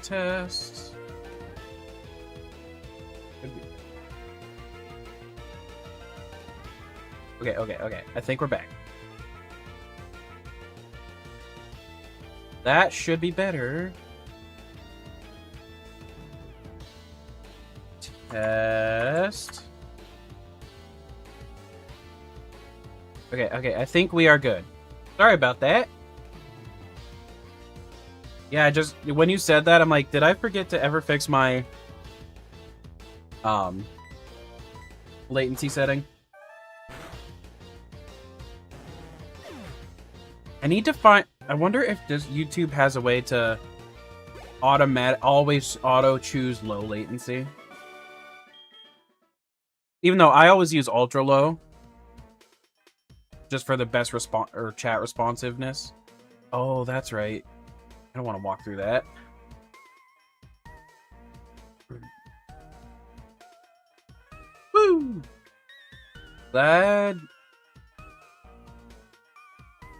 Test. Okay. I think we're back. That should be better. Test. Okay, I think we are good. Sorry about that. Yeah, when you said that, I'm like, did I forget to ever fix my latency setting? I need to find... I wonder if YouTube has a way to always auto-choose low latency. Even though I always use ultra low. Just for the best chat responsiveness. Oh, that's right. I don't want to walk through that. Woo! Glad.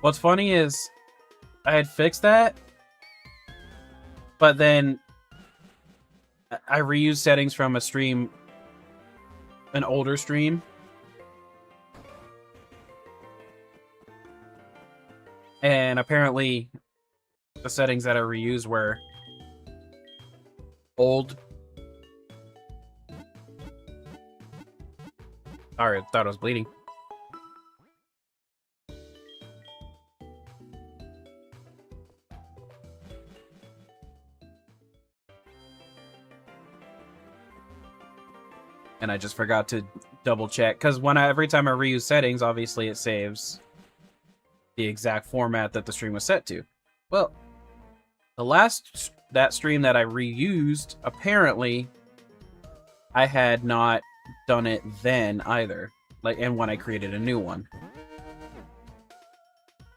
What's funny is I had fixed that, but then I reused settings from a stream, an older stream. And apparently the settings that I reused were old. Sorry, I thought I was bleeding. And I just forgot to double check, because every time I reuse settings, obviously it saves the exact format that the stream was set to. Well, that stream that I reused, apparently I had not done it then either, and when I created a new one.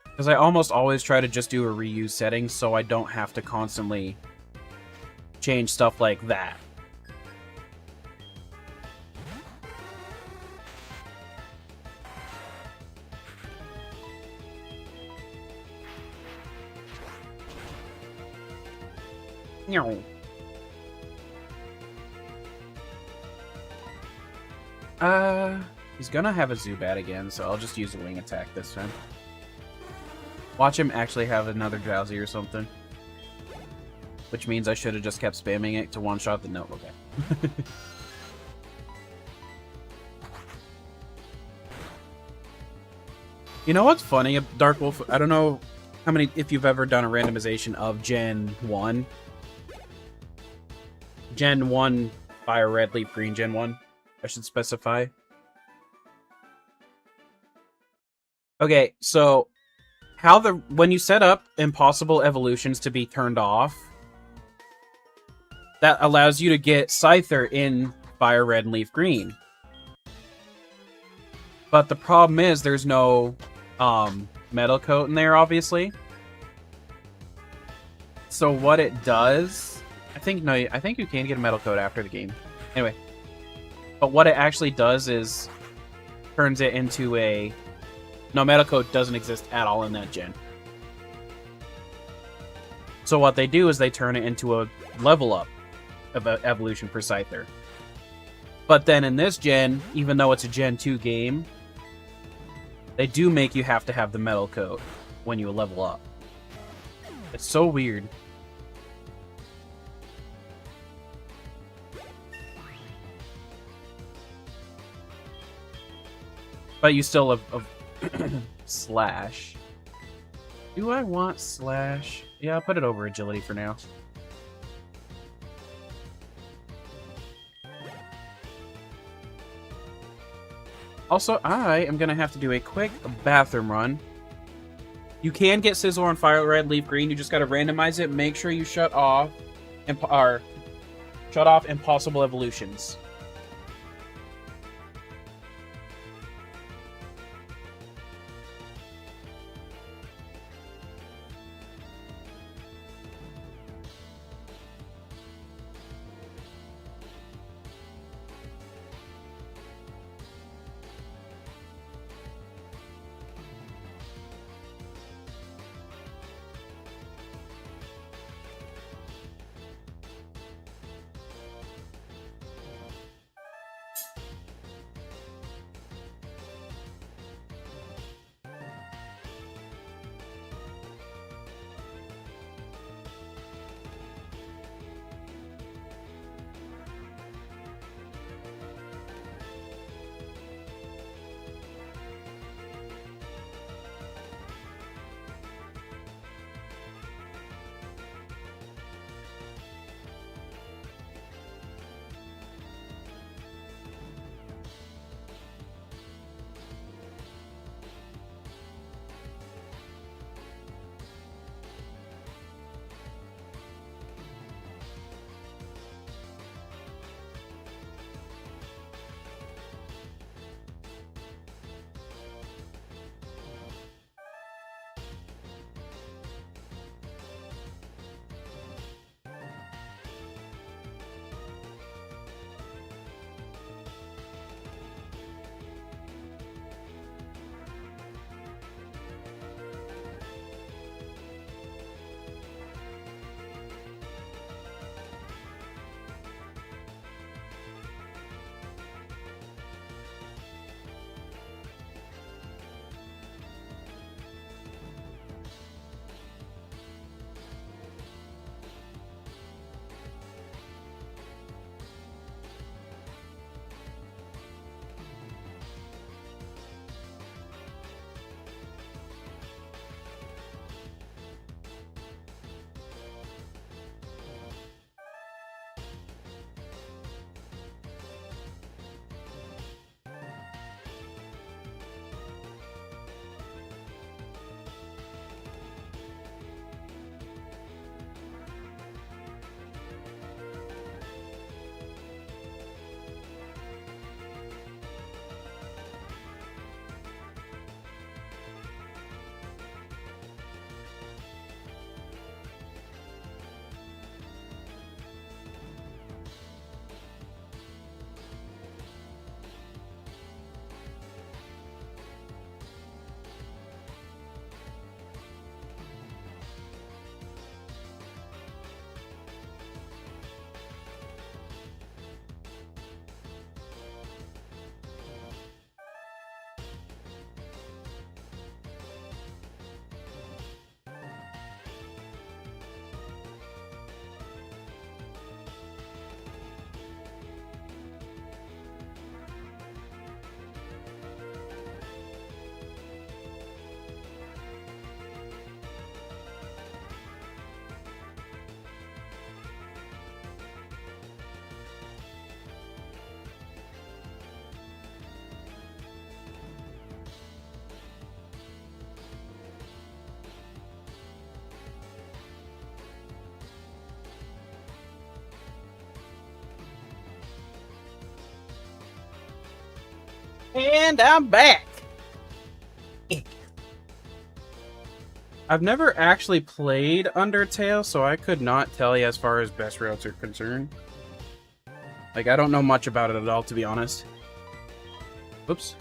Because I almost always try to just do a reuse setting so I don't have to constantly change stuff like that. He's gonna have a Zubat again, so I'll just use a wing attack this time. Watch him actually have another Drowsy or something. Which means I should have just kept spamming it to one-shot the note. Okay. You know what's funny, Dark Wolf? I don't know if you've ever done a randomization of Gen 1. Gen 1 Fire Red Leaf Green Gen 1, I should specify. Okay, so when you set up impossible evolutions to be turned off, that allows you to get Scyther in Fire Red and Leaf Green. But the problem is there's no Metal Coat in there, obviously. So what it does, I think you can get a Metal Coat after the game. Anyway, but what it actually does is turns it into a... No, Metal Coat doesn't exist at all in that gen. So what they do is they turn it into a level up of evolution for Scyther. But then in this gen, even though it's a Gen 2 game, they do make you have to have the Metal Coat when you level up. It's so weird. But you still have Slash. Do I want Slash? Yeah, I'll put it over Agility for now. Also, I am going to have to do a quick bathroom run. You can get Sizzle on Fire Red, Leaf Green. You just got to randomize it. Make sure you shut off Impossible Evolutions. And I'm back! I've never actually played Undertale, so I could not tell you as far as best routes are concerned. Like, I don't know much about it at all, to be honest. Oops.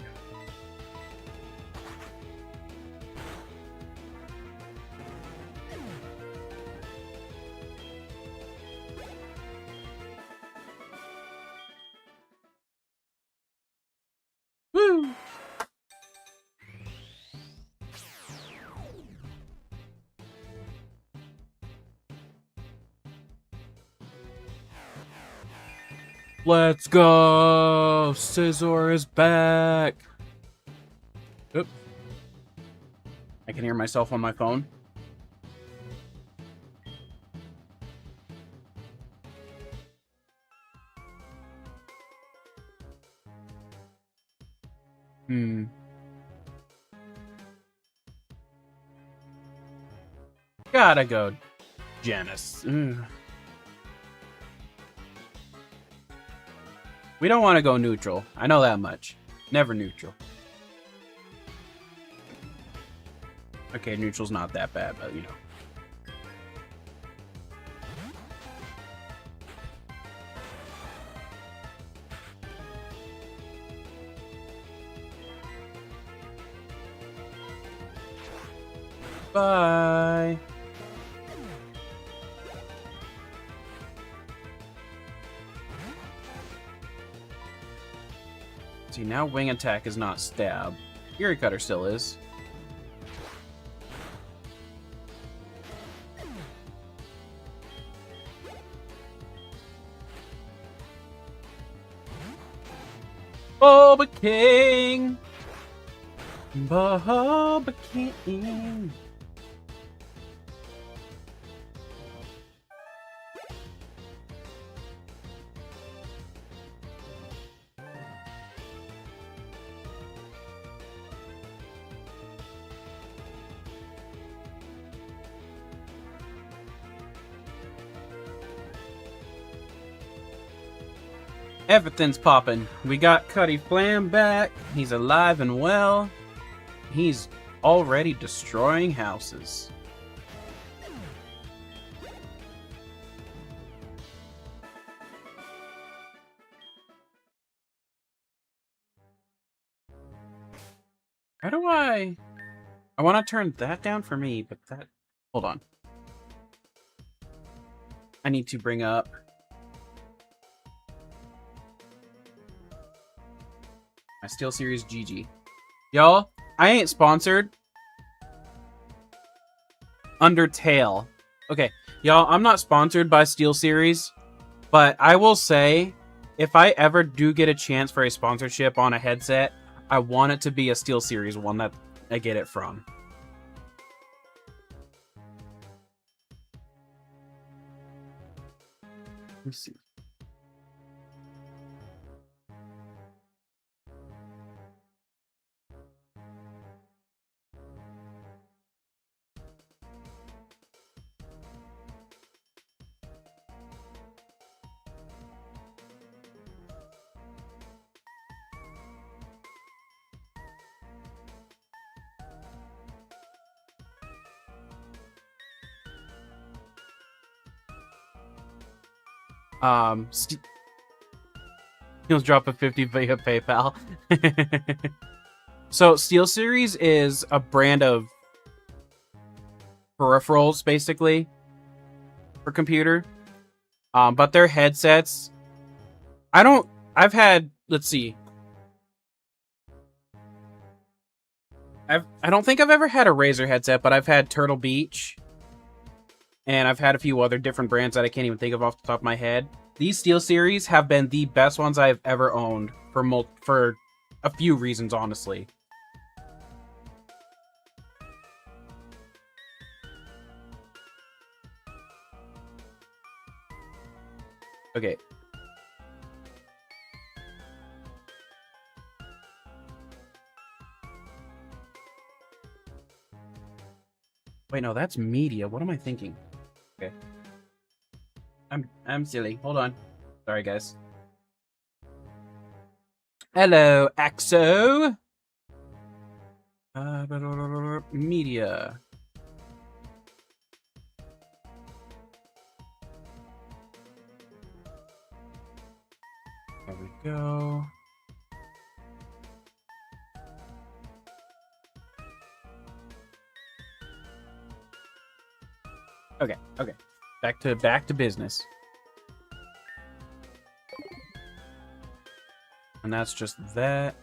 Woo! Let's go! Scizor is back! Oop. I can hear myself on my phone. Gotta go, Janice. We don't want to go neutral. I know that much. Never neutral. Okay, neutral's not that bad, but you know. Bye. See, now wing attack is not stab. Fury Cutter still is. Boba King! Boba King! Everything's popping. We got Cuddy Flam back. He's alive and well. He's already destroying houses. How do I want to turn that down for me, but that... Hold on. I need to bring up... my SteelSeries GG. Y'all, I ain't sponsored. Undertale. Okay, y'all, I'm not sponsored by SteelSeries, but I will say, if I ever do get a chance for a sponsorship on a headset, I want it to be a SteelSeries one that I get it from. Let me see. He'll drop a 50 via PayPal. So SteelSeries is a brand of peripherals, basically, for computer. But their headsets, I've had, let's see. I don't think I've ever had a Razer headset, but I've had Turtle Beach. And I've had a few other different brands that I can't even think of off the top of my head. These SteelSeries have been the best ones I've ever owned for a few reasons, honestly. Okay. Wait, no, that's media. What am I thinking? Okay. I'm silly. Hold on. Sorry, guys. Hello, Axo. Media. There we go. Okay, okay. Back to business. And that's just that.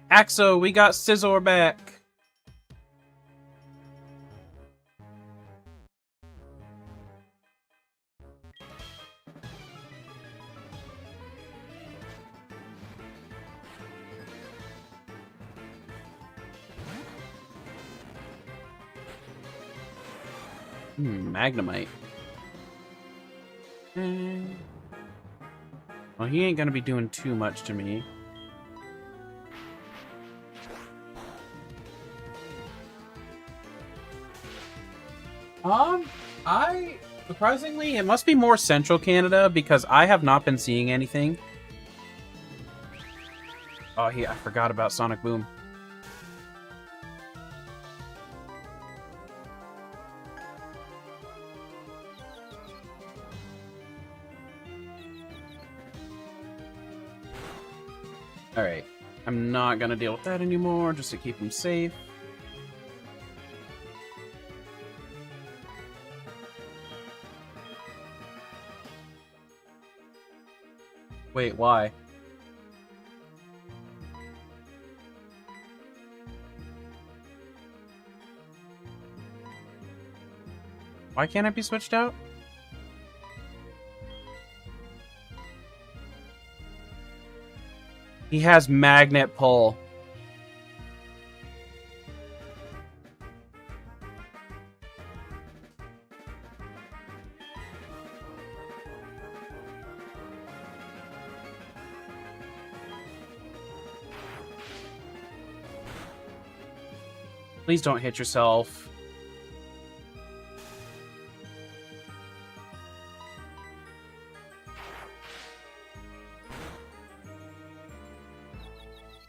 Axo, we got Scizor back. Magnemite. Well, he ain't gonna be doing too much to me. Surprisingly, it must be more Central Canada because I have not been seeing anything. Oh, I forgot about Sonic Boom. Alright. I'm not gonna deal with that anymore, just to keep him safe. Wait, why? Why can't it be switched out? He has magnet pull. Please don't hit yourself.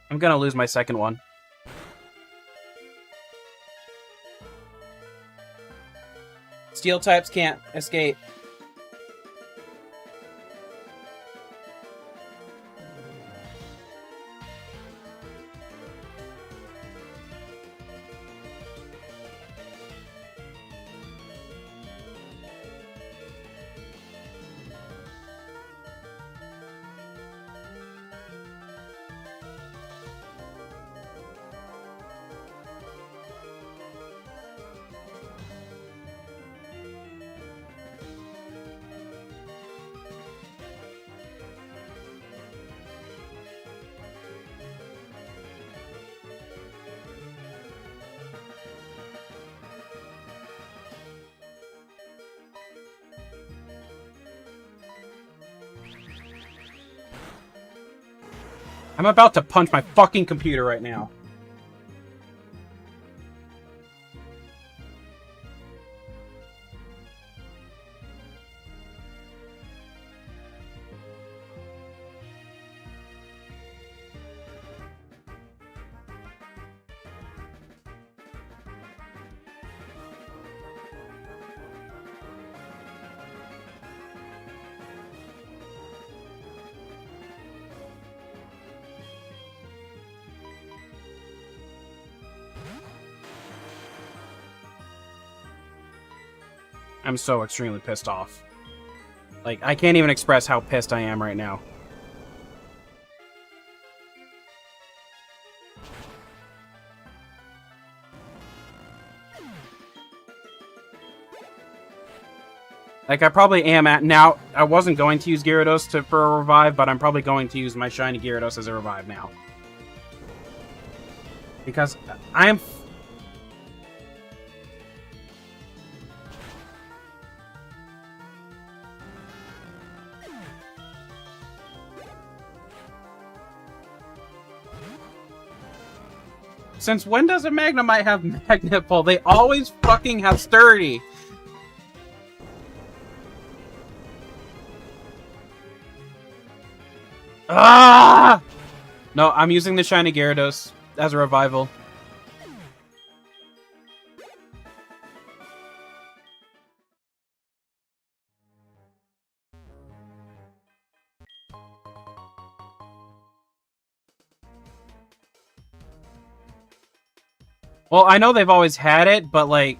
I'm gonna lose my second one. Steel types can't escape. I'm about to punch my fucking computer right now. I'm so extremely pissed off. Like, I can't even express how pissed I am right now. Like, I probably am at... Now, I wasn't going to use Gyarados for a revive, but I'm probably going to use my shiny Gyarados as a revive now. Because I am... Since when does a Magnemite have Magnet Pull? They always fucking have Sturdy. Ah! No, I'm using the Shiny Gyarados as a revival. Well, I know they've always had it, but, like...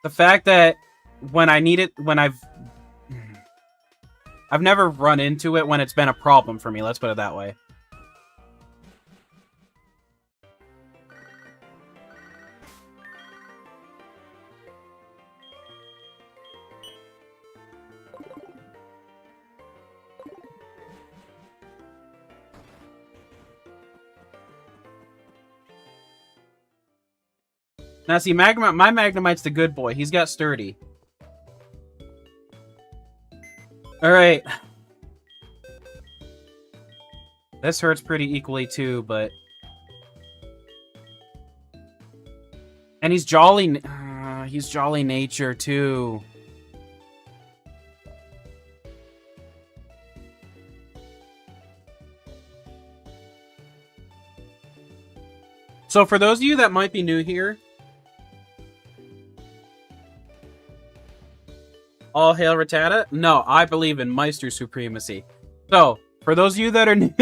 the fact that when I need it, when I've never run into it when it's been a problem for me, let's put it that way. Now, see, my Magnemite's the good boy. He's got sturdy. Alright. This hurts pretty equally, too, but... and he's jolly... he's jolly nature, too. So, for those of you that might be new here... all hail Rattata? No, I believe in Meister supremacy. So, for those of you that are new,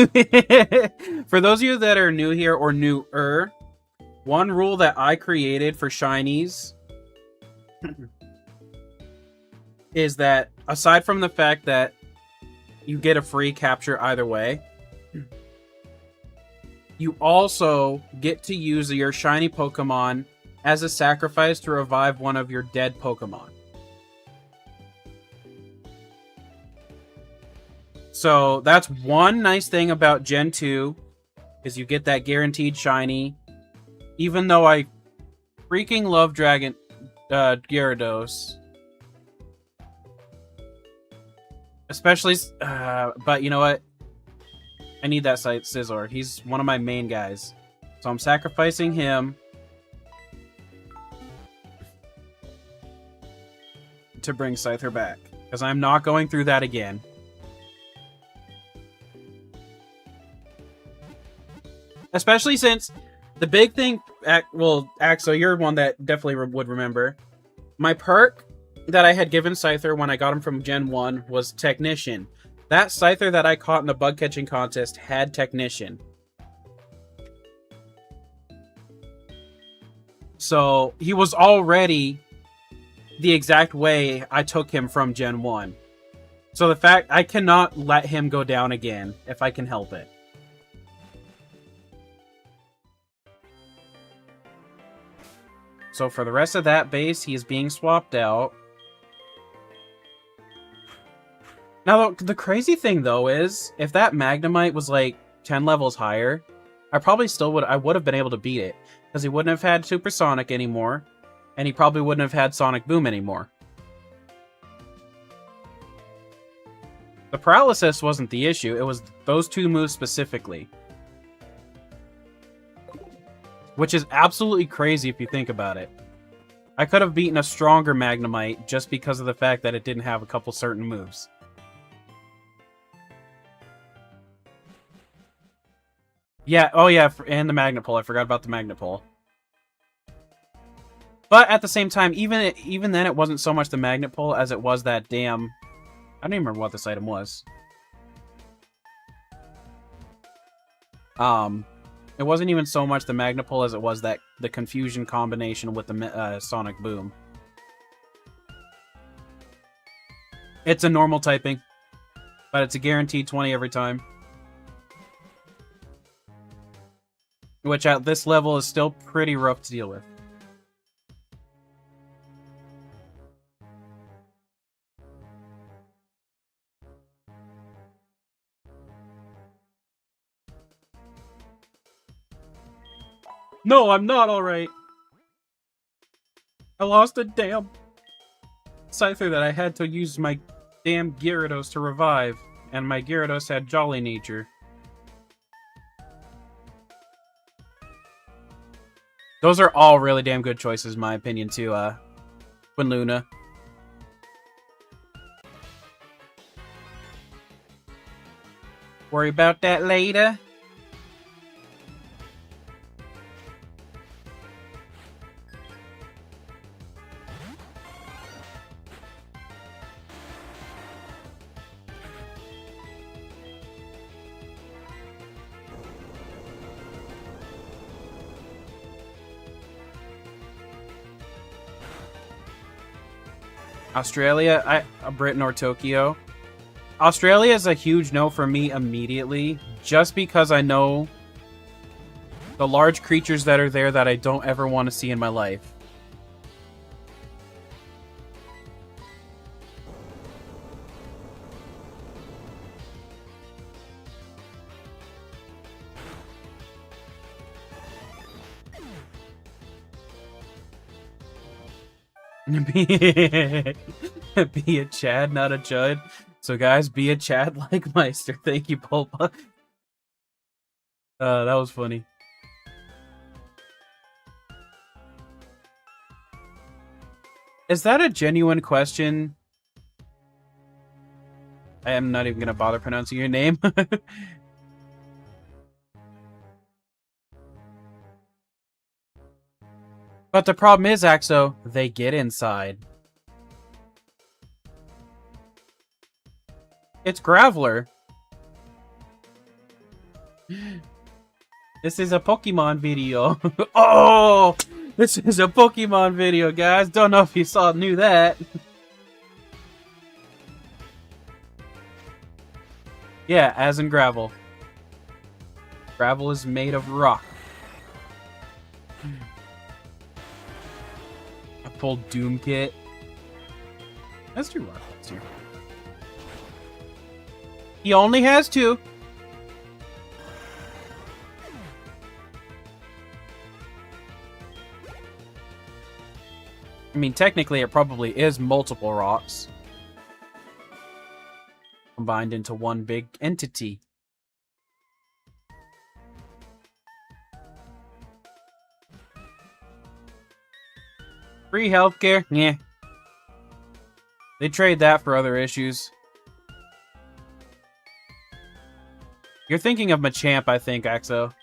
for those of you that are new here or newer, one rule that I created for Shinies is that aside from the fact that you get a free capture either way, you also get to use your shiny Pokemon as a sacrifice to revive one of your dead Pokemon. So that's one nice thing about Gen 2, is you get that guaranteed shiny. Even though I freaking love Gyarados. Especially, but you know what? I need that Scizor. He's one of my main guys. So I'm sacrificing him to bring Scyther back. Because I'm not going through that again. Especially since the big thing... well, Axel, you're one that definitely would remember. My perk that I had given Scyther when I got him from Gen 1 was Technician. That Scyther that I caught in the bug catching contest had Technician. So, he was already the exact way I took him from Gen 1. So the fact, I cannot let him go down again if I can help it. So for the rest of that base, he is being swapped out. Now, the crazy thing, though, is if that Magnemite was, like, 10 levels higher, I probably still would... I would have been able to beat it. Because he wouldn't have had Supersonic anymore, and he probably wouldn't have had Sonic Boom anymore. The Paralysis wasn't the issue, it was those two moves specifically. Which is absolutely crazy if you think about it. I could have beaten a stronger Magnemite just because of the fact that it didn't have a couple certain moves. Yeah, oh yeah, and the Magnet Pull. I forgot about the Magnet Pull. But at the same time, even then, it wasn't so much the Magnet Pull as it was that damn... I don't even remember what this item was. It wasn't even so much the Magnet Pull as it was that the confusion combination with the Sonic Boom. It's a normal typing, but it's a guaranteed 20 every time. Which at this level is still pretty rough to deal with. No, I'm not alright. I lost a damn Scyther that I had to use my damn Gyarados to revive, and my Gyarados had Jolly Nature. Those are all really damn good choices, in my opinion, to Quinluna. Worry about that later. Australia, Britain or Tokyo. Australia is a huge no for me immediately, just because I know the large creatures that are there that I don't ever want to see in my life. Be a Chad, not a Judd. So guys, be a Chad like Meister. Thank you, Pulpa. That was funny. Is that a genuine question? I am not even gonna bother pronouncing your name. But the problem is, Axo, they get inside. It's Graveler. This is a Pokemon video. Oh! This is a Pokemon video, guys. Don't know if you knew that. Yeah, as in gravel. Gravel is made of rock. I pulled Doom Kit. That's 2 rockets here. He only has 2. I mean, technically, it probably is multiple rocks combined into one big entity. Free healthcare? Yeah. They trade that for other issues. You're thinking of Machamp, I think, Axo.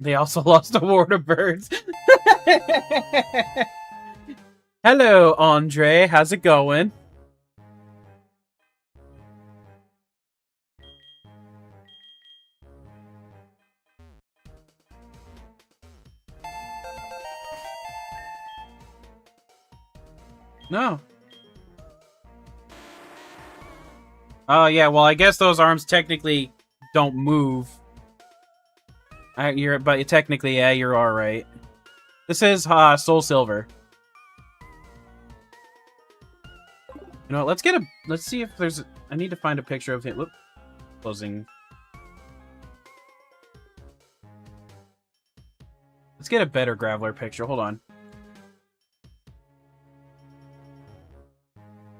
They also lost a War of Birds. Hello, Andre. How's it going? No. Oh, yeah, well, I guess those arms technically don't move. But technically, yeah, you're alright. This is Soul Silver. You know what, let's see if there's... I need to find a picture of him. Whoop. Closing. Let's get a better Graveler picture. Hold on.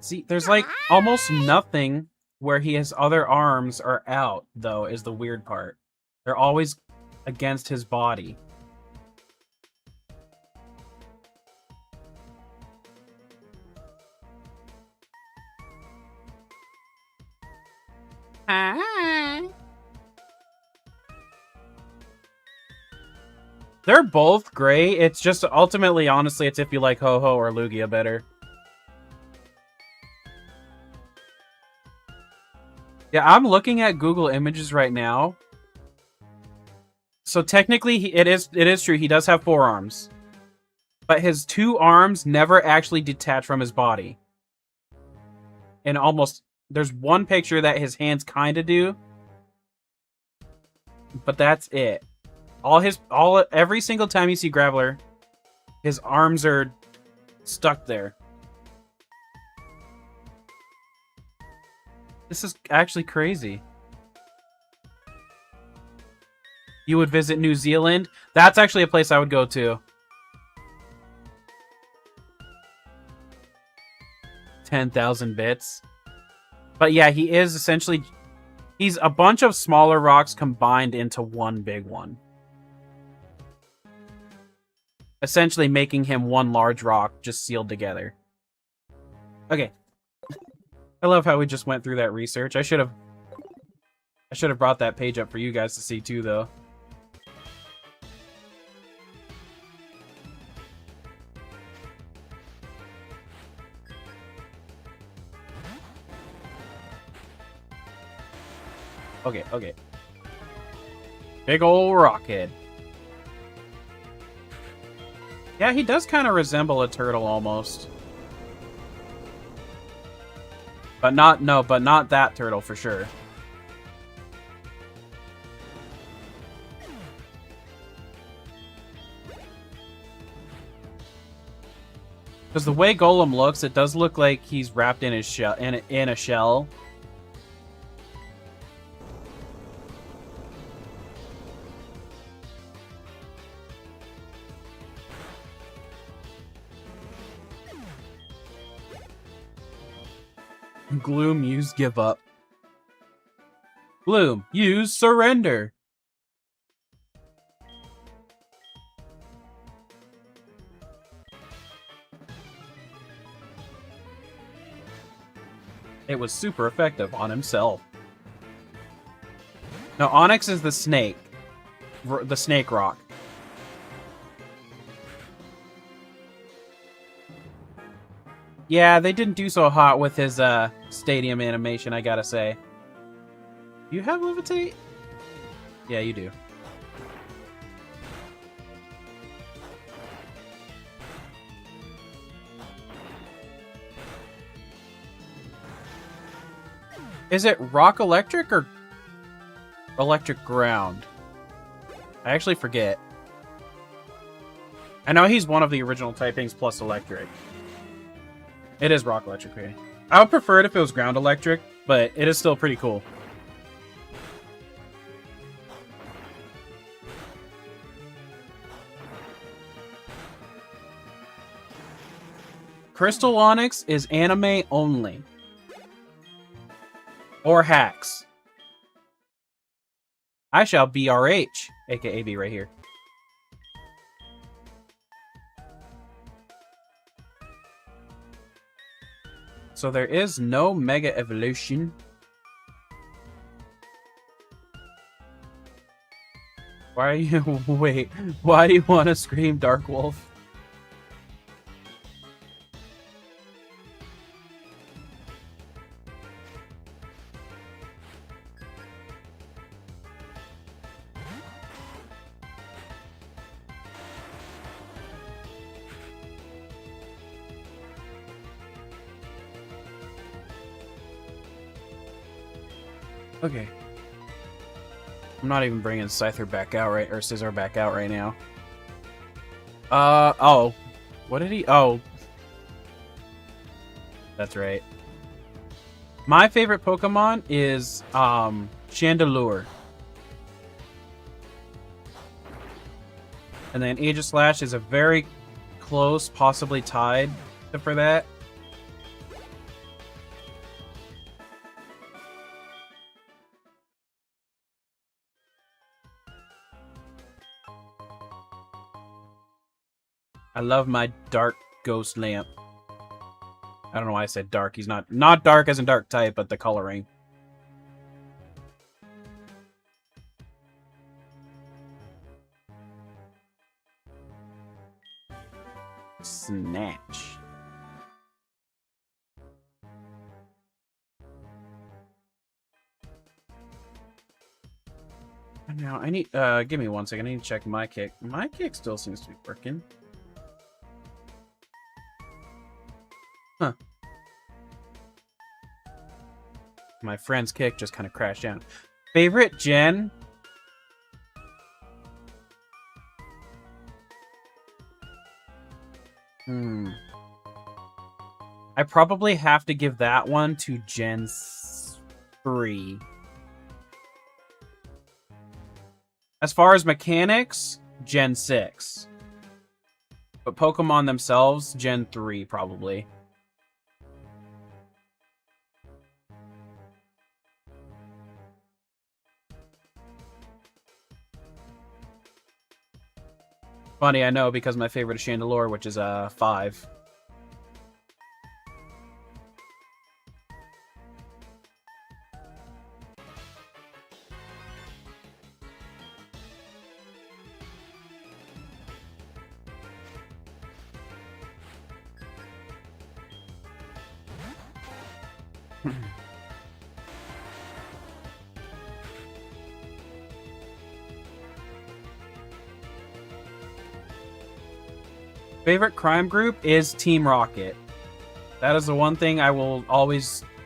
See, there's like almost nothing where his other arms are out, though, is the weird part. They're always against his body. They're both great. It's just ultimately, honestly, it's if you like Ho-Ho or Lugia better. Yeah, I'm looking at Google Images right now. So technically, it is true. He does have 4 arms. But his 2 arms never actually detach from his body. And there's one picture that his hands kind of do. But that's it. Every single time you see Graveler, his arms are stuck there. This is actually crazy. You would visit New Zealand? That's actually a place I would go to. 10,000 bits. But yeah, he is essentially... He's a bunch of smaller rocks combined into one big one. Essentially making him one large rock just sealed together. Okay. I love how we just went through that research. I should have brought that page up for you guys to see too, though. Okay, okay. Big ol' rockhead. Yeah, he does kind of resemble a turtle almost. But not that turtle for sure. Because the way Golem looks, it does look like he's wrapped in his shell, in a shell. Gloom, use give up. Gloom, use surrender. It was super effective on himself. No, Onyx is the snake. The snake rock. Yeah, they didn't do so hot with his stadium animation, I gotta say. You have levitate? Yeah, you do. Is it rock electric or electric ground? I actually forget. I know he's one of the original typings plus electric. It is rock electric. Okay. I would prefer it if it was ground electric, but it is still pretty cool. Crystal Onyx is anime only. Or hacks. I shall BRH, aka be right here. So there is no Mega Evolution. Why are you... Wait. Why do you want to scream Dark Wolf? Okay. I'm not even bringing Scyther back out right, or Scizor back out right now. Oh. What did he... Oh. That's right. My favorite Pokemon is, Chandelure. And then Aegislash is a very close, possibly tied for that. I love my dark ghost lamp. I don't know why I said dark. He's not dark as in dark type, but the coloring. Snatch. Now I need give me 1 second. I need to check my kick. My kick still seems to be working. Huh. My friend's kick just kind of crashed down. Favorite gen? I probably have to give that one to Gen 3. As far as mechanics, Gen 6. But Pokemon themselves, Gen 3 probably. Funny, I know, because my favorite is Chandelure, which is 5. Favorite crime group is Team Rocket. That is the one thing I will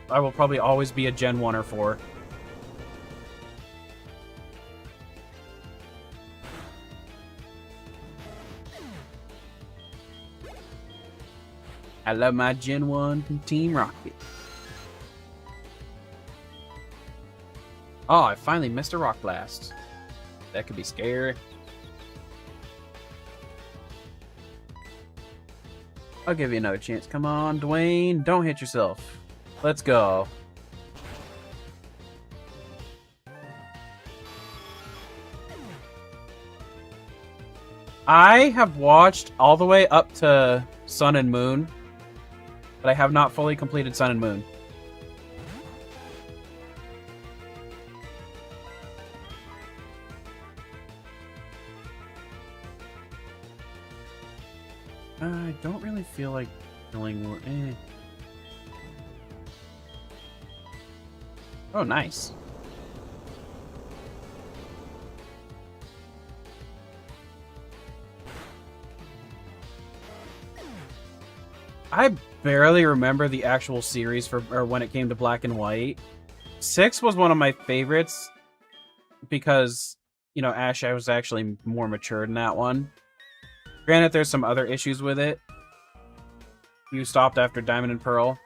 probably always be a Gen 1er for. I love my Gen 1 from Team Rocket. Oh, I finally missed a rock blast. That could be scary. I'll give you another chance. Come on, Dwayne. Don't hit yourself. Let's go. I have watched all the way up to Sun and Moon, but I have not fully completed Sun and Moon. I don't really feel like killing. Oh, nice. I barely remember the actual series or when it came to Black and White. 6 was one of my favorites because, you know, Ash, I was actually more mature in that one. Granted, there's some other issues with it. You stopped after Diamond and Pearl.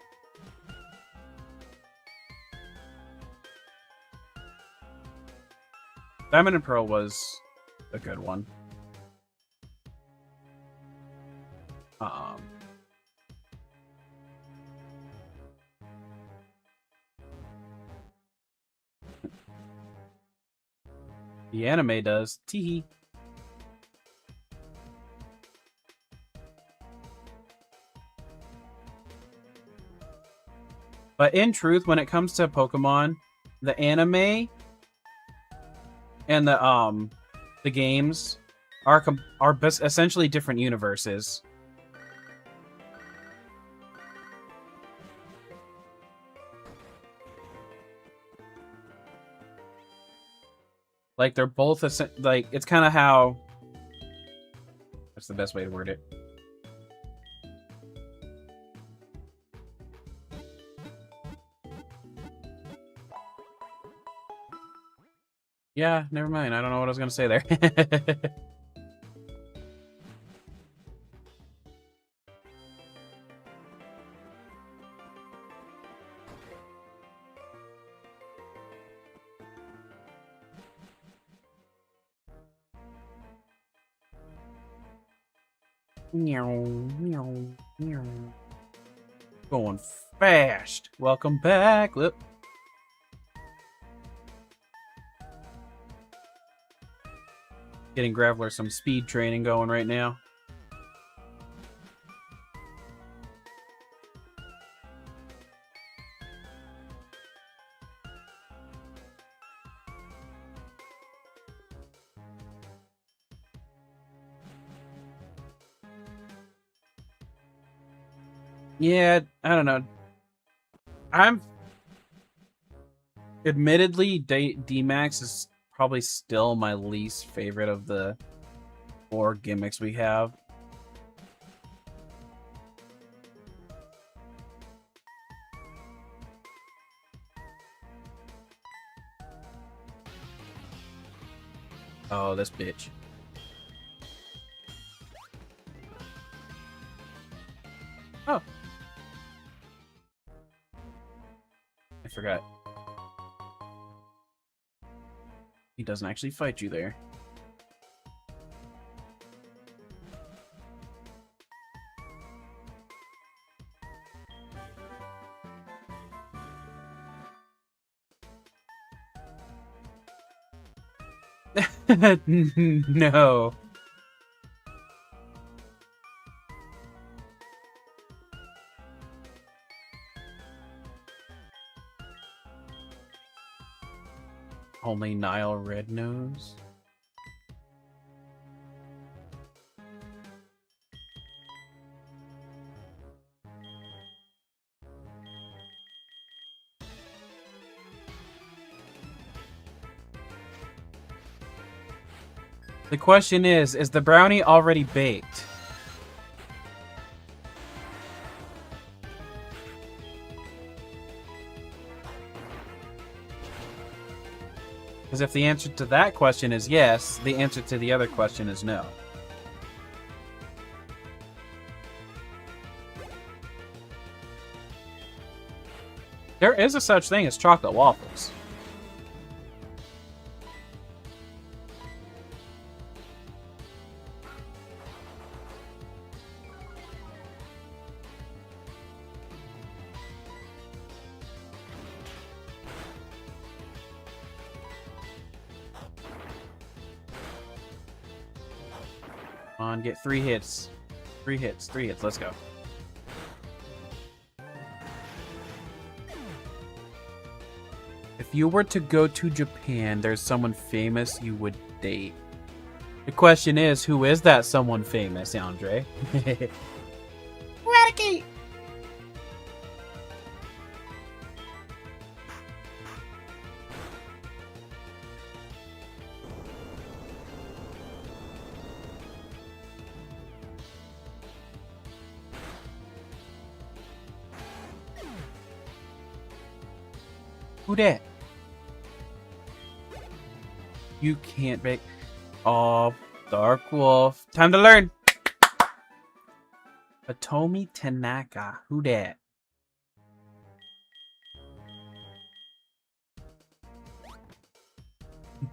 Diamond and Pearl was a good one. The anime does. Teehee. But in truth, when it comes to Pokemon, the anime and the games are essentially different universes. Like, they're both like, it's kind of how, what's the best way to word it? Yeah, never mind. I don't know what I was going to say there. Meow, meow, meow. Going fast. Welcome back. Look. Getting Graveler some speed training going right now. Yeah, I don't know. I'm admittedly D-Max is probably still my least favorite of the 4 gimmicks we have. Oh, this bitch. Oh. I forgot. He doesn't actually fight you there. No. Only Nile Rednose. The question is the brownie already baked? Because if the answer to that question is yes, the answer to the other question is no. There is a such thing as chocolate waffles. On, get 3 hits. 3 hits, 3 hits, let's go. If you were to go to Japan, there's someone famous you would date. The question is, who is that someone famous, Andre? Eradicate! Who dat? You can't make. Oh, Dark Wolf. Time to learn. Hitomi Tanaka. Who dat?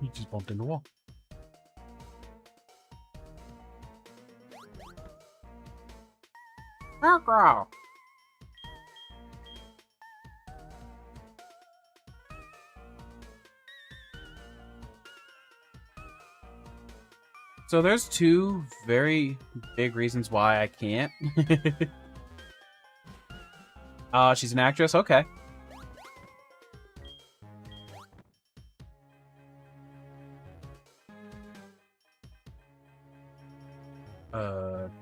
He just bumped in the wall. Girl. So there's 2 very big reasons why I can't. She's an actress? Okay.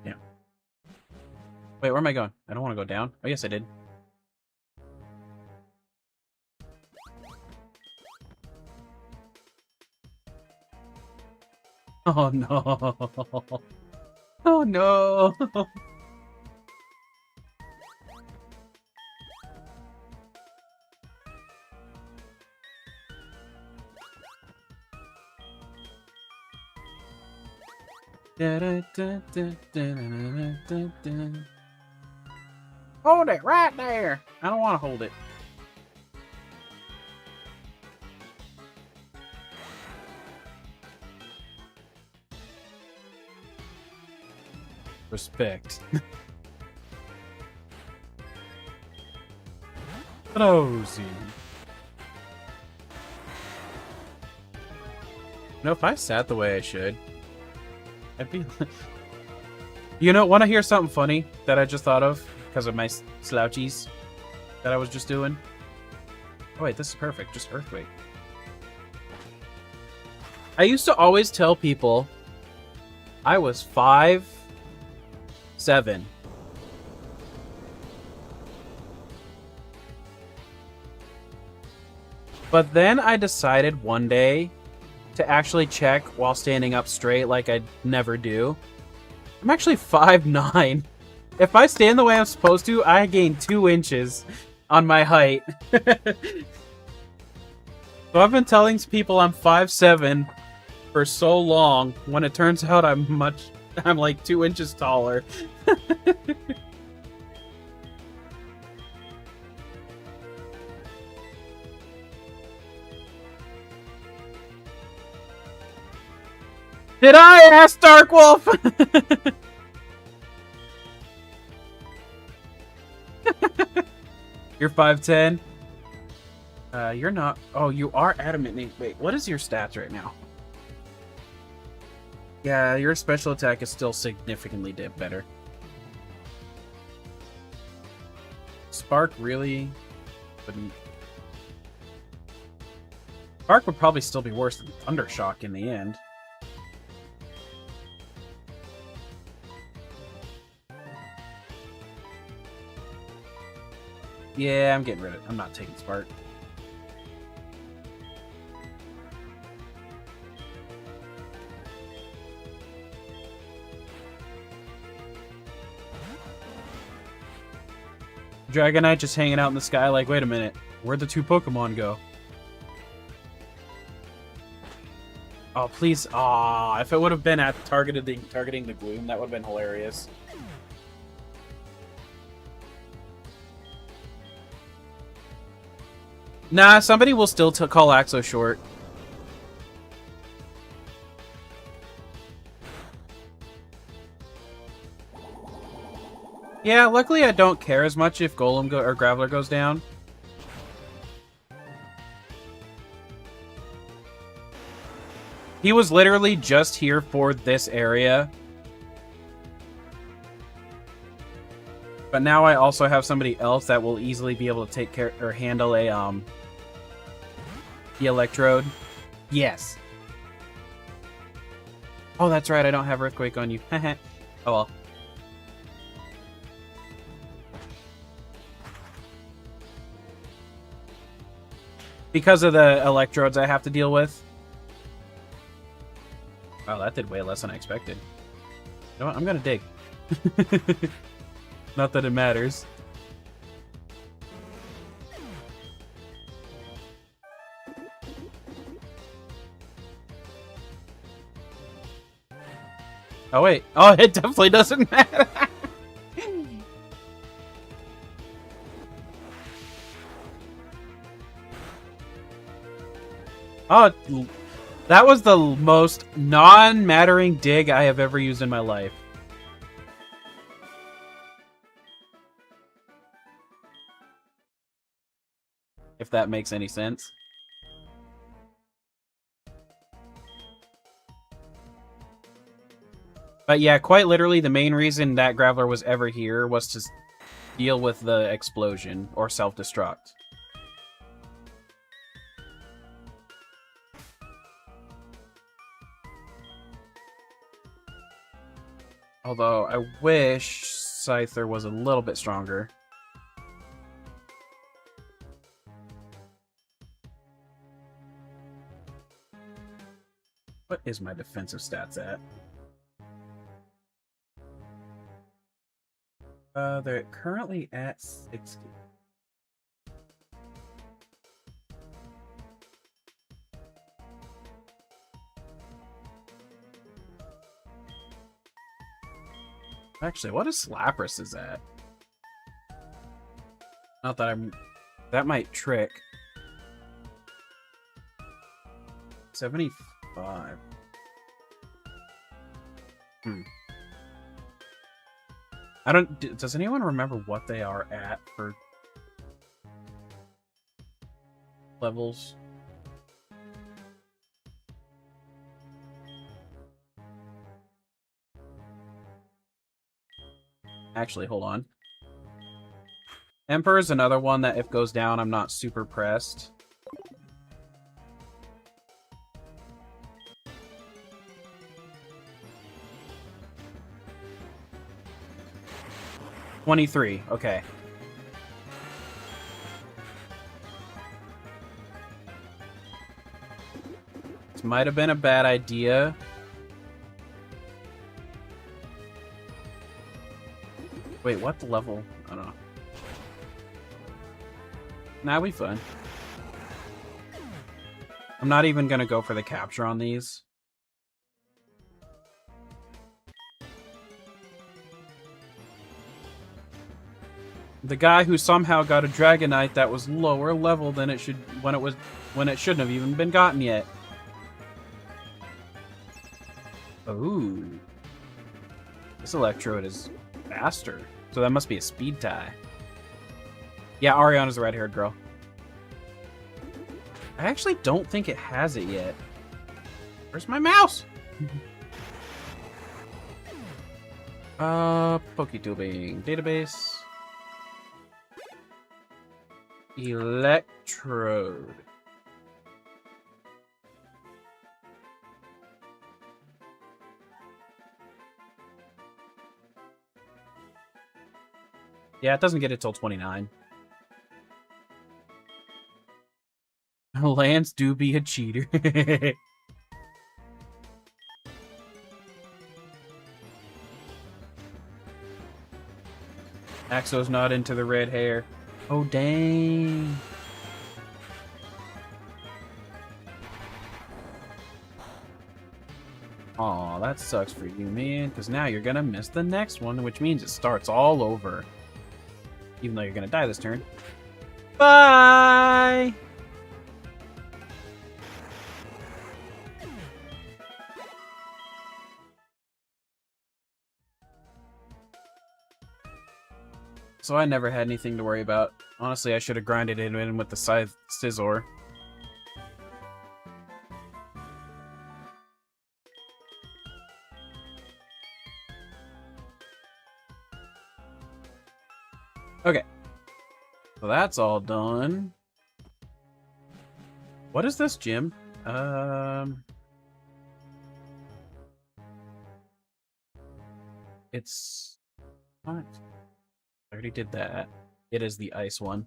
Yeah. Wait, where am I going? I don't want to go down. Oh, yes, I did. Oh no. Oh no. Hold it right there. I don't want to hold it. Respect. Rosie. No, if I sat the way I should, I'd be. You know, want to hear something funny that I just thought of because of my slouchies that I was just doing? Oh wait, this is perfect. Just earthquake. I used to always tell people I was 5'7". But then I decided one day to actually check while standing up straight like I never do. I'm actually 5'9". If I stand the way I'm supposed to, I gain 2 inches on my height. So I've been telling people I'm 5'7" for so long, when it turns out I'm like 2 inches taller. Did I ask Dark Wolf? You're 5'10". You're not. Oh, you are adamant. Wait, what is your stats right now? Yeah, your special attack is still significantly better. Spark really wouldn't. Spark would probably still be worse than Thundershock in the end. Yeah, I'm getting rid of it. I'm not taking Spark. Dragonite just hanging out in the sky like, wait a minute, where'd the two Pokemon go? Oh, please. Aw, if it would have been at targeting the Gloom, that would have been hilarious. Nah, somebody will still call Axo short. Yeah, luckily I don't care as much if Golem or Graveler goes down. He was literally just here for this area. But now I also have somebody else that will easily be able to take care or handle a the Electrode. Yes. Oh, that's right. I don't have Earthquake on you. Oh well. Because of the Electrodes I have to deal with. Oh, that did way less than I expected. You know what? I'm gonna dig. Not that it matters. Oh, wait. Oh, it definitely doesn't matter. Oh, that was the most non-mattering dig I have ever used in my life. If that makes any sense. But yeah, quite literally, the main reason that Graveler was ever here was to deal with the explosion or self-destruct. Although, I wish Scyther was a little bit stronger. What is my defensive stats at? They're currently at 60. Actually, what is Lapras is at? Not that I'm... That might trick. 75. I don't... Does anyone remember what they are at for... levels? Actually, hold on. Emperor's another one that if goes down, I'm not super pressed. $23, okay. This might have been a bad idea. Wait, what level? I don't know. Nah, we fun. I'm not even gonna go for the capture on these. The guy who somehow got a Dragonite that was lower level than it should when it shouldn't have even been gotten yet. Ooh. This Electrode is faster. So that must be a speed tie. Yeah, Ariana's the red-haired girl. I actually don't think it has it yet. Where's my mouse? Poketubing. Database. Electrode. Yeah, it doesn't get it till 29. Lance do be a cheater. Axo's not into the red hair. Oh, dang. Aw, that sucks for you, man, because now you're gonna miss the next one, which means it starts all over. Even though you're gonna die this turn. Bye! So I never had anything to worry about. Honestly, I should have grinded it in with the Scythe Scizor. Okay. So that's all done. What is this gym? It's what? I already did that. It is the ice one.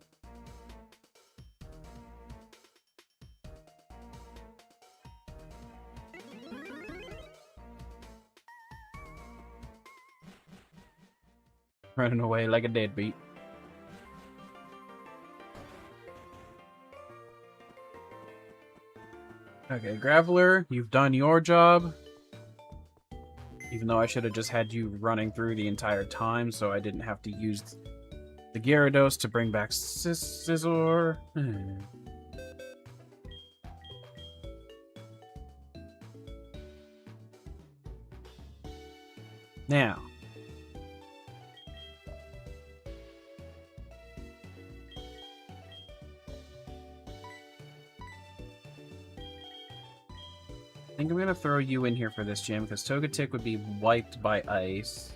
Running away like a deadbeat. Okay, Graveler, you've done your job. Even though I should have just had you running through the entire time, so I didn't have to use the Gyarados to bring back Scizor. Now. I think I'm gonna throw you in here for this gym, because Togetic would be wiped by ice.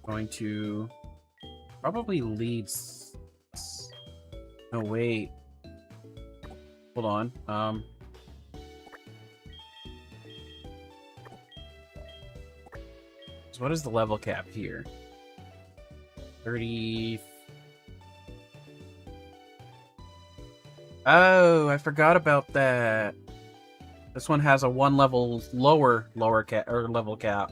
Going to probably lead. No, wait. Hold on. So what is the level cap here? 30. Oh, I forgot about that. This one has a one level lower cap or level cap.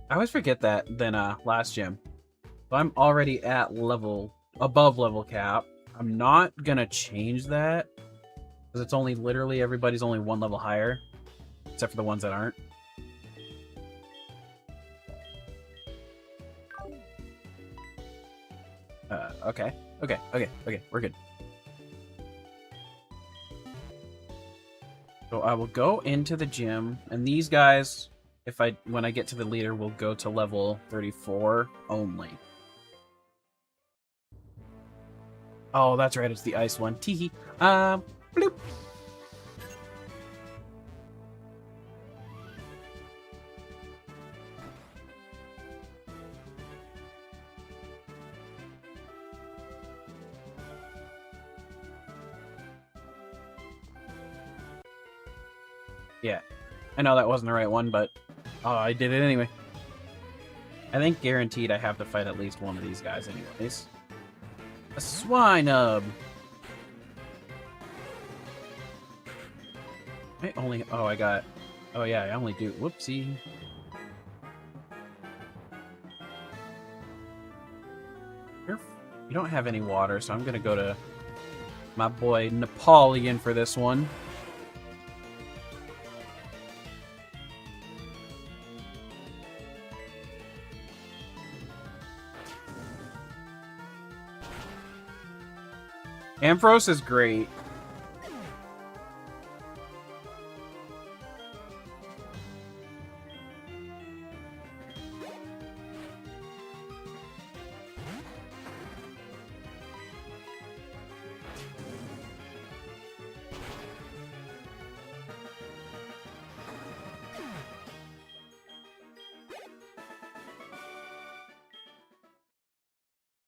I always forget that than last gym. So I'm already at above level cap. I'm not gonna change that because it's only literally everybody's only one level higher, except for the ones that aren't. Okay, we're good. So I will go into the gym, and these guys, when I get to the leader, will go to level 34 only. Oh, that's right, it's the ice one. Teehee. Bloop. Yeah, I know that wasn't the right one, but I did it anyway. I think guaranteed I have to fight at least one of these guys anyways. A Swinub! I only do, whoopsie. You don't have any water, so I'm gonna go to my boy Napoleon for this one. Ampharos is great.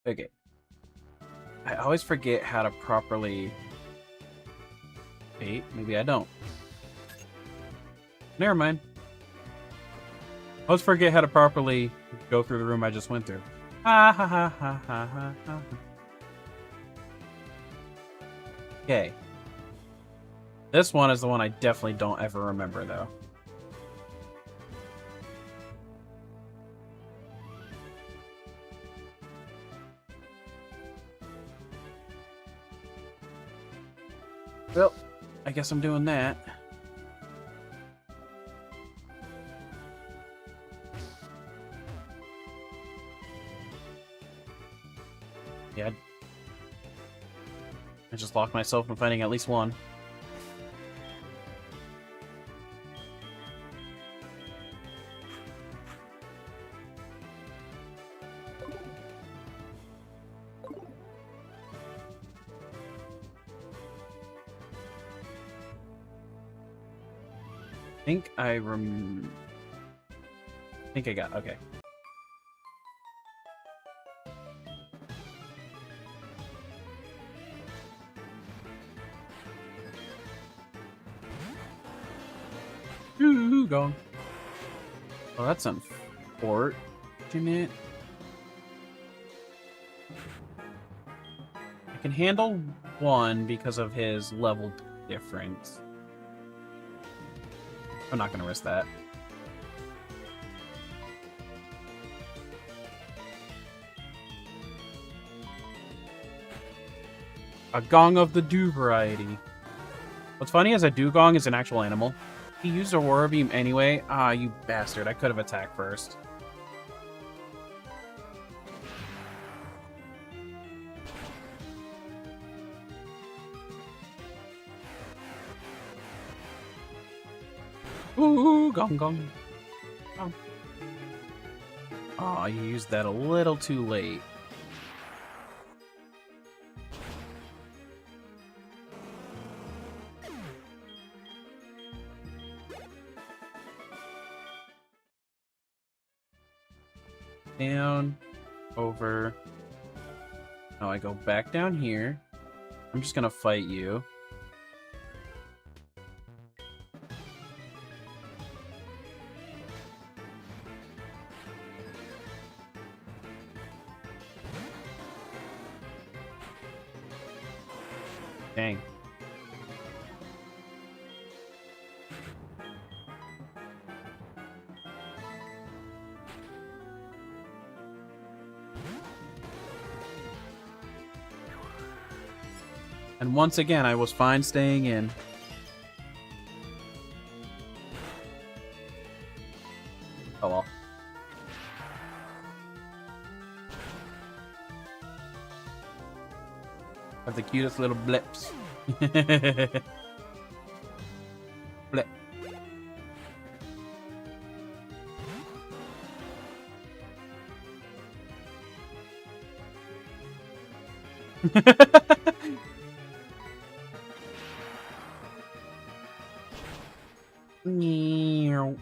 Okay. I always forget how to properly... Wait, maybe I don't. Never mind. I always forget how to properly go through the room I just went through. Ha ha ha ha ha ha ha. Okay. This one is the one I definitely don't ever remember, though. Well, I guess I'm doing that. Yeah. I just locked myself from fighting at least one. I think I got, okay. Ooh, gone. Oh, that's unfortunate. I can handle one because of his level difference. I'm not gonna risk that. A gong of the dew variety. What's funny is a dugong is an actual animal. He used Aurora Beam anyway. Ah, you bastard. I could have attacked first. Ooh, gong gong. Oh. Oh, you used that a little too late. Down, over. Oh, I go back down here. I'm just gonna fight you. Dang. And once again, I was fine staying in. Oh well. Have the cutest little blips. Blip.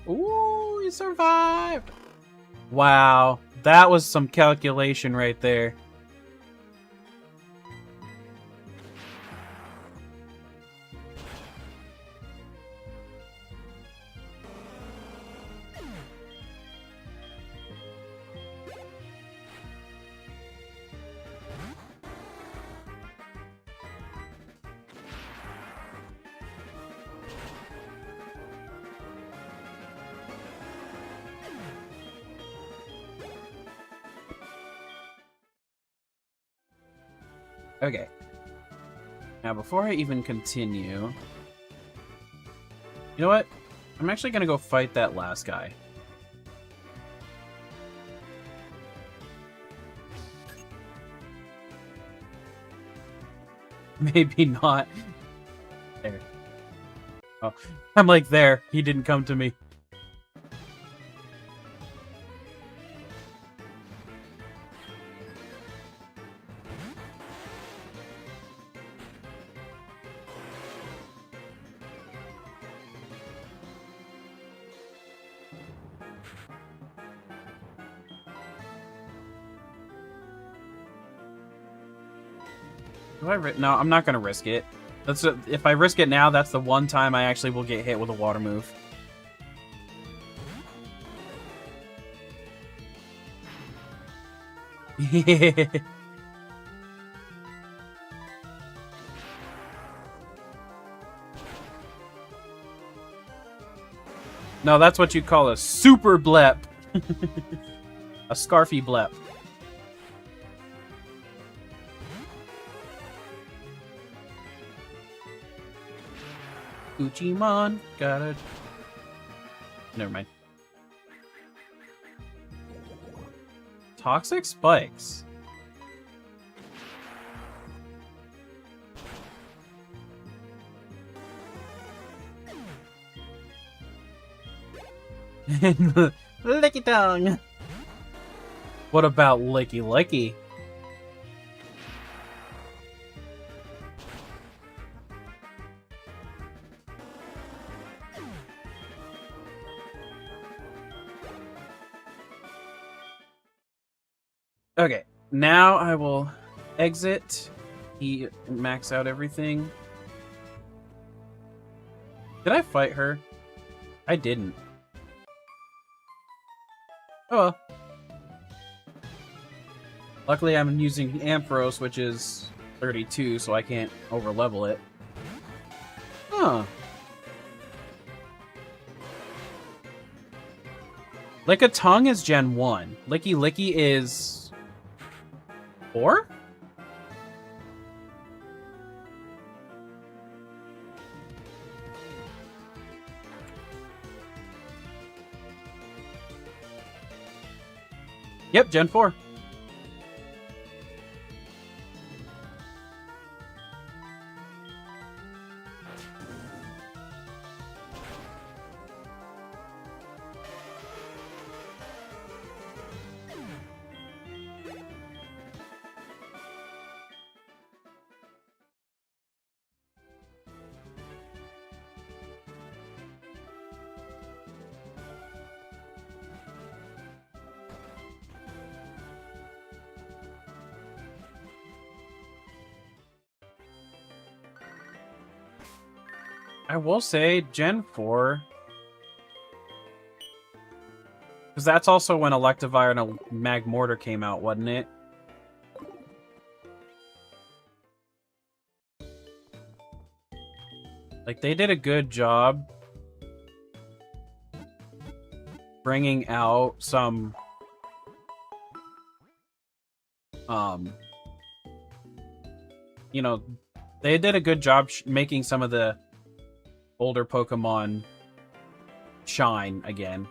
Ooh, you survived! Wow, that was some calculation right there. Okay. Now, before I even continue... You know what? I'm actually gonna go fight that last guy. Maybe not. There. Oh, I'm like there. He didn't come to me. No, I'm not gonna risk it. If I risk it now, that's the one time I actually will get hit with a water move. No, that's what you call a super blep. A scarfy blep. Uchimon, got it. Never mind. Toxic spikes. Licky tongue. What about Licky Licky? Okay, now I will exit. He max out everything. Did I fight her? I didn't. Oh well. Luckily I'm using Ampharos, which is 32, so I can't overlevel it. Huh. Lickitung is Gen 1. Licky Licky is 4? Yep, Gen 4. I will say Gen 4, because that's also when Electivire and a Magmortar came out, wasn't it? Like, they did a good job bringing out some you know, they did a good job making some of the older Pokemon shine again.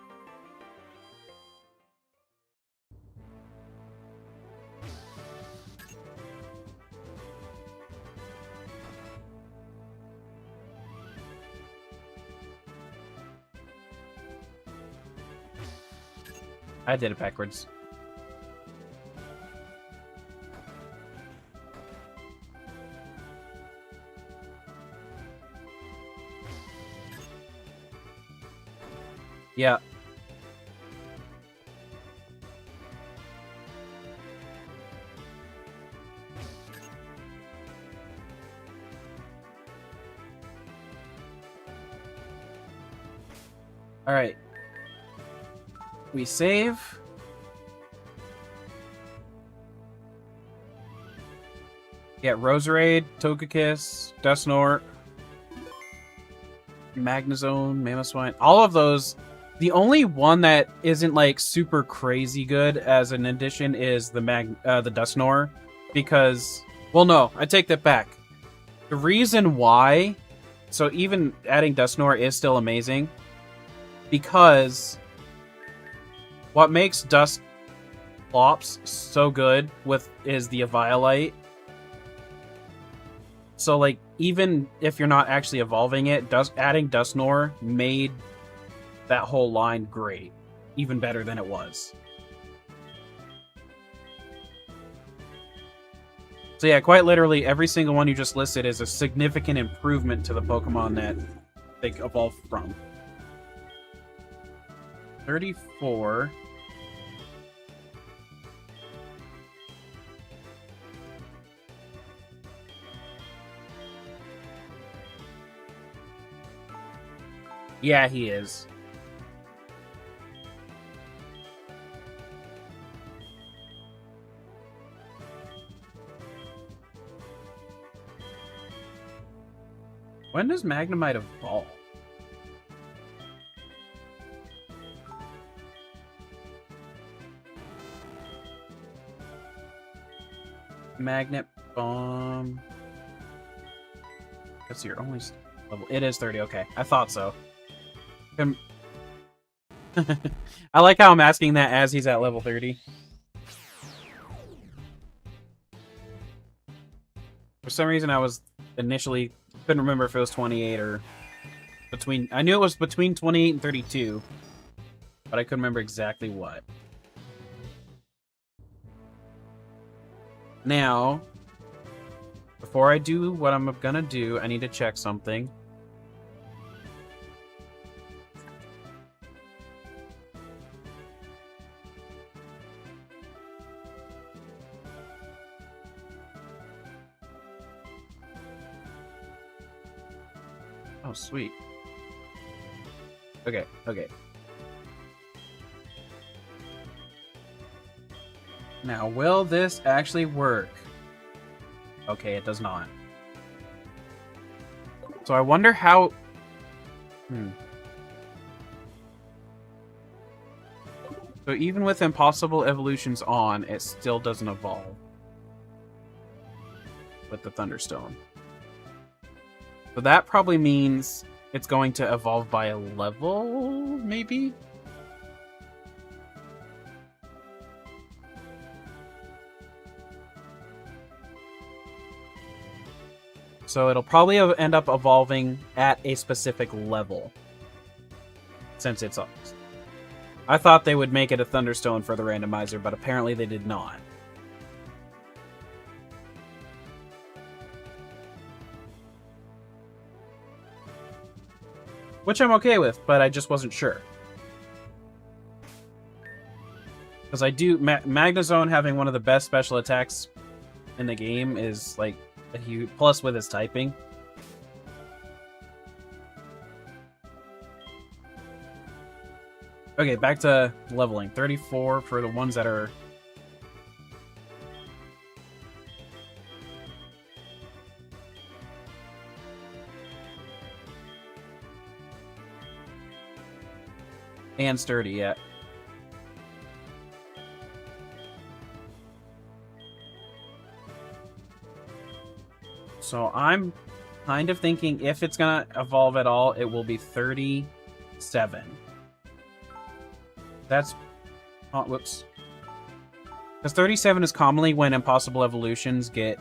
I did it backwards. Yeah. All right. We save. Get Roserade, Togekiss, Dusknoir, Magnezone, Mamoswine. All of those. The only one that isn't like super crazy good as an addition is the Dusknoir, because, well, no, I take that back. The reason why, so even adding Dusknoir is still amazing, because what makes Dusclops so good is the Eviolite. So like even if you're not actually evolving it, adding Dusknoir made that whole line great, even better than it was. So yeah, quite literally every single one you just listed is a significant improvement to the Pokemon that they evolved from. 34. Yeah, he is. When does Magnemite evolve? Magnet Bomb. That's your only level. It is 30, okay. I thought so. I like how I'm asking that as he's at level 30. For some reason, I was initially couldn't remember if it was 28 or between. I knew it was between 28 and 32, but I couldn't remember exactly what. Now, before I do what I'm gonna do, I need to check something. Oh, sweet. Okay, okay. Now, will this actually work? Okay, it does not. So I wonder how... So even with impossible evolutions on, it still doesn't evolve. With the Thunderstone. So that probably means it's going to evolve by a level, maybe? So it'll probably end up evolving at a specific level. Since it's... I thought they would make it a Thunderstone for the randomizer, but apparently they did not. Which I'm okay with, but I just wasn't sure. Because I do... Magnezone having one of the best special attacks in the game is, like, a huge... Plus with his typing. Okay, back to leveling. 34 for the ones that are... And sturdy, yeah. So I'm kind of thinking if it's gonna evolve at all, it will be 37. That's... Oh, whoops. Because 37 is commonly when impossible evolutions get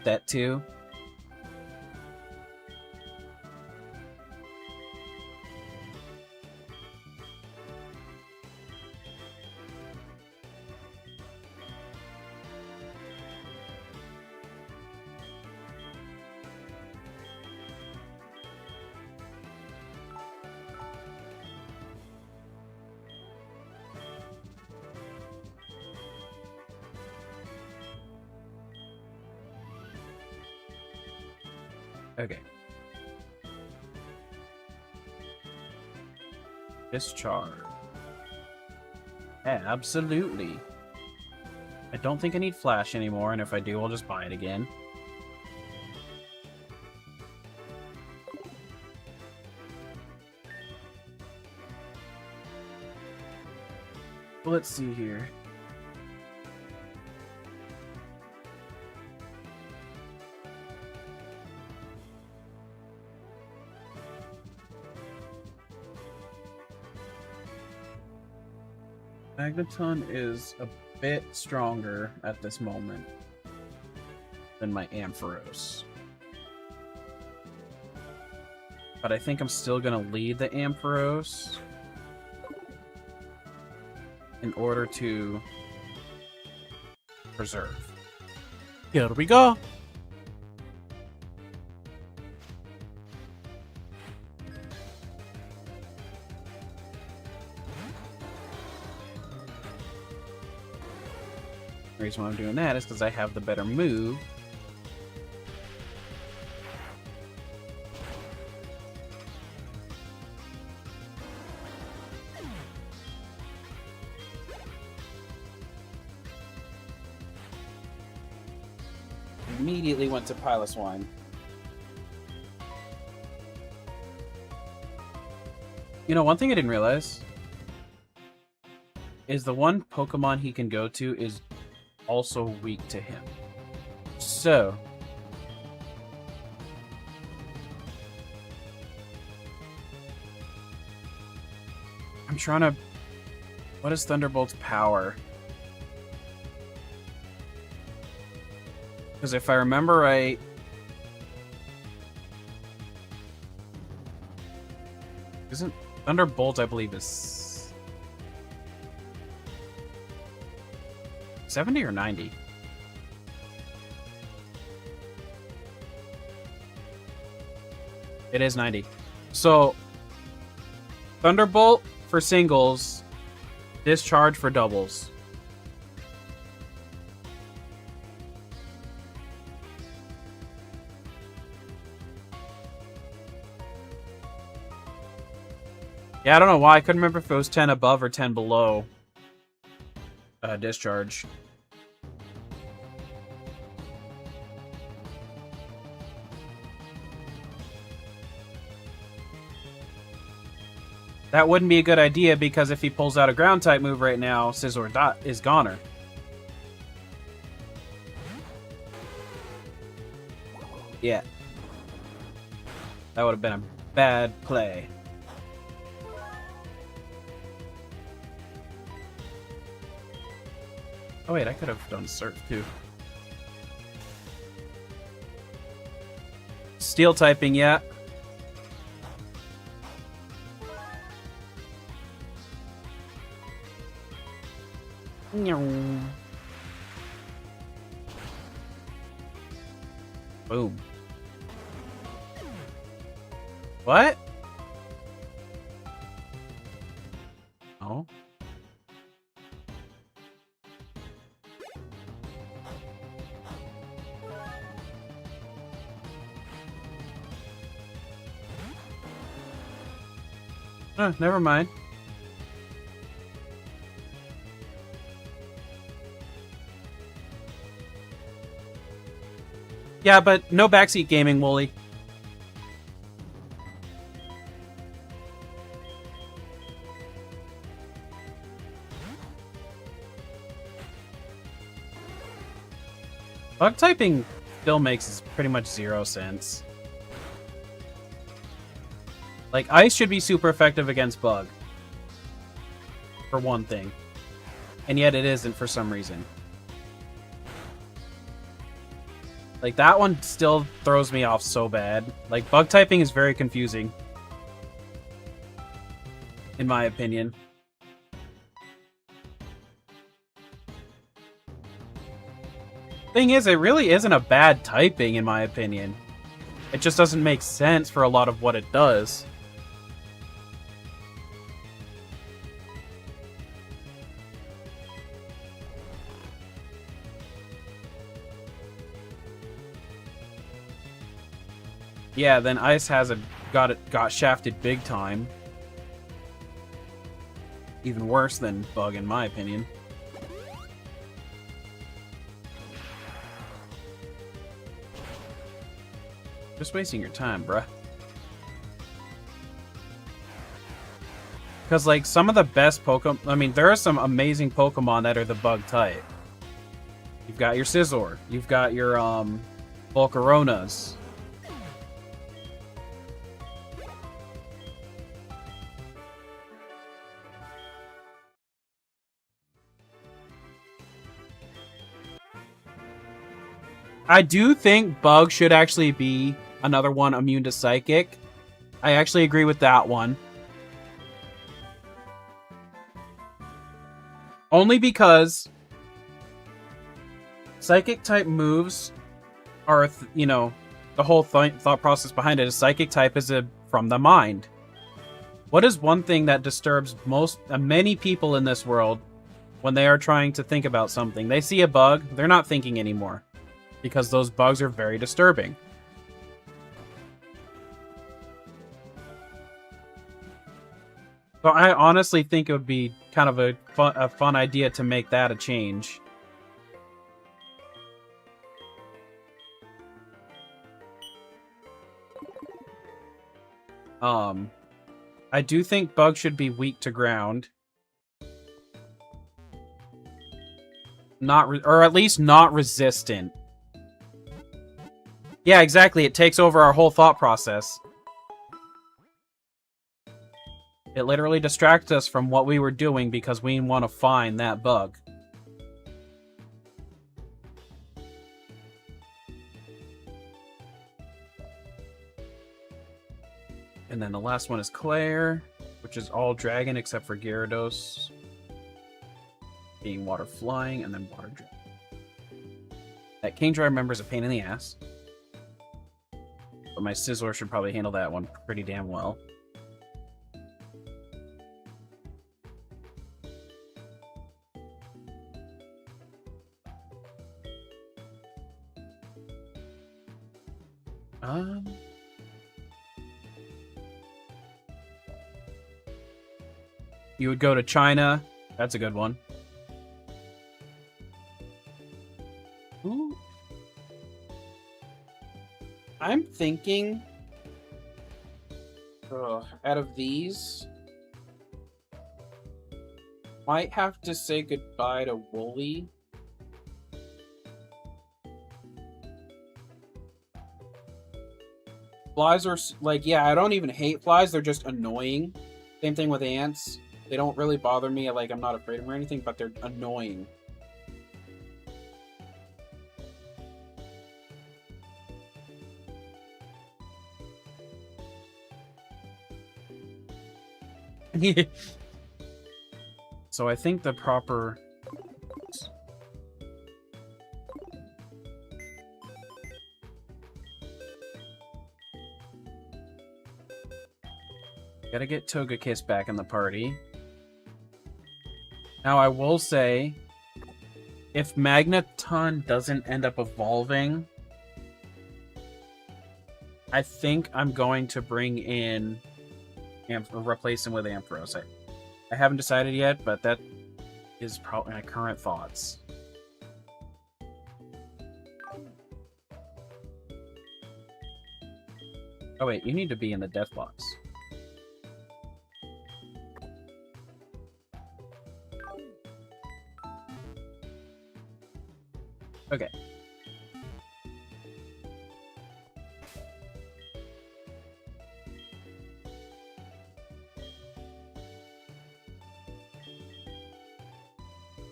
set to. Okay. Discharge. Absolutely. I don't think I need Flash anymore, and if I do, I'll just buy it again. Let's see here. Magneton is a bit stronger at this moment than my Ampharos. But I think I'm still going to lead the Ampharos in order to preserve. Here we go! The reason why I'm doing that is because I have the better move. Immediately went to Piloswine. You know, one thing I didn't realize is the one Pokemon he can go to is also weak to him. So. I'm trying to... What is Thunderbolt's power? Because if I remember right... Isn't... Thunderbolt, I believe, is... 70 or 90? It is 90. So... Thunderbolt for singles, Discharge for doubles. Yeah, I don't know why. I couldn't remember if it was 10 above or 10 below Discharge. That wouldn't be a good idea because if he pulls out a ground type move right now, Scizor is goner. Yeah. That would have been a bad play. Oh wait, I could have done Surf too. Steel typing, yeah. Boom. What? Oh. Never mind. Yeah, but no backseat gaming, Wooly. Bug typing still makes pretty much 0 sense. Like, Ice should be super effective against Bug. For one thing. And yet it isn't for some reason. Like, that one still throws me off so bad. Like, Bug typing is very confusing. In my opinion. Thing is, it really isn't a bad typing, in my opinion. It just doesn't make sense for a lot of what it does. Yeah, then Ice has got shafted big time. Even worse than Bug, in my opinion. Just wasting your time, bruh. Because, like, some of the best Pokemon... I mean, there are some amazing Pokemon that are the Bug type. You've got your Scizor. You've got your, Volcaronas. I do think Bug should actually be another one immune to Psychic. I actually agree with that one. Only because Psychic type moves are, you know, the whole thought process behind it is Psychic type is from the mind. What is one thing that disturbs many people in this world when they are trying to think about something? They see a bug, they're not thinking anymore. Because those bugs are very disturbing. So I honestly think it would be kind of a fun idea to make that a change. I do think Bug should be weak to ground. Or at least not resistant. Yeah, exactly. It takes over our whole thought process. It literally distracts us from what we were doing because we want to find that bug. And then the last one is Claire, which is all dragon except for Gyarados being water flying, and then water dragon. That Kingdra, I remember, is a pain in the ass. But my Sizzler should probably handle that one pretty damn well. You would go to China. That's a good one. Ooh. I'm thinking... out of these... might have to say goodbye to Wooly. Flies are, like, yeah, I don't even hate flies. They're just annoying. Same thing with ants. They don't really bother me. Like, I'm not afraid of them or anything, but they're annoying. So I think the proper... Gotta get Togekiss back in the party. Now, I will say, if Magneton doesn't end up evolving, I think I'm going to bring in... replace him with Ampharos. I haven't decided yet, but that is probably my current thoughts. Oh wait, you need to be in the death box. Okay.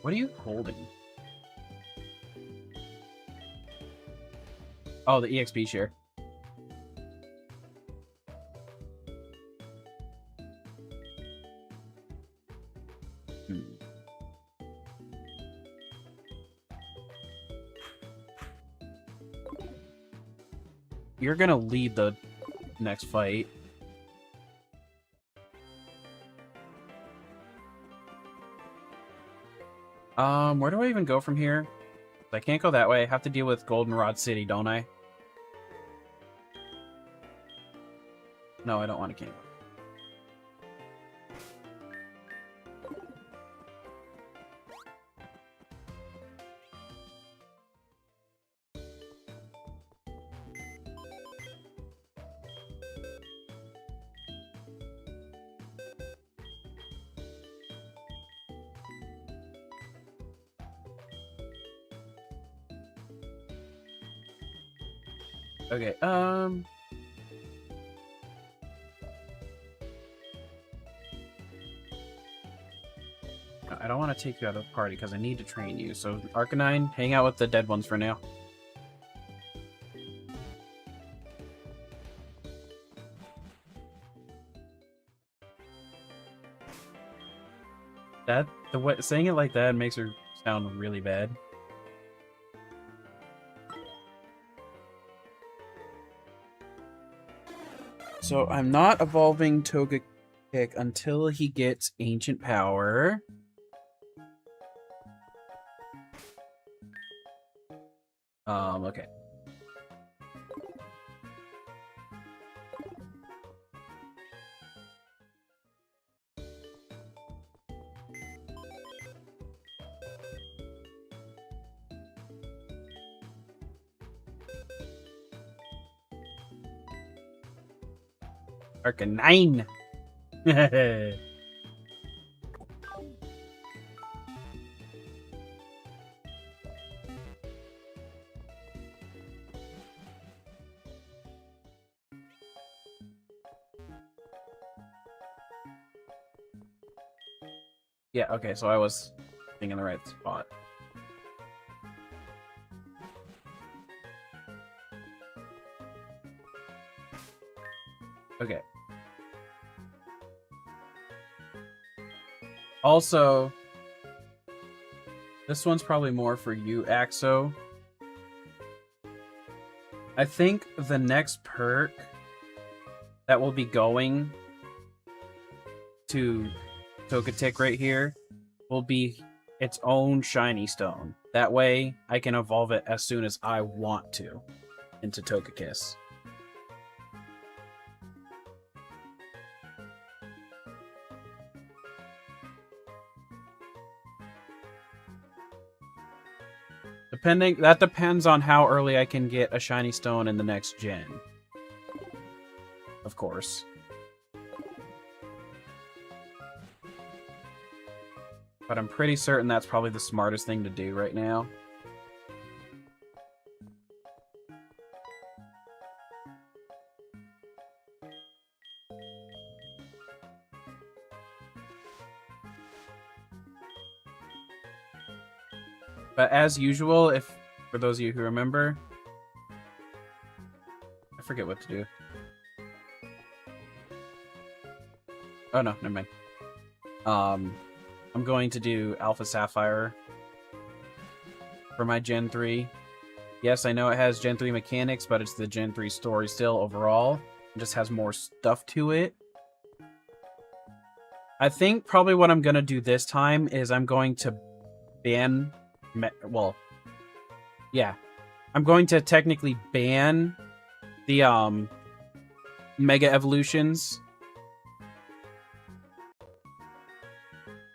What are you holding? Oh, the EXP share. You're gonna lead the next fight. Where do I even go from here? I can't go that way. I have to deal with Goldenrod City, don't I? No, I don't want to camp. Okay, I don't want to take you out of the party because I need to train you. So, Arcanine, hang out with the dead ones for now. Saying it like that makes her sound really bad. So I'm not evolving Togekick until he gets Ancient Power. Okay. Arcanine! Yeah, okay, so I was being in the right spot. Okay. Also, this one's probably more for you, Axo. I think the next perk that will be going to Togetic right here will be its own shiny stone. That way, I can evolve it as soon as I want to into Togekiss. That depends on how early I can get a shiny stone in the next gen. Of course. But I'm pretty certain that's probably the smartest thing to do right now. But as usual, for those of you who remember, I forget what to do. Oh no, never mind. I'm going to do Alpha Sapphire for my Gen 3. Yes, I know it has Gen 3 mechanics, but it's the Gen 3 story still overall. It just has more stuff to it. I think probably what I'm going to do this time is I'm going to ban... Well, yeah. I'm going to technically ban the Mega Evolutions.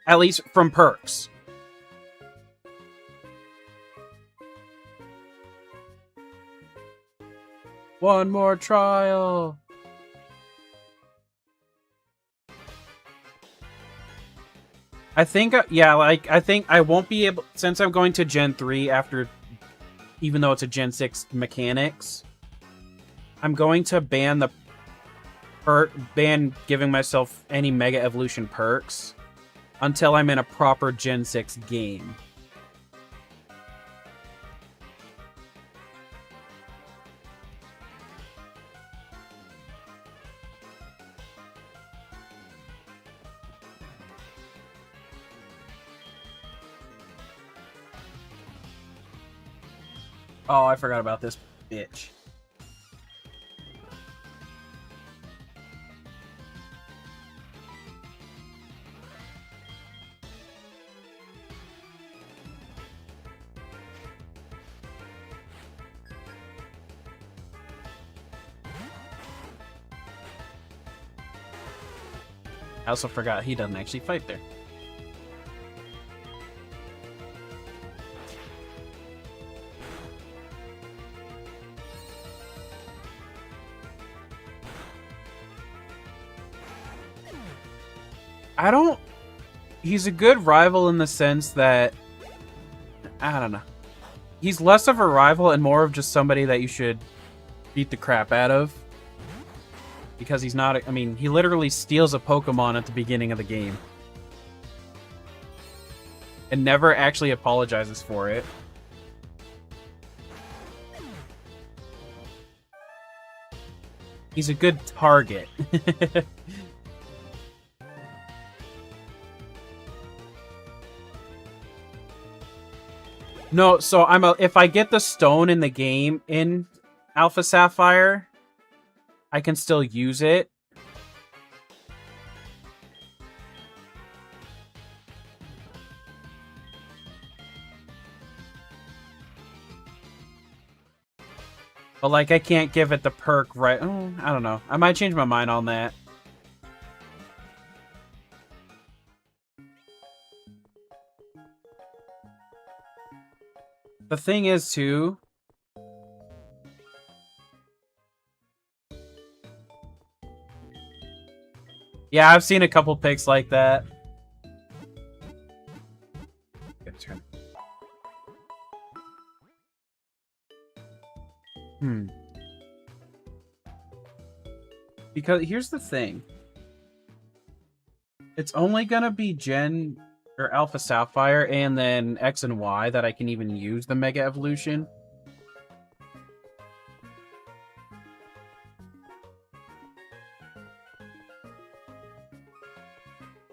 At least from perks. One more trial. I think, yeah, like, I think I won't be able, since I'm going to Gen 3 after, even though it's a Gen 6 mechanics, I'm going to ban ban giving myself any Mega Evolution perks until I'm in a proper Gen 6 game. Oh, I forgot about this bitch. I also forgot he doesn't actually fight there. He's a good rival in the sense that, I don't know. He's less of a rival and more of just somebody that you should beat the crap out of. Because he's not, I mean, he literally steals a Pokemon at the beginning of the game. And never actually apologizes for it. He's a good target. No, so if I get the stone in the game in Alpha Sapphire, I can still use it. But, like, I can't give it the perk right... Oh, I don't know. I might change my mind on that. The thing is, too... Yeah, I've seen a couple picks like that. Good turn. Because here's the thing. It's only gonna be or Alpha Sapphire, and then X and Y that I can even use the Mega Evolution.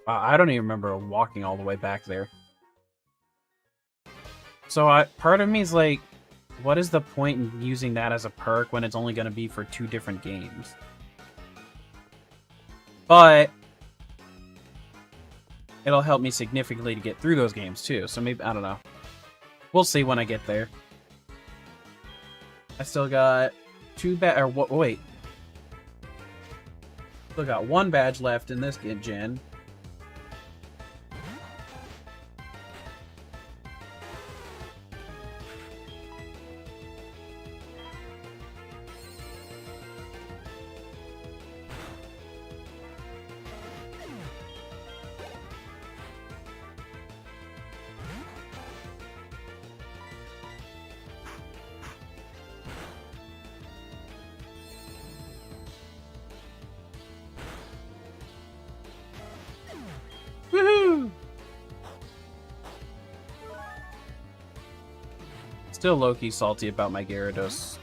I don't even remember walking all the way back there. So part of me is like, what is the point in using that as a perk when it's only going to be for 2 different games? But it'll help me significantly to get through those games too. So maybe, I don't know. We'll see when I get there. I still got 2 wait. Still got 1 badge left in this gen. Woohoo! Still low-key salty about my Gyarados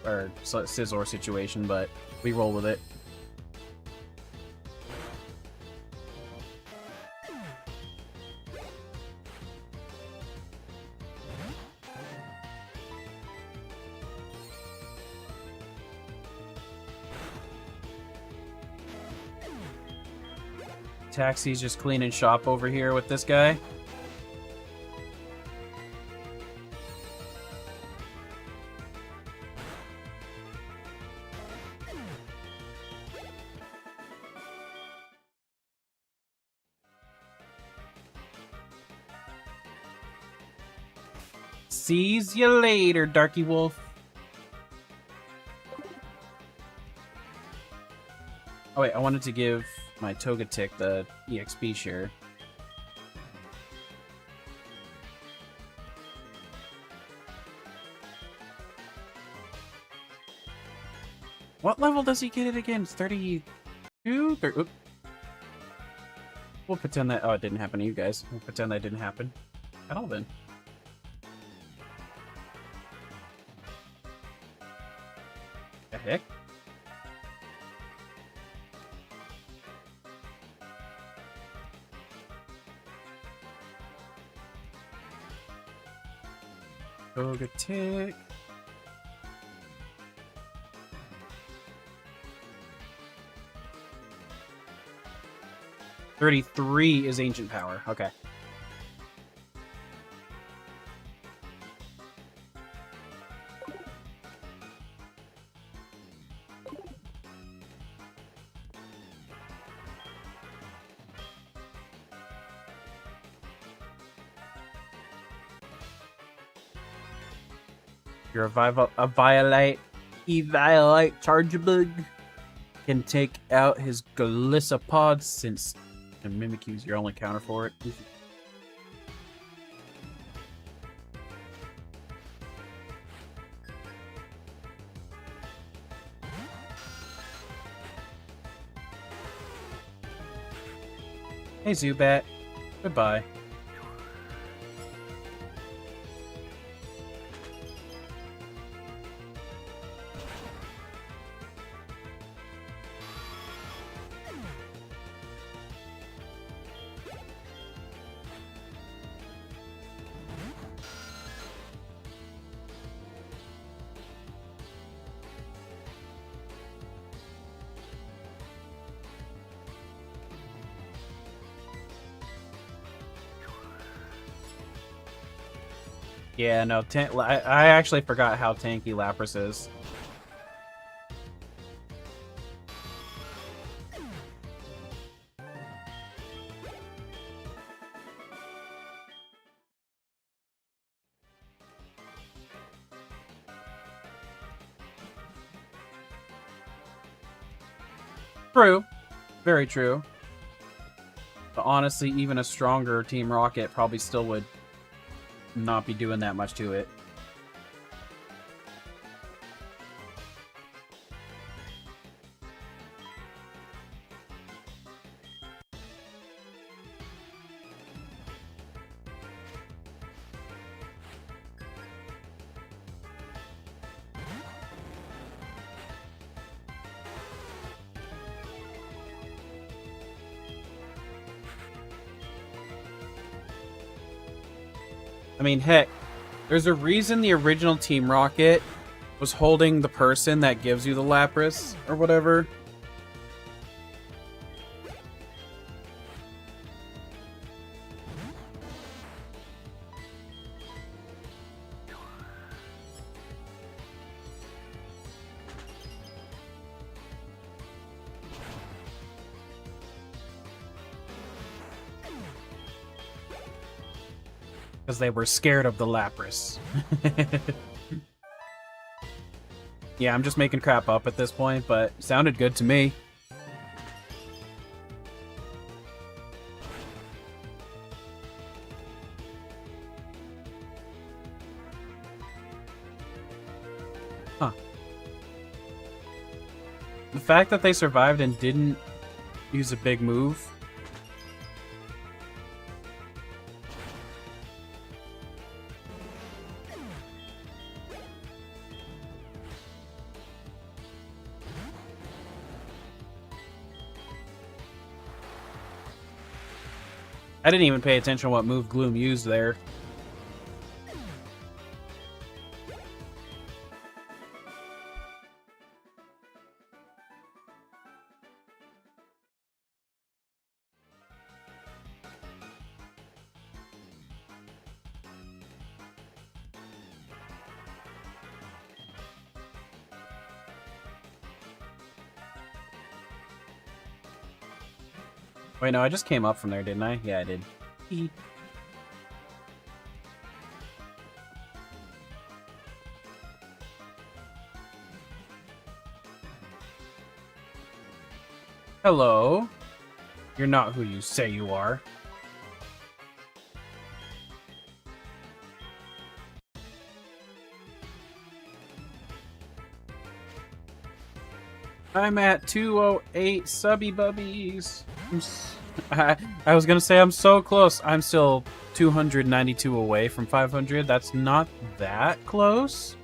or Scizor situation, but we roll with it. Taxi's just cleaning shop over here with this guy. Sees you later, Darky Wolf. Oh wait, I wanted to give my Togetic the EXP share. What level does he get it again? 32? Oops. We'll pretend that... Oh, it didn't happen to you guys. We'll pretend that didn't happen at all then. The heck? Togetic. $33 is ancient power. Okay. You're a Violite Chargebug can take out his Golisopod since the Mimikyu's your only counter for it. Hey Zubat, goodbye. Yeah, no, I actually forgot how tanky Lapras is. True. Very true. But honestly, even a stronger Team Rocket probably still would not be doing that much to it. I mean, heck, there's a reason the original Team Rocket was holding the person that gives you the Lapras, or whatever. Because they were scared of the Lapras. Yeah, I'm just making crap up at this point, but it sounded good to me. Huh. The fact that they survived and didn't use a big move. I didn't even pay attention to what move Gloom used there. Wait, no, I just came up from there, didn't I? Yeah, I did. Eat. Hello. You're not who you say you are. I'm at 208 subby bubbies. I was gonna say I'm so close. I'm still 292 away from 500. That's not that close.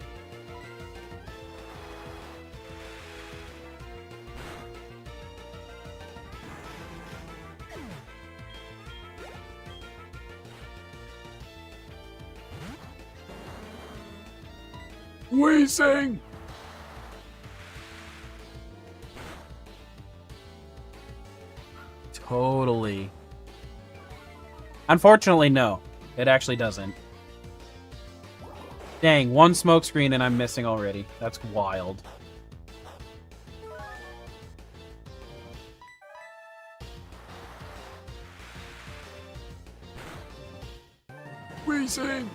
Wheezing! Totally. Unfortunately, no. It actually doesn't. Dang, one smoke screen and I'm missing already. That's wild. Wheezing!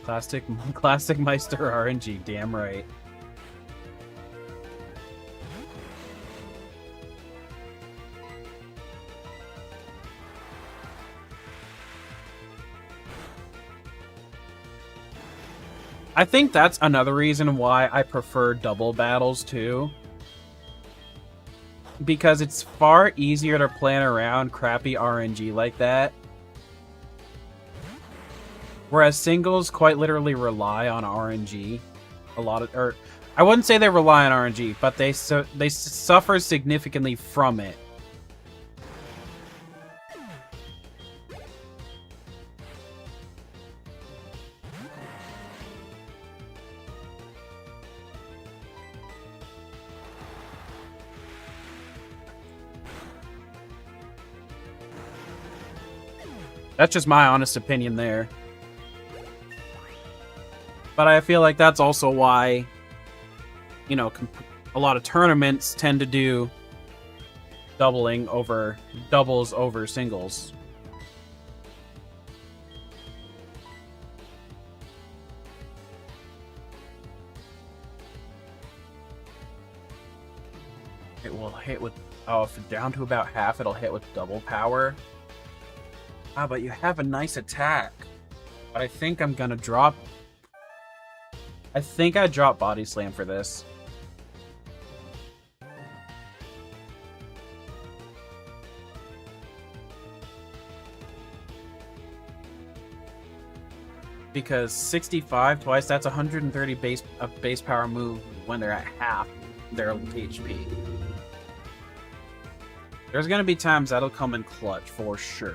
Classic Meister RNG, damn right. I think that's another reason why I prefer double battles too. Because it's far easier to plan around crappy RNG like that. Whereas singles quite literally rely on RNG. Or I wouldn't say they rely on RNG, but they suffer significantly from it. That's just my honest opinion there. But I feel like that's also why, you know, a lot of tournaments tend to do doubles over singles. It will hit with, oh, if it's down to about half, it'll hit with double power. Ah, but you have a nice attack. But I think I'm gonna drop... I think I drop Body Slam for this. Because 65 twice, that's 130 base power move when they're at half their HP. There's gonna be times that'll come in clutch for sure.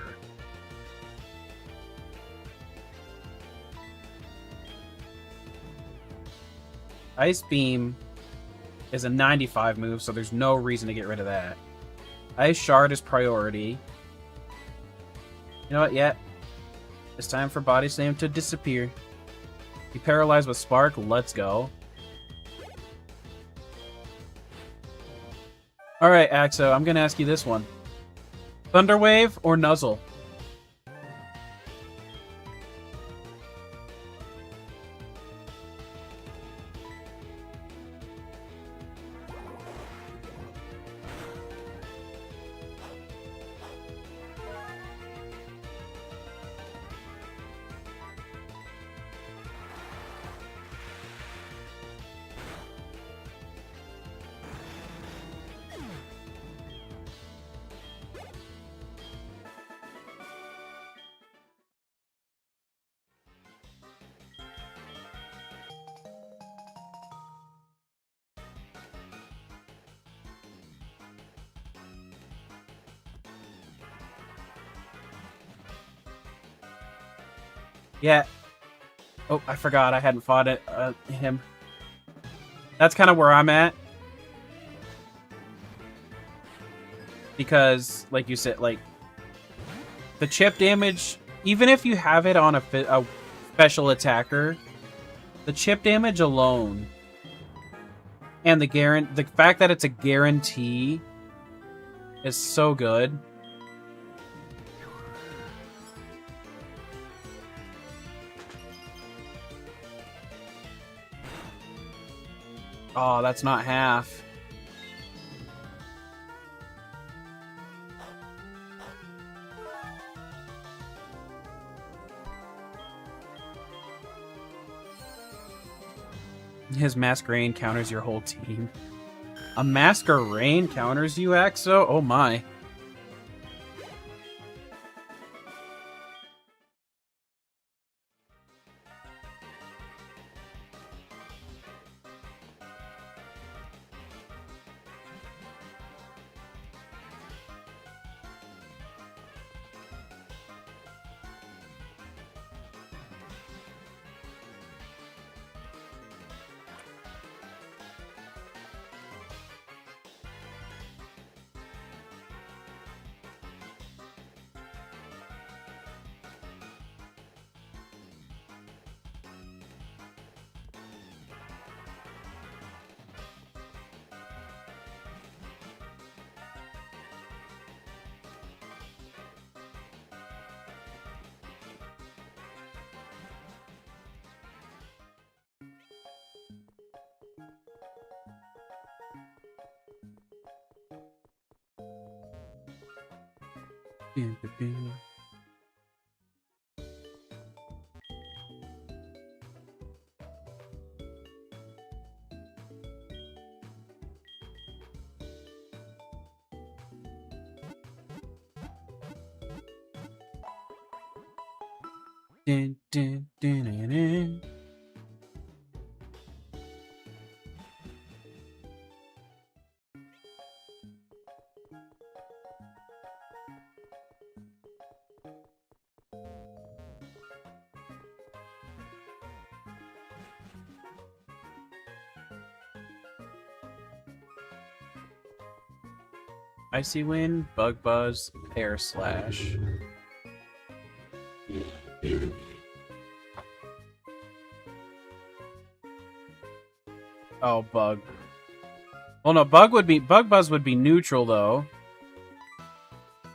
Ice Beam is a 95 move, so there's no reason to get rid of that. Ice Shard is priority. You know what? Yeah. It's time for Body Slam to disappear. Be paralyzed with Spark. Let's go. Alright, Axo, I'm gonna ask you this one. Thunderwave or Nuzzle? Yeah. Oh, I forgot I hadn't fought him. That's kind of where I'm at. Because, like you said, like, the chip damage, even if you have it on a special attacker, the chip damage alone, and the fact that it's a guarantee is so good. Oh, that's not half. His Masquerain counters your whole team. A Masquerain counters you, Axo? Oh my. Dun, dun, dun, dun, dun. Icy Wind, Bug Buzz, Air Slash. Oh, Bug. Well, no, Bug Buzz would be neutral though,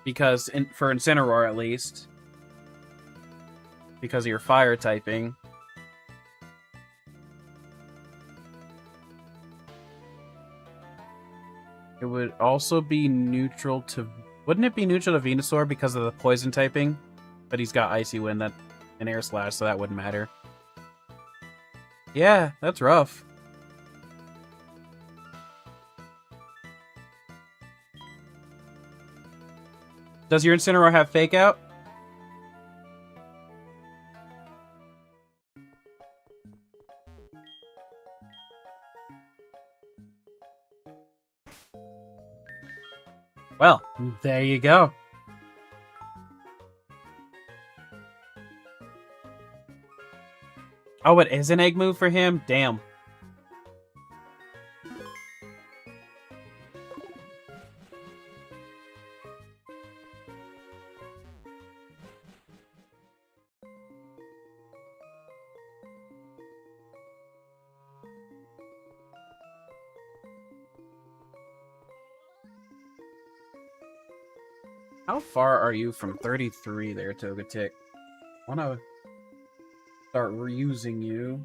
because for Incineroar at least, because of your fire typing. It would also be neutral to... Wouldn't it be neutral to Venusaur because of the poison typing? But he's got Icy Wind and Air Slash, so that wouldn't matter. Yeah, that's rough. Does your Incineroar have Fake Out? Well, there you go. Oh, it is an egg move for him? Damn. How far are you from 33 there, Togetic? I want to start reusing you.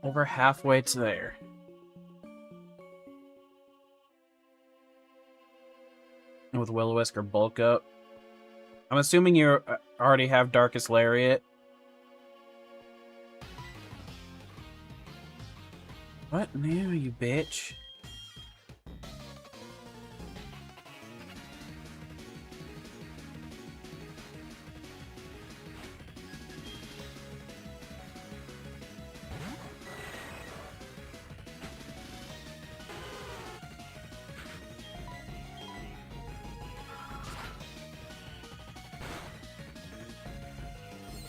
Over halfway to there. With Will-O-Wisp bulk up. I'm assuming you already have Darkest Lariat. What now, you bitch?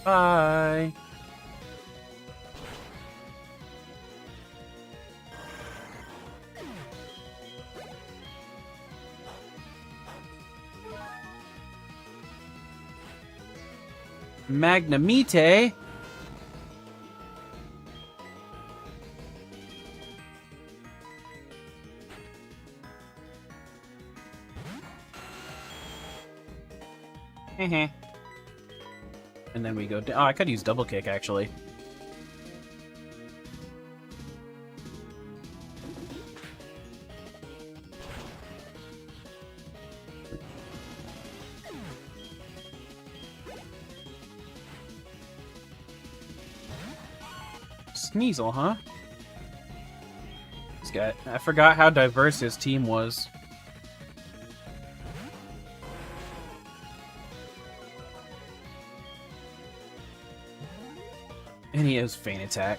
Bye. Magnamite. Heh. And then we go down. Oh, I could use double kick actually. Sneasel, huh? This guy. I forgot how diverse his team was. And he has Feint Attack.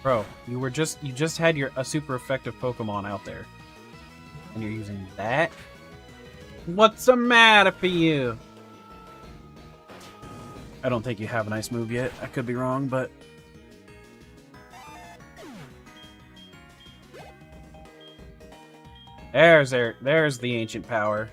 Bro, you just had a super effective Pokemon out there. And you're using that? What's the matter for you? I don't think you have an ice move yet. I could be wrong, but... There's the ancient power.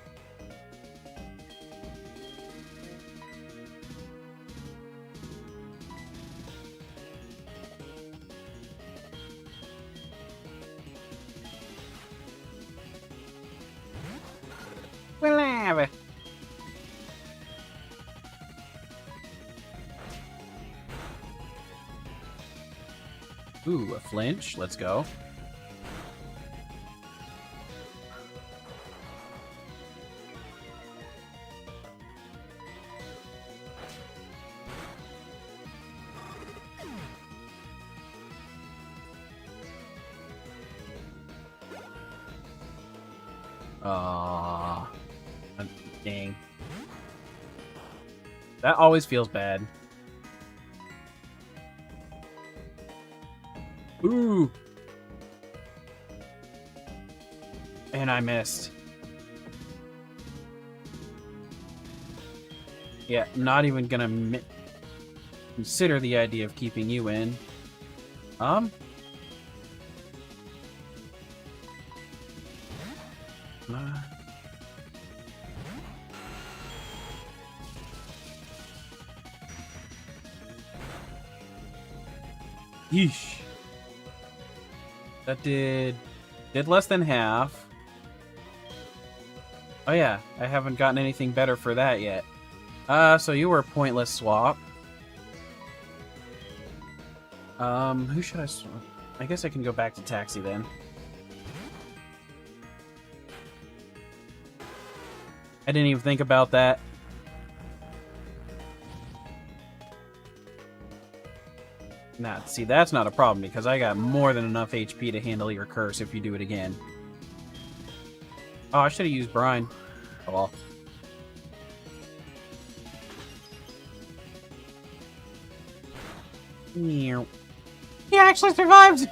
We'll have it. Ooh, a flinch. Let's go. Dang. That always feels bad. Ooh. And I missed. Yeah, not even gonna consider the idea of keeping you in. Yeesh. That did less than half. Oh yeah, I haven't gotten anything better for that yet. So you were a pointless swap. Who should I swap? I guess I can go back to Taxi then. I didn't even think about that. Nah, see, that's not a problem because I got more than enough HP to handle your curse if you do it again. Oh, I should have used Brine. Oh well. He actually survived!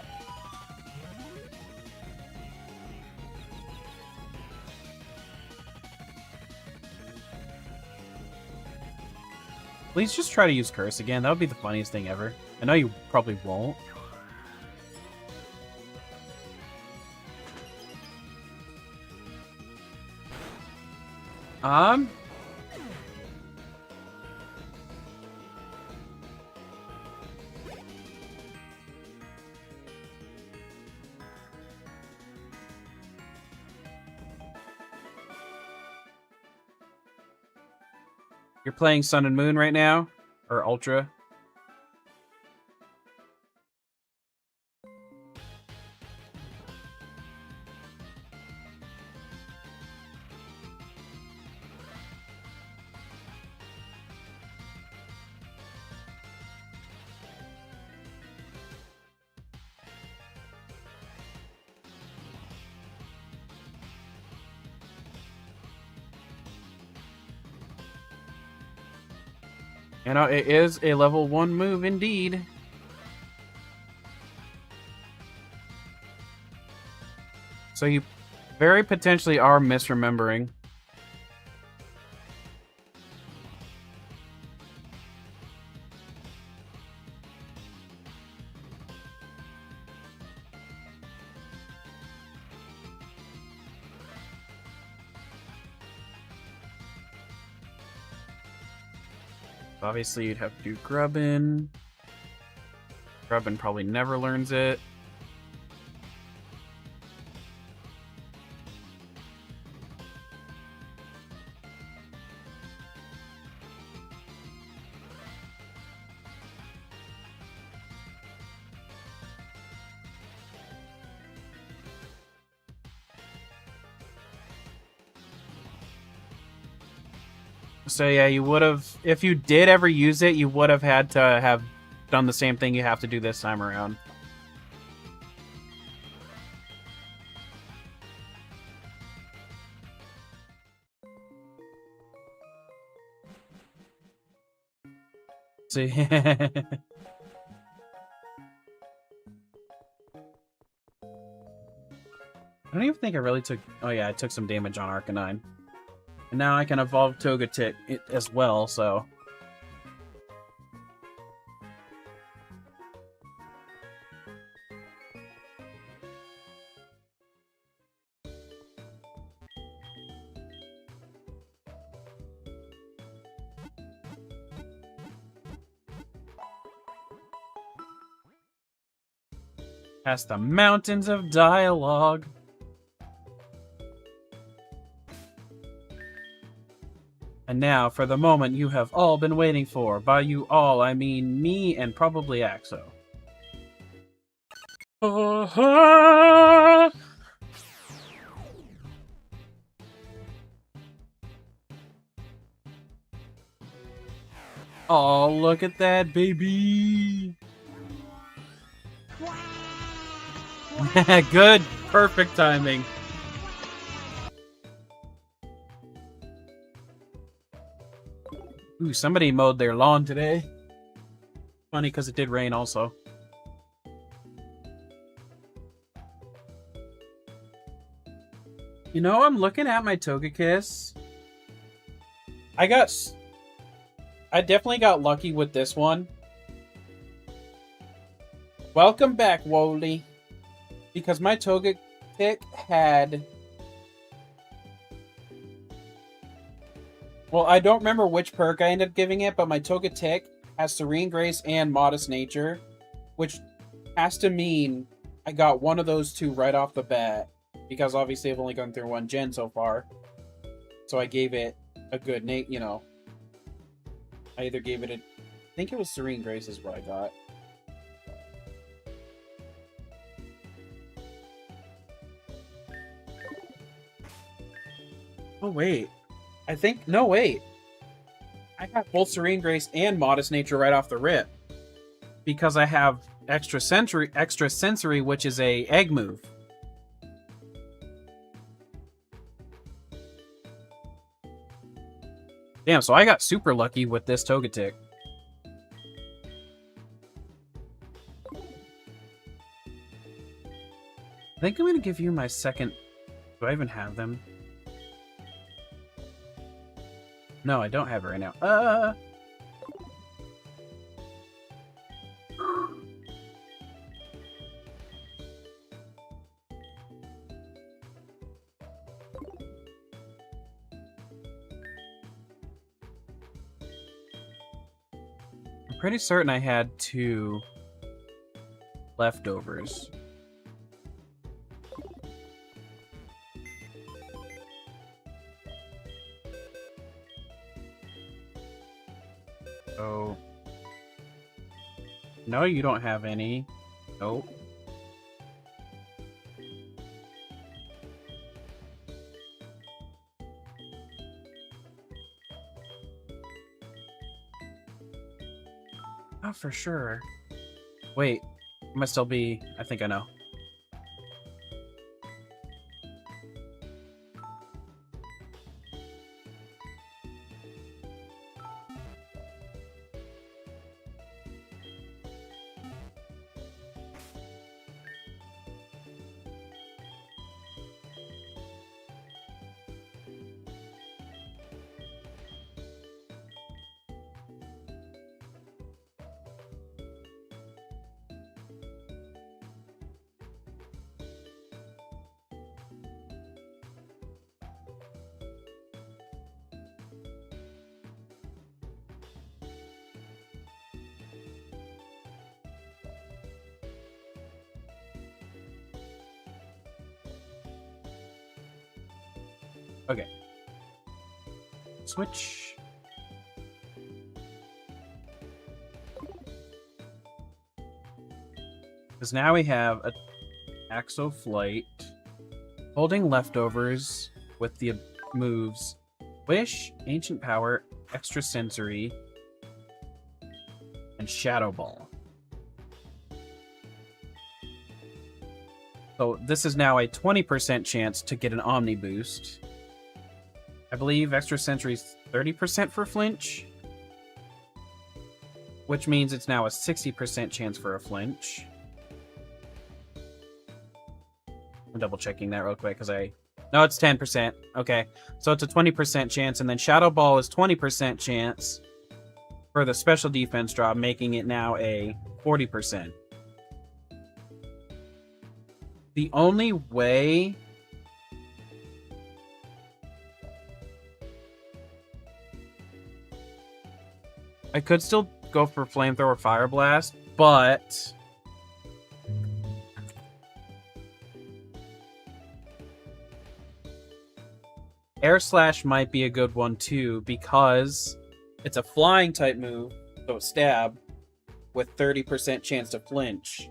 Please just try to use Curse again. That would be the funniest thing ever. I know you probably won't. You're playing Sun and Moon right now? Or Ultra? You know, it is a level 1 move indeed. So you very potentially are misremembering. Obviously, you'd have to do Grubbin. Grubbin probably never learns it. So yeah, you would have, if you did ever use it, you would have had to have done the same thing you have to do this time around. See? I don't even think I really took... Oh yeah, I took some damage on Arcanine. And now I can evolve Togetic as well, so... Past the mountains of dialogue. And now, for the moment you have all been waiting for. By you all, I mean me and probably Axo. Oh, look at that, baby! Good, perfect timing. Ooh, somebody mowed their lawn today. Funny, because it did rain also. You know, I'm looking at my Togekiss. I definitely got lucky with this one. Welcome back, Wooly. Because my Togekiss had... Well, I don't remember which perk I ended up giving it, but my Togetic has Serene Grace and Modest Nature, which has to mean I got one of those two right off the bat, because obviously I've only gone through one gen so far. So I gave it a good you know. I either gave it I think it was Serene Grace is what I got. Oh, wait. No, wait. I got both Serene Grace and Modest Nature right off the rip. Because I have Extra Sensory, which is a egg move. Damn, so I got super lucky with this Togetic. think I'm gonna give you my second... Do I even have them? No, I don't have it right now. I'm pretty certain I had 2 leftovers. Oh. No, you don't have any. Nope. Not for sure. Wait, it must still be... I think I know. Okay. Switch. Because now we have a Axo Flight, holding leftovers with the moves Wish, Ancient Power, Extrasensory, and Shadow Ball. So this is now a 20% chance to get an Omni boost. I believe Extrasensory is 30% for flinch, which means it's now a 60% chance for a flinch. I'm double checking that real quick because no, it's 10%. Okay, so it's a 20% chance, and then Shadow Ball is 20% chance for the special defense drop, making it now a 40%. The only way I could still go for Flamethrower Fire Blast, but Air Slash might be a good one too, because it's a flying type move, so stab, with 30% chance to flinch.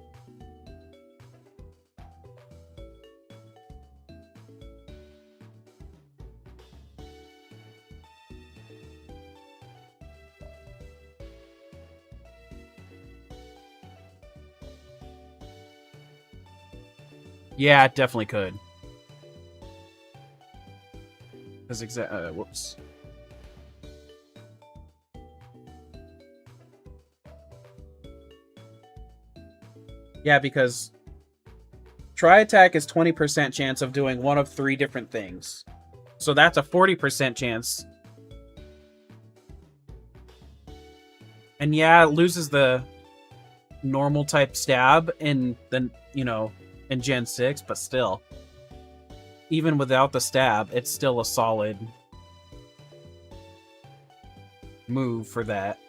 Yeah, it definitely could. Because whoops. Yeah, because Tri-Attack is 20% chance of doing one of 3 different things. So that's a 40% chance. And yeah, it loses the normal type stab in the, in Gen 6, but still. Even without the stab, it's still a solid move for that.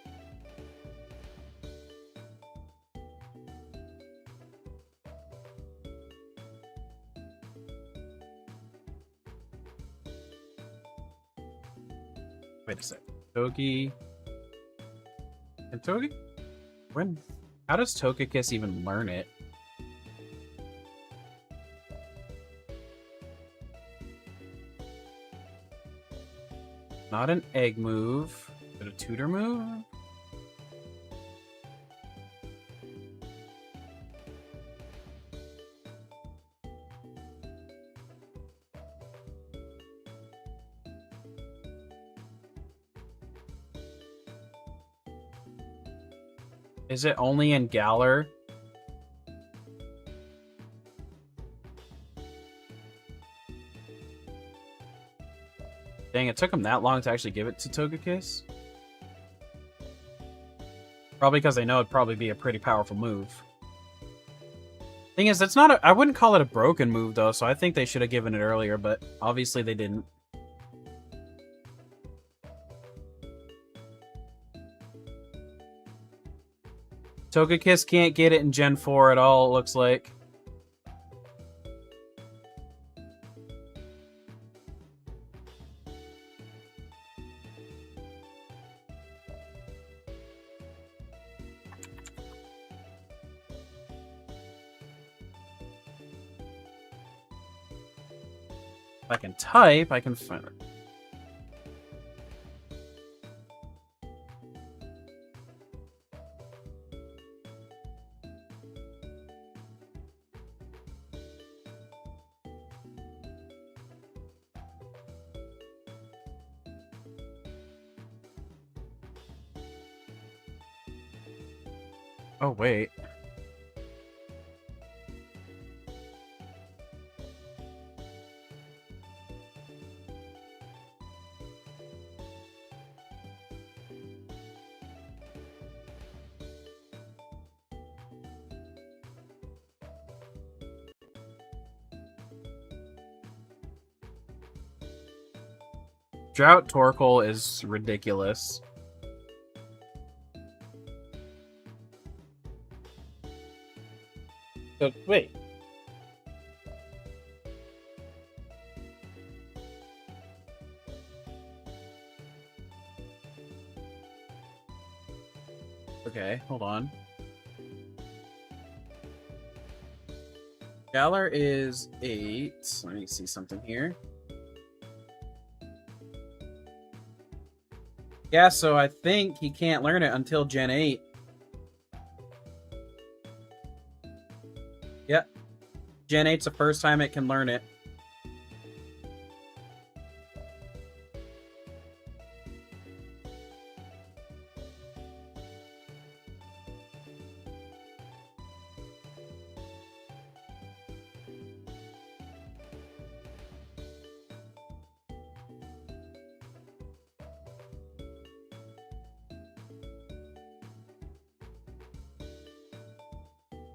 Wait a sec. Togi. And Togi? How does Togekiss even learn it? Not an egg move, but a tutor move? Is it only in Galar? Dang, it took him that long to actually give it to Togekiss? Probably because they know it'd probably be a pretty powerful move. Thing is, it's not a, I wouldn't call it a broken move, though, so I think they should have given it earlier, but obviously they didn't. Togekiss can't get it in Gen 4 at all, it looks like. If I can type, I can find it. Oh, wait. Drought Torkoal is ridiculous. So, wait. Okay, hold on. Galar is 8. Let me see something here. Yeah, so I think he can't learn it until Gen 8. Yep. Gen 8's the first time it can learn it.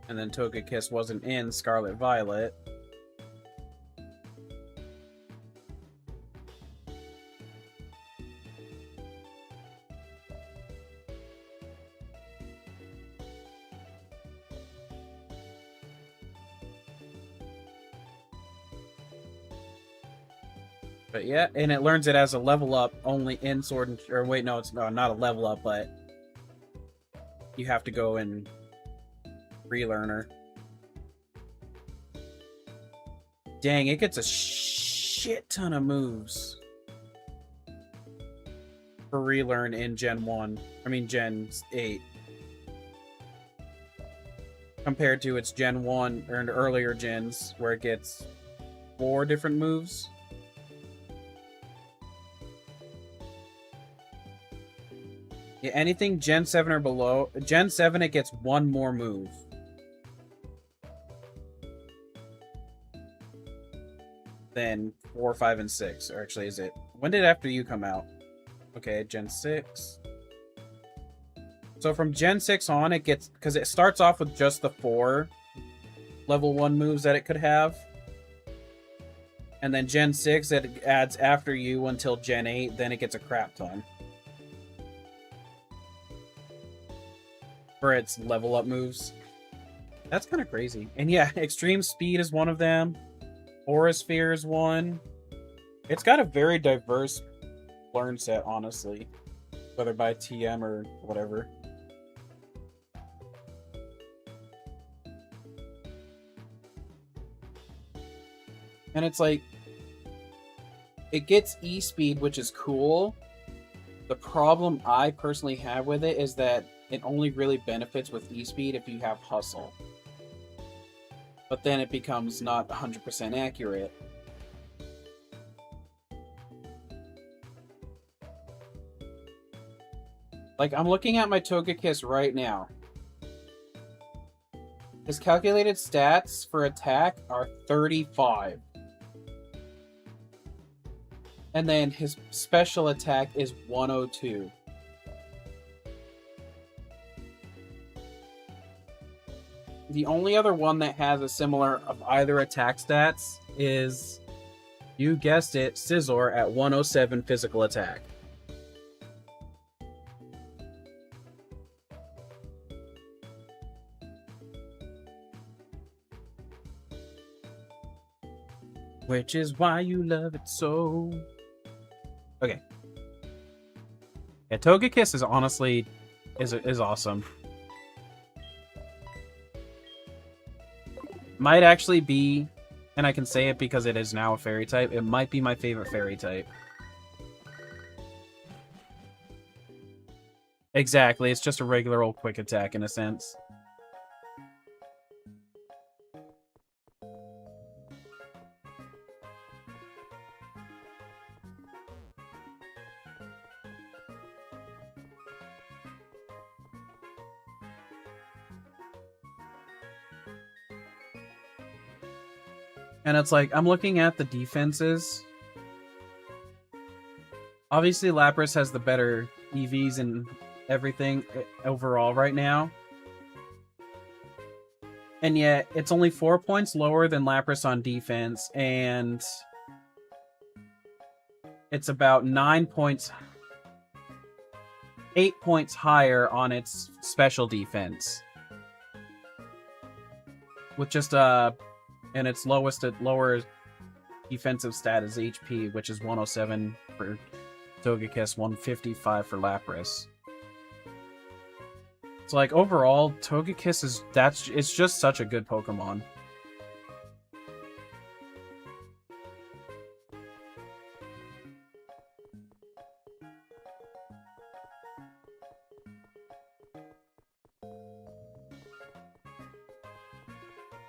And then Togekiss wasn't in Scarlet Violet. But yeah, and it learns it as a level up only in Sword and... Or wait, no, it's not a level up, but you have to go and relearn her. Dang, it gets a shit ton of moves for relearn in Gen 1. I mean, Gen 8. Compared to its Gen 1 or earlier gens where it gets 4 different moves. Yeah, anything Gen 7 or below. Gen 7, it gets 1 more move. Than 4, 5, and 6. Or actually, is it... When did After You come out? Okay, Gen 6. So from Gen 6 on, it gets... Because it starts off with just the 4 level 1 moves that it could have. And then Gen 6, it adds After You until Gen 8. Then it gets a crap ton. For its level up moves. That's kind of crazy. And yeah, Extreme Speed is one of them. Aura Sphere is one. It's got a very diverse learn set, honestly. Whether by TM or whatever. And it's like... It gets E-Speed, which is cool. The problem I personally have with it is that it only really benefits with E-Speed if you have Hustle. But then it becomes not 100% accurate. Like, I'm looking at my Togekiss right now. His calculated stats for attack are 35. And then his special attack is 102. The only other one that has a similar of either attack stats is, you guessed it, Scizor at 107 physical attack. Which is why you love it so. Okay. Yeah, Togekiss is honestly is awesome. Might actually be, and I can say it because it is now a fairy type, it might be my favorite fairy type. Exactly, it's just a regular old quick attack in a sense. And it's like, I'm looking at the defenses. Obviously, Lapras has the better EVs and everything overall right now. And yet, it's only 4 points lower than Lapras on defense, and it's about 9 points... 8 points higher on its special defense. With just, and its lower defensive stat is HP, which is 107 for Togekiss, 155 for Lapras. It's like, overall, Togekiss is, it's just such a good Pokemon.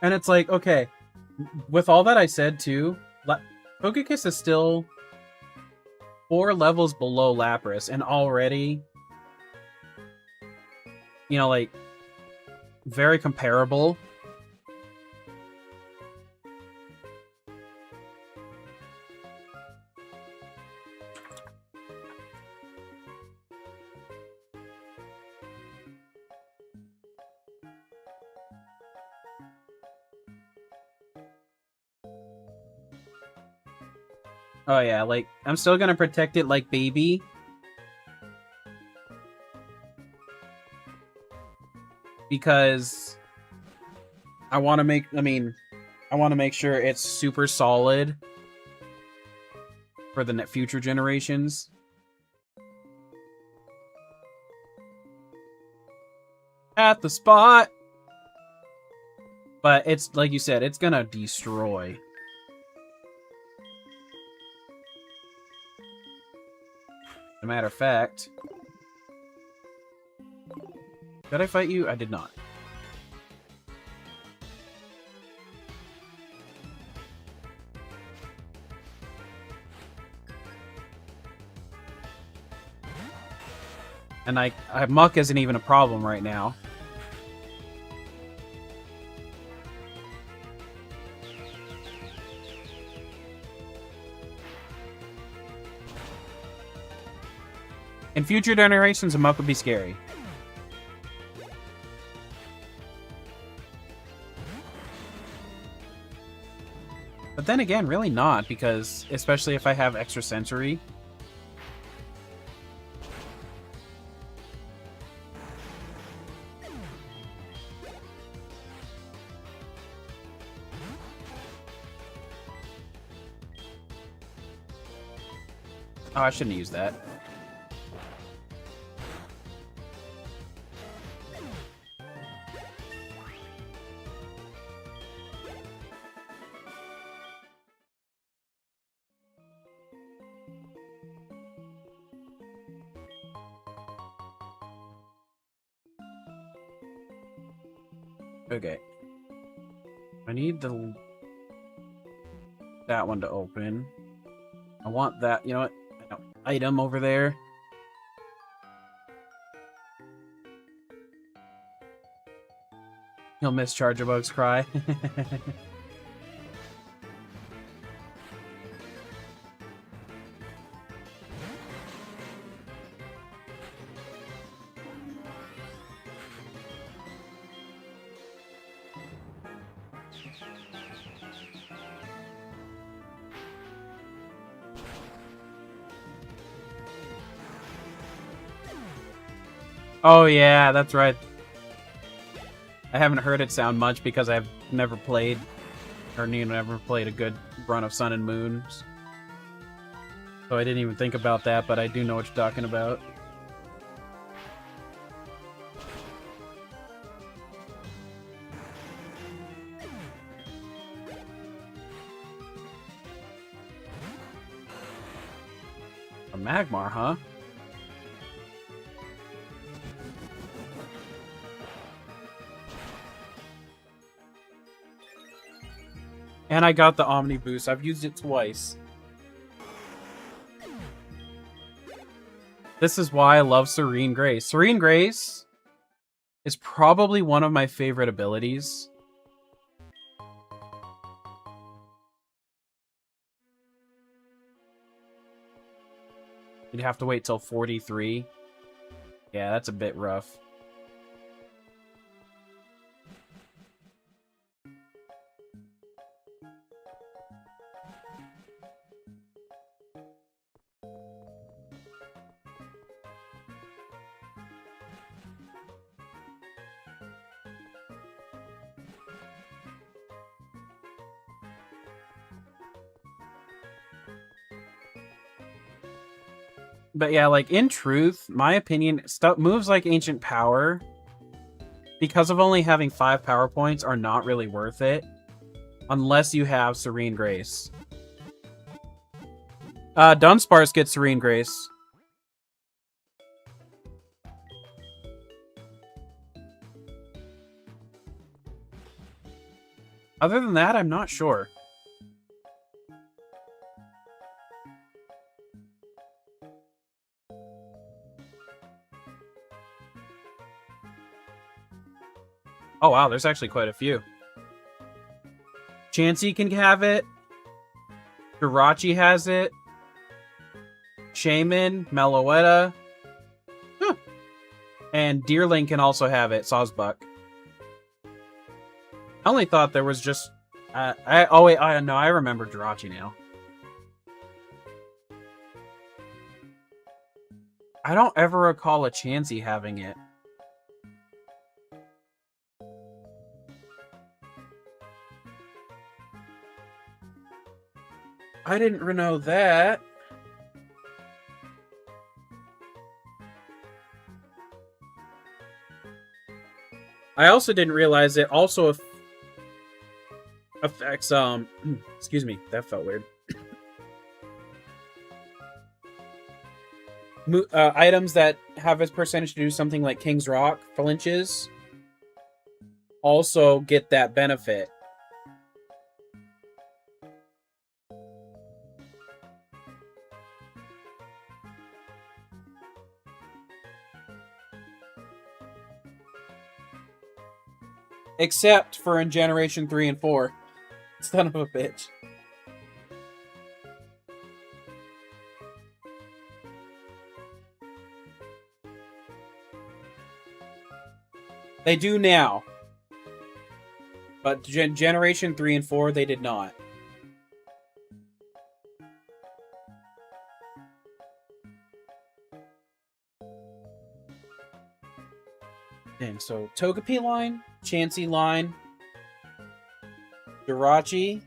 And it's like, okay, with all that I said too, Togekiss is still 4 levels below Lapras, and already, you know, like, very comparable. Oh yeah, like, I'm still gonna protect it like baby. Because I want to make, I want to make sure it's super solid for the future generations. At the spot! But it's, like you said, it's gonna destroy. As a matter of fact... Did I fight you? I did not. And Muck isn't even a problem right now. In future generations, a Muck would be scary. But then again, really not, because especially if I have extrasensory. Oh, I shouldn't use that. Okay. I need that one to open. I want that, you know what? Item over there. You'll miss Charjabug's cry. Oh yeah, that's right. I haven't heard it sound much because I've never played, or never played a good run of Sun and Moons. So I didn't even think about that, but I do know what you're talking about. A Magmar, huh? And I got the Omni Boost. I've used it twice. This is why I love Serene Grace. Serene Grace is probably one of my favorite abilities. You'd have to wait till 43. Yeah, that's a bit rough. But yeah, like, in truth, my opinion, moves like Ancient Power, because of only having 5 power points, are not really worth it. Unless you have Serene Grace. Dunsparce gets Serene Grace. Other than that, I'm not sure. Oh wow, there's actually quite a few. Chansey can have it. Jirachi has it. Shaman, Meloetta. Huh. And Deerling can also have it, Sawsbuck. I only thought there was just... no, I remember Jirachi now. I don't ever recall a Chansey having it. I didn't know that. I also didn't realize it also affects, excuse me, that felt weird. Items that have its percentage to do something like King's Rock flinches also get that benefit. Except for in Generation 3 and 4. Son of a bitch. They do now. But Generation 3 and 4, they did not. And so, Togepi line, Chansey line, Jirachi,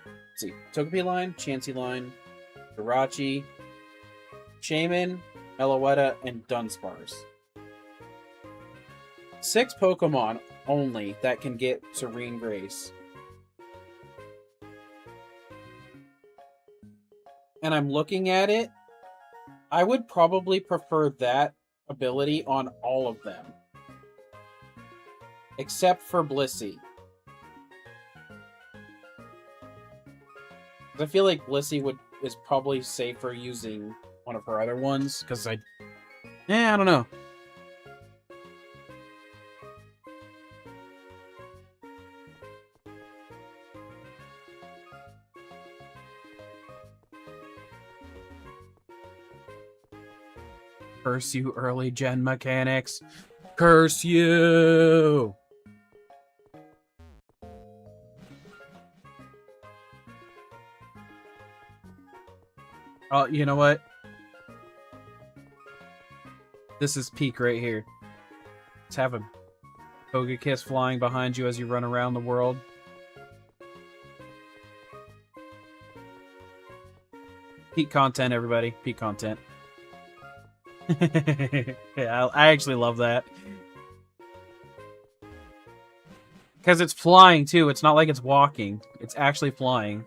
let's see, Togepi line, Chansey line, Jirachi, Shaman, Meloetta, and Dunsparce. 6 Pokemon only that can get Serene Grace. And I'm looking at it. I would probably prefer that ability on all of them. Except for Blissey. I feel like Blissey is probably safer using one of her other ones, because I don't know. Pursue early gen mechanics. Curse you! Oh, you know what? This is peak right here. Let's have a Togekiss flying behind you as you run around the world. Peak content, everybody. Peak content. Yeah, I actually love that. Because it's flying, too. It's not like it's walking. It's actually flying.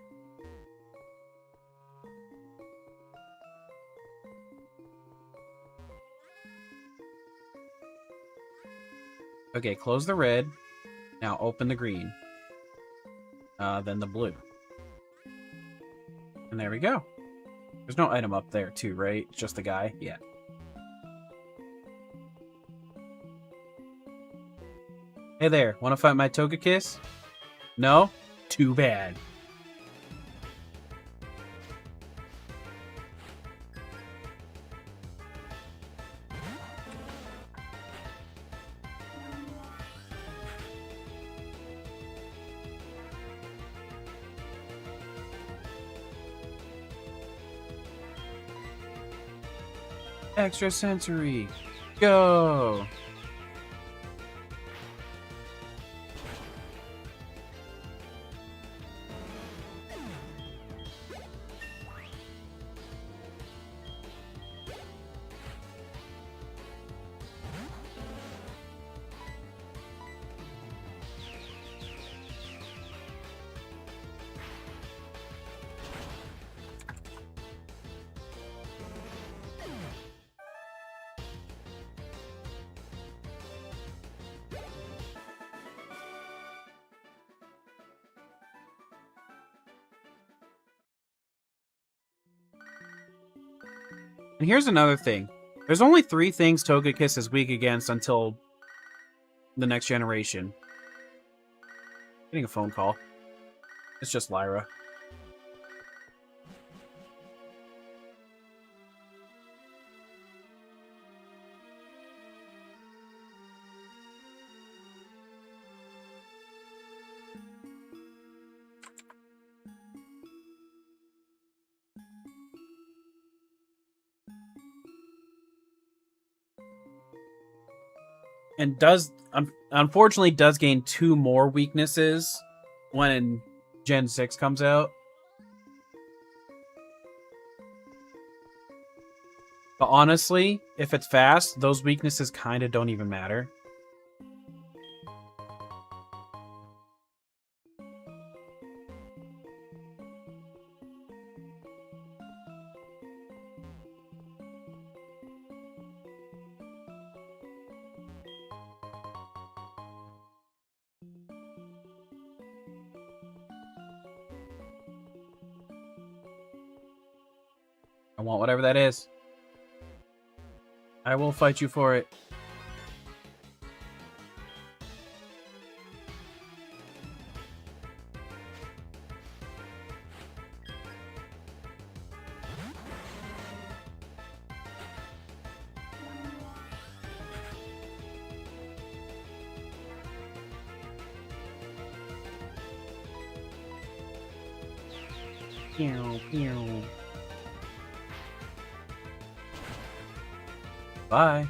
Okay, close the red. Now open the green. Then the blue. And there we go. There's no item up there, too, right? Just the guy? Yeah. Hey there, wanna fight my Togekiss? No? Too bad. Extrasensory. Go! And here's another thing. There's only 3 things Togekiss is weak against until the next generation. Getting a phone call. It's just Lyra. And unfortunately does gain 2 more weaknesses when Gen 6 comes out. But honestly, if it's fast, those weaknesses kind of don't even matter. I want whatever that is. I will fight you for it. Pew, pew. Bye.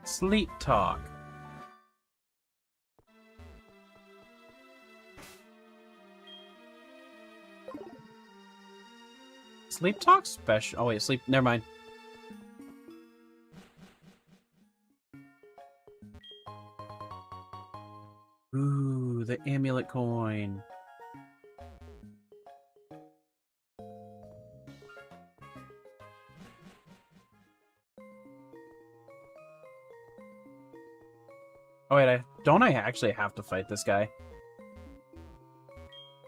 Sleep talk. Sleep talk special. Oh wait, sleep. Never mind. Ooh, the amulet coin. Oh wait, don't I actually have to fight this guy?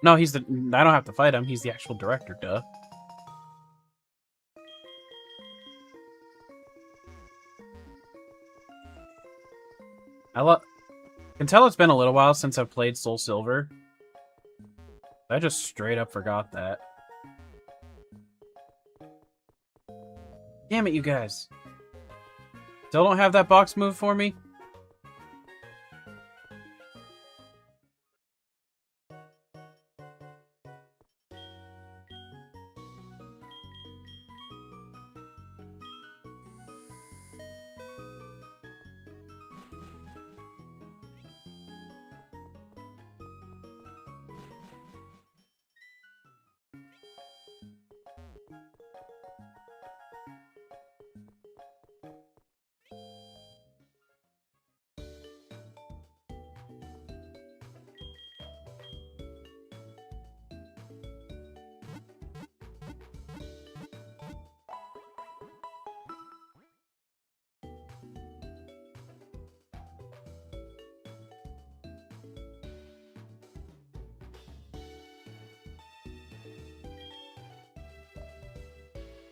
No, I don't have to fight him. He's the actual director, duh. Can tell it's been a little while since I've played Soul Silver. I just straight up forgot that. Damn it, you guys. Still don't have that box move for me?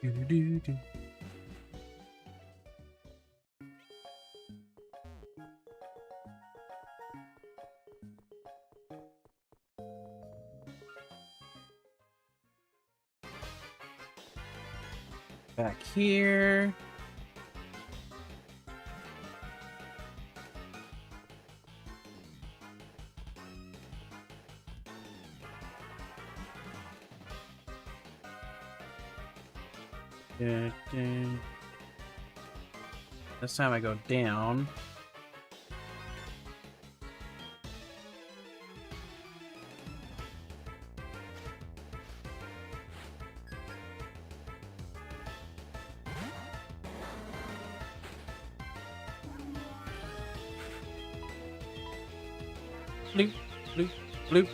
Do-do-do-do. Back here. This time I go down. Bloop, bloop, bloop.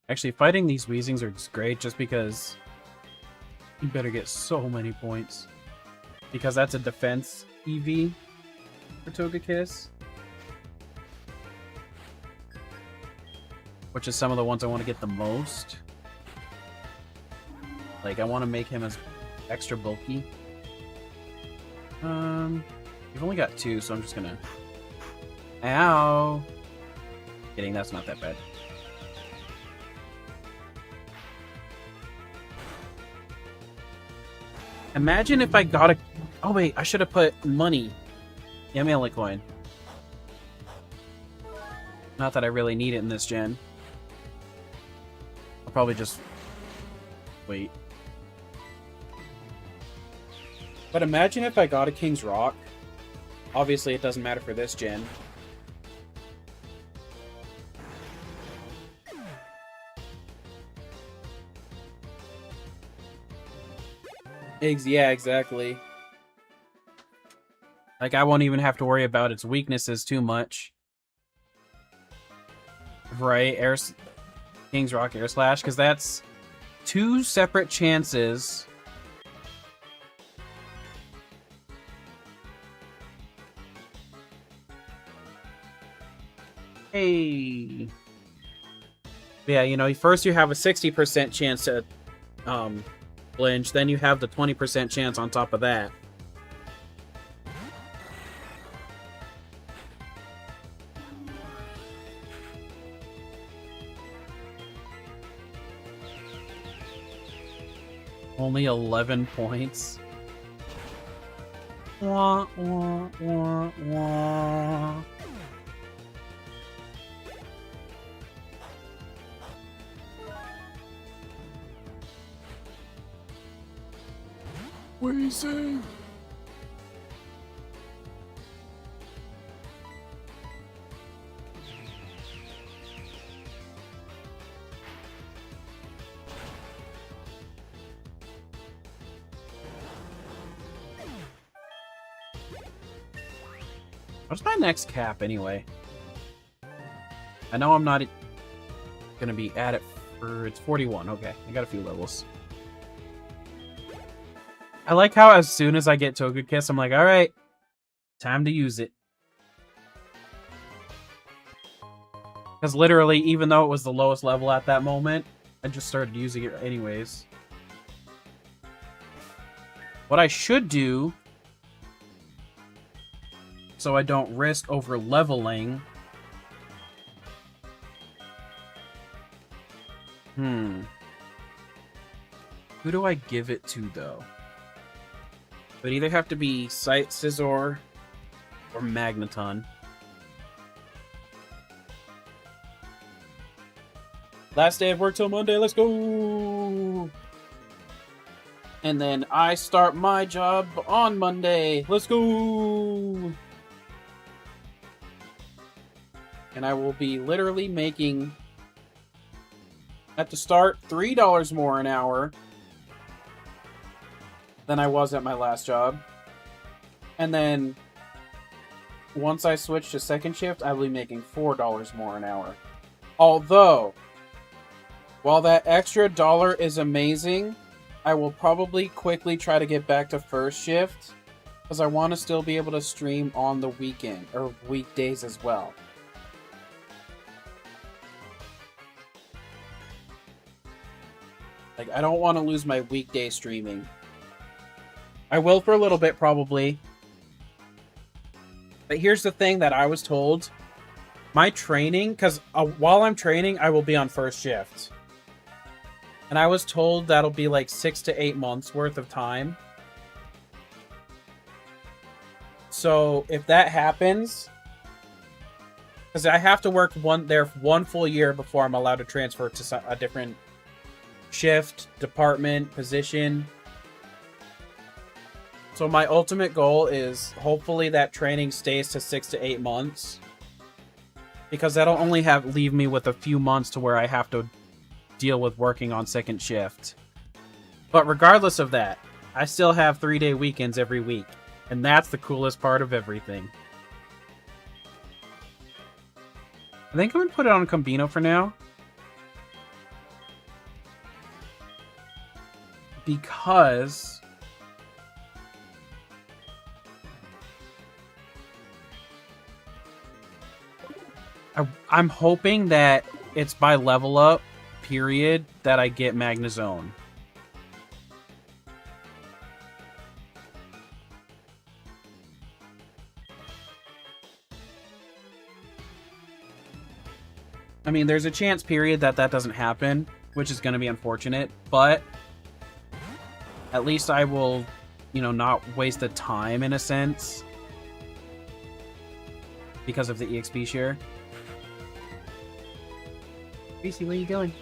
Actually, fighting these Weezings are great just because you better get so many points. Because that's a defense EV for Togekiss. Which is some of the ones I want to get the most. Like, I want to make him as extra bulky. You've only got 2, so I'm just gonna... Ow! Kidding, that's not that bad. Imagine if I got a... Oh wait, I should have put money. Yeah, mainly coin. Not that I really need it in this gen. I'll probably just... wait. But imagine if I got a King's Rock. Obviously, it doesn't matter for this gen. Yeah, exactly. Like, I won't even have to worry about its weaknesses too much. Right? King's Rock Air Slash, because that's 2 separate chances. Hey. Yeah, you know, first you have a 60% chance to flinch, then you have the 20% chance on top of that. Only 11 points. Wah, wah, wah, wah. What do you say? What's my next cap, anyway? I know I'm not gonna be at it for... It's 41. Okay, I got a few levels. I like how as soon as I get Togekiss, I'm like, alright, time to use it. Because literally, even though it was the lowest level at that moment, I just started using it anyways. What I should do, so I don't risk over leveling... Who do I give it to, though? It would either have to be Scizor or Magneton. Last day of work till Monday, let's go! And then I start my job on Monday, let's go! And I will be literally making, at the start, $3 more an hour than I was at my last job. And then once I switch to second shift, I will be making $4 more an hour. Although, while that extra dollar is amazing, I will probably quickly try to get back to first shift because I want to still be able to stream on the weekend or weekdays as well. Like, I don't want to lose my weekday streaming. I will for a little bit, probably. But here's the thing that I was told. My training, because while I'm training, I will be on first shift. And I was told that'll be like 6 to 8 months worth of time. So if that happens, because I have to work one full year before I'm allowed to transfer to a different shift, department, position. So my ultimate goal is hopefully that training stays to 6 to 8 months. Because that'll only leave me with a few months to where I have to deal with working on second shift. But regardless of that, I still have 3-day weekends every week. And that's the coolest part of everything. I think I'm going to put it on Combino for now. Because I'm hoping that it's by level up, period, that I get Magnezone. I mean, there's a chance, period, that doesn't happen, which is going to be unfortunate, but at least I will, not waste the time, in a sense, because of the EXP share. Gracie, where are you going?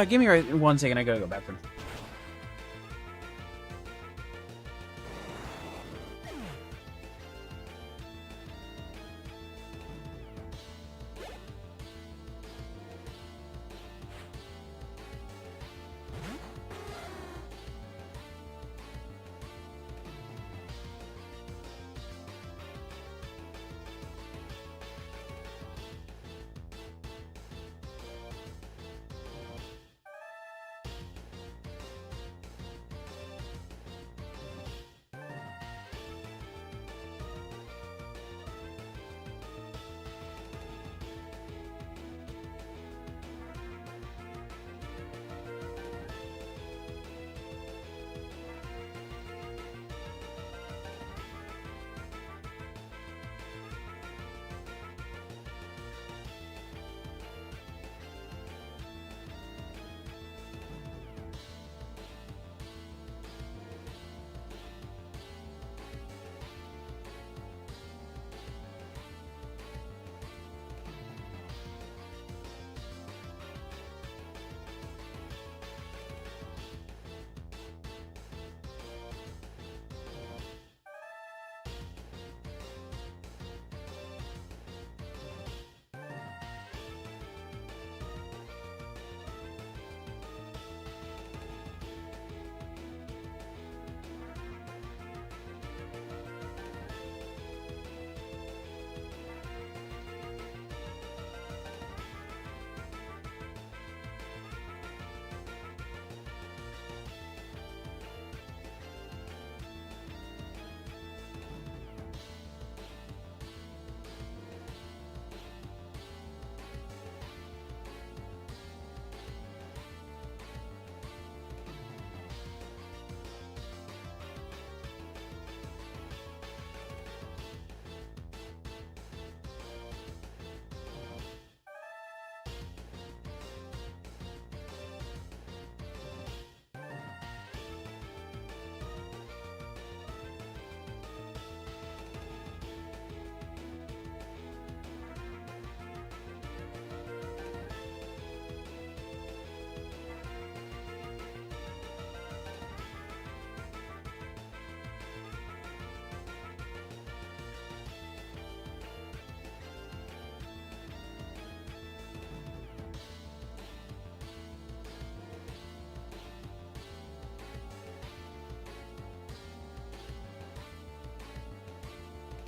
Give me 1 second, I gotta go bathroom.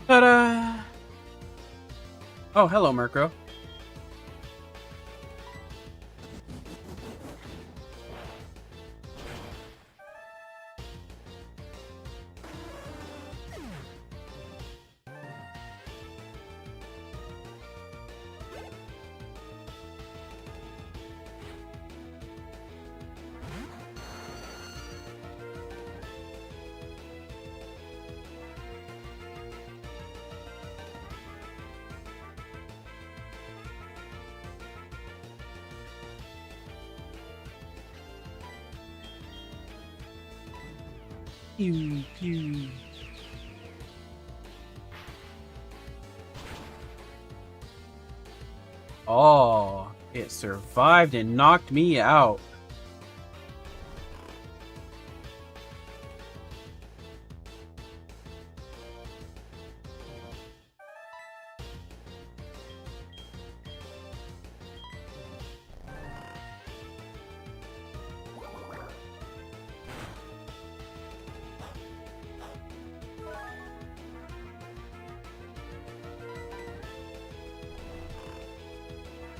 Ta-da! Oh, hello, Murkrow. Pew, pew. Oh, it survived and knocked me out.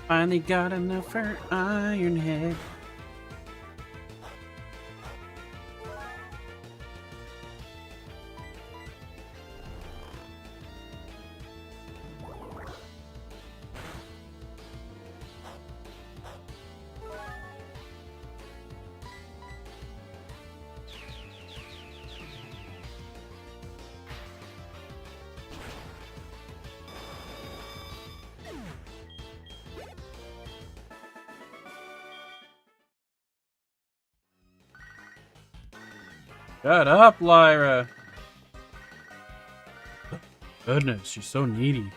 Finally got enough for Ironhead. Shut up, Lyra. Goodness, she's so needy.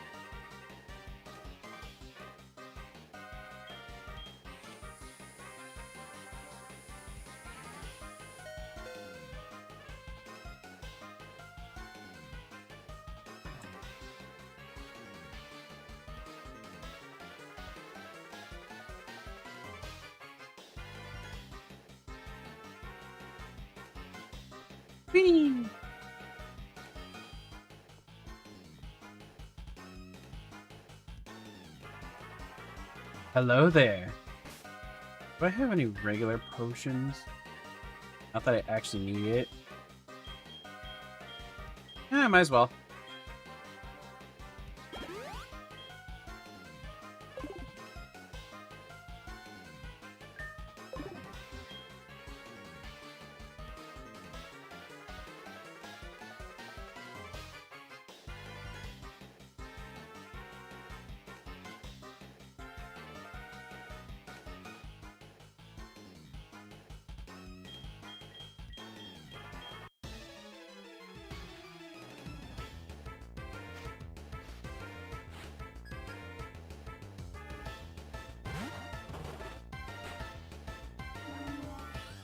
Whee! Hello there. Do I have any regular potions? Not that I actually need it. Yeah, might as well.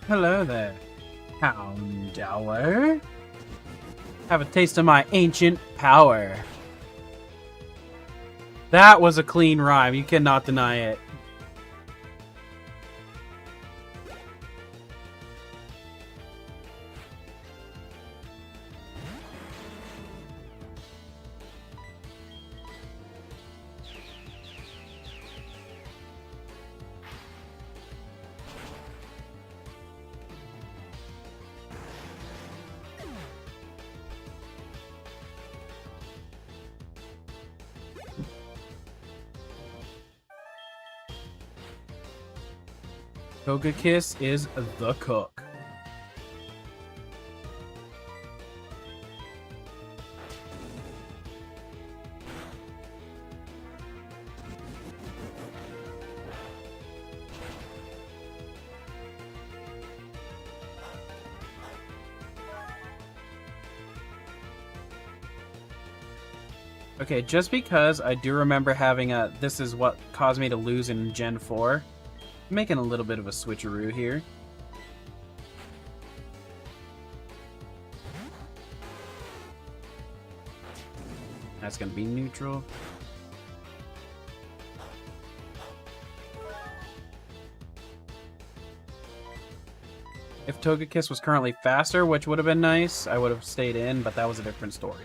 Hello there, Houndour. Have a taste of my ancient power. That was a clean rhyme. You cannot deny it. Togekiss is the cook. Okay, just because I do remember having a this is what caused me to lose in Gen 4. I'm making a little bit of a switcheroo here. That's gonna be neutral. If Togekiss was currently faster, which would have been nice, I would have stayed in, but that was a different story.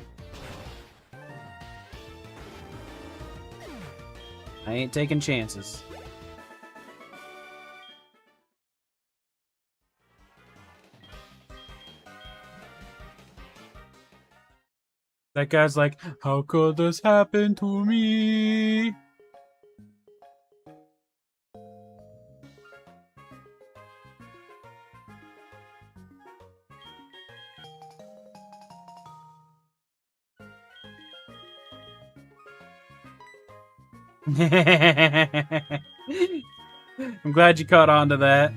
I ain't taking chances. That guy's like, how could this happen to me? I'm glad you caught on to that.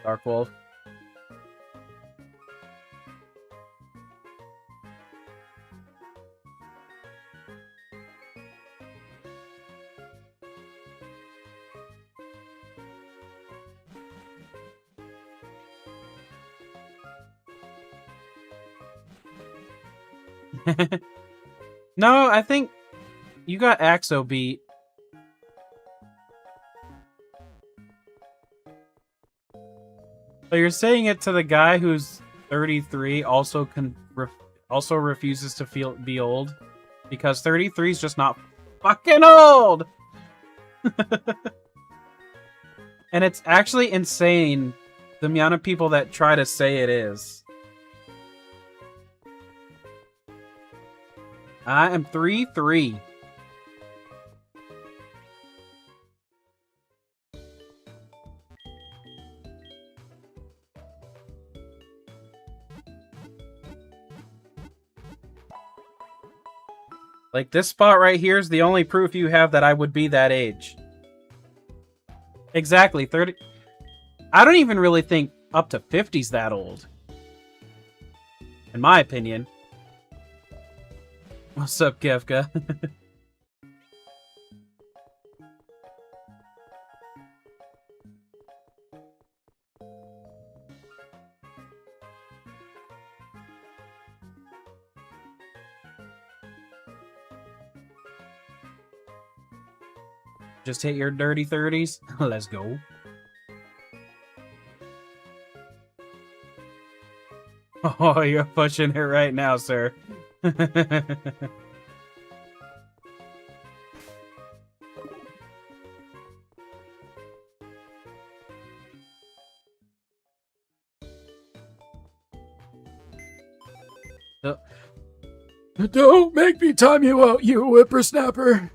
Dark Wolf. No, I think you got Axo beat. But you're saying it to the guy who's 33, also refuses to be old, because 33 is just not fucking old. And it's actually insane the amount of people that try to say it is. I am 3'3". Like, this spot right here is the only proof you have that I would be that age. Exactly, 30... I don't even really think up to 50's that old. In my opinion. What's up, Kefka? Just hit your dirty 30s? Let's go. Oh, you're pushing it right now, sir. Don't make me time you out, you whippersnapper.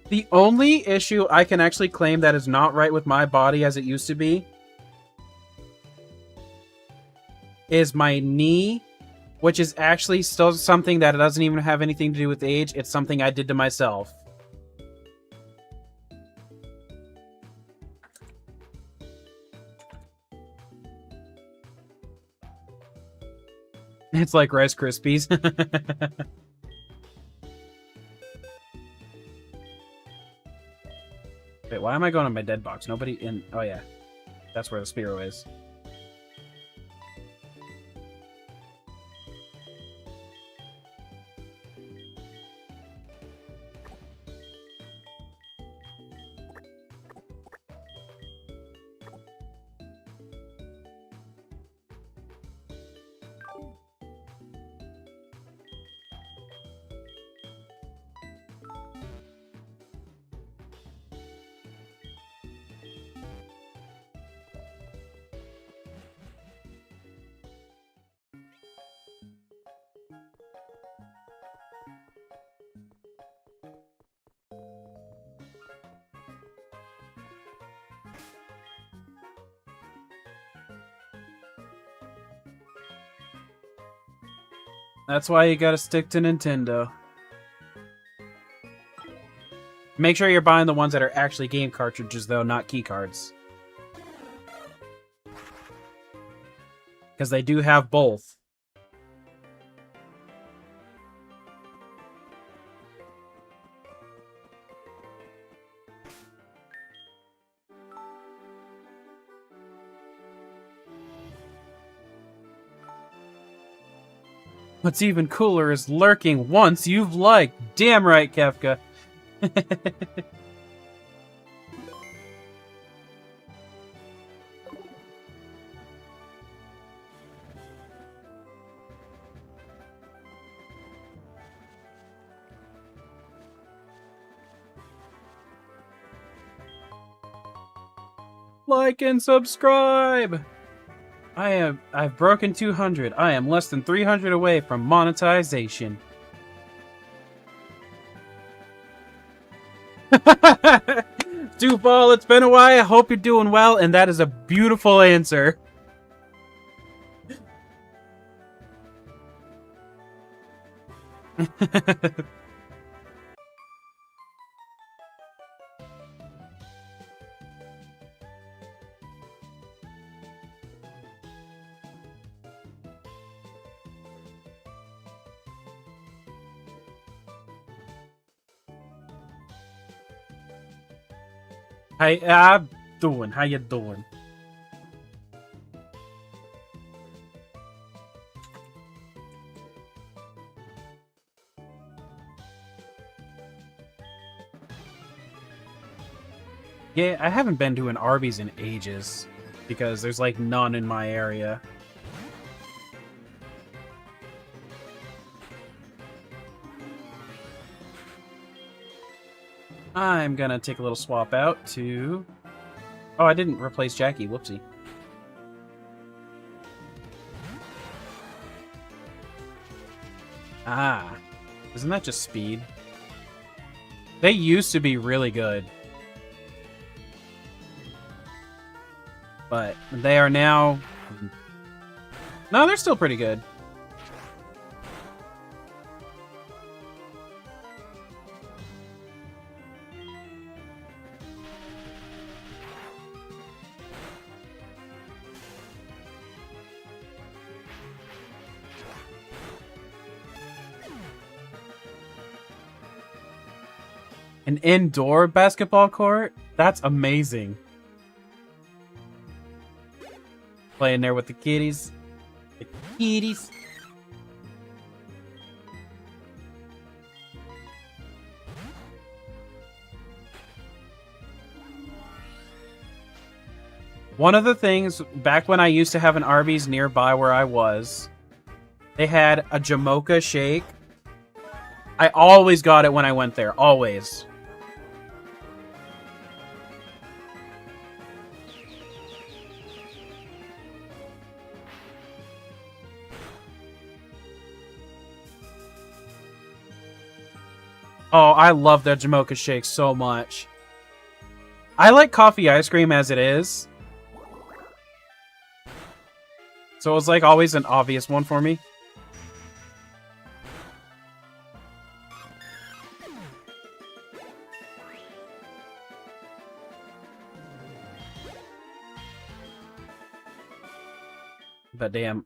The only issue I can actually claim that is not right with my body as it used to be is my knee, which is actually still something that doesn't even have anything to do with age. It's something I did to myself. It's like Rice Krispies. Wait, why am I going on my dead box? Nobody in... Oh, yeah. That's where the Spearow is. That's why you gotta stick to Nintendo. Make sure you're buying the ones that are actually game cartridges, though, not key cards. Because they do have both. What's even cooler is lurking once you've liked. Damn right, Kefka. Like and subscribe! I've broken 200. I am less than 300 away from monetization. Dewball, it's been a while. I hope you're doing well, and that is a beautiful answer. Hey, I'm doing. How you doing? Yeah, I haven't been to an Arby's in ages because there's like none in my area. I'm gonna take a little swap out to... Oh, I didn't replace Jackie. Whoopsie. Ah. Isn't that just speed? They used to be really good. But they are now... No, they're still pretty good. An indoor basketball court? That's amazing. Playing there with the kitties. The kitties. One of the things, back when I used to have an Arby's nearby where I was, they had a Jamocha shake. I always got it when I went there. Always. Oh, I love that Jamocha shake so much. I like coffee ice cream as it is. So it was like always an obvious one for me. But damn,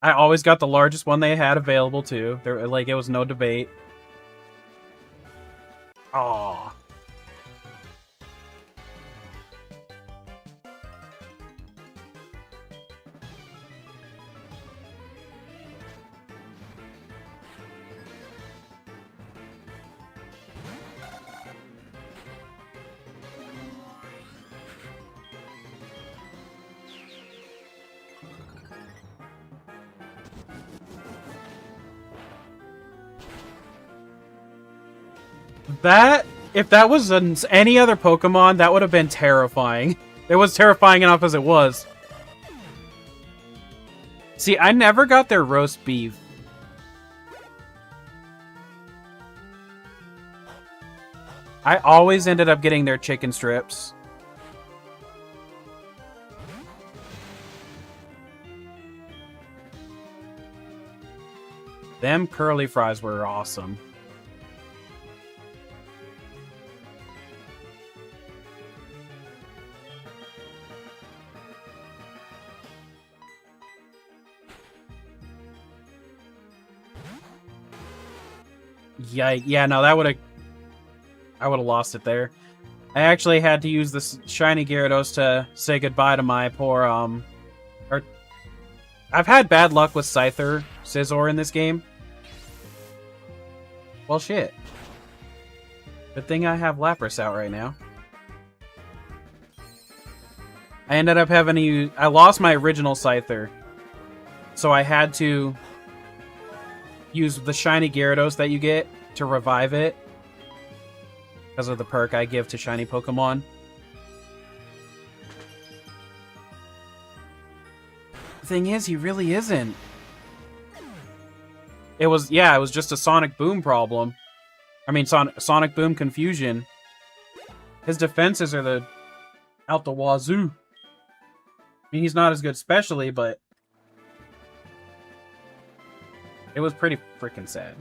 I always got the largest one they had available too. There, like, it was no debate. Aww. That, if that was any other Pokemon, that would have been terrifying. It was terrifying enough as it was. See, I never got their roast beef. I always ended up getting their chicken strips. Them curly fries were awesome. Yeah, no, that would have... I would have lost it there. I actually had to use this shiny Gyarados to say goodbye to my poor, or... I've had bad luck with Scyther, Scizor in this game. Well, shit. Good thing I have Lapras out right now. I ended up having to use... I lost my original Scyther. So I had to use the shiny Gyarados that you get to revive it. Because of the perk I give to shiny Pokemon. The thing is, he really isn't. It was just a Sonic Boom problem. I mean, Sonic Boom confusion. His defenses are out the wazoo. I mean, he's not as good specially, but it was pretty freaking sad.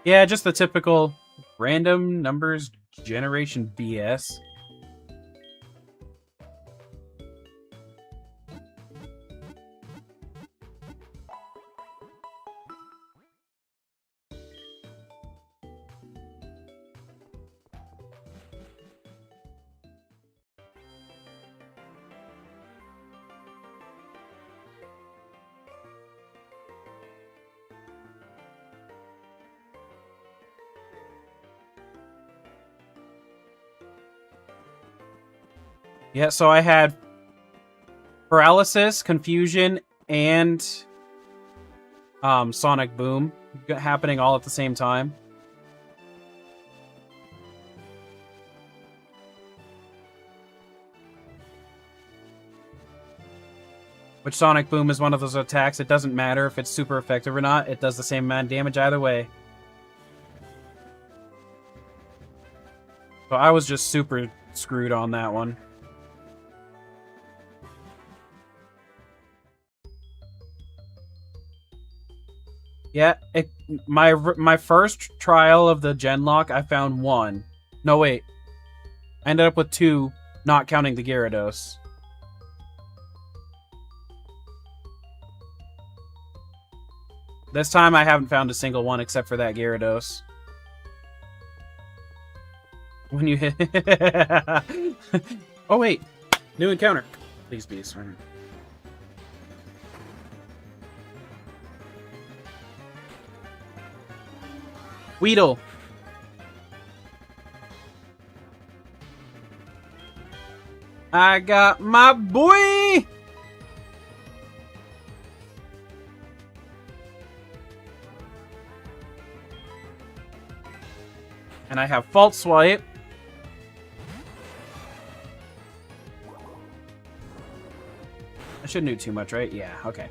Yeah, just the typical random numbers generation BS. Yeah, so I had paralysis, confusion, and Sonic Boom happening all at the same time. Which Sonic Boom is one of those attacks, it doesn't matter if it's super effective or not, it does the same amount of damage either way. So I was just super screwed on that one. Yeah, my first trial of the Genlocke, I found 1. No, wait. I ended up with 2, not counting the Gyarados. This time I haven't found a single one except for that Gyarados. When you hit... Oh, wait. New encounter. Please be a swimmer. Weedle. I got my boy! And I have False Swipe. I shouldn't do too much, right? Yeah, okay.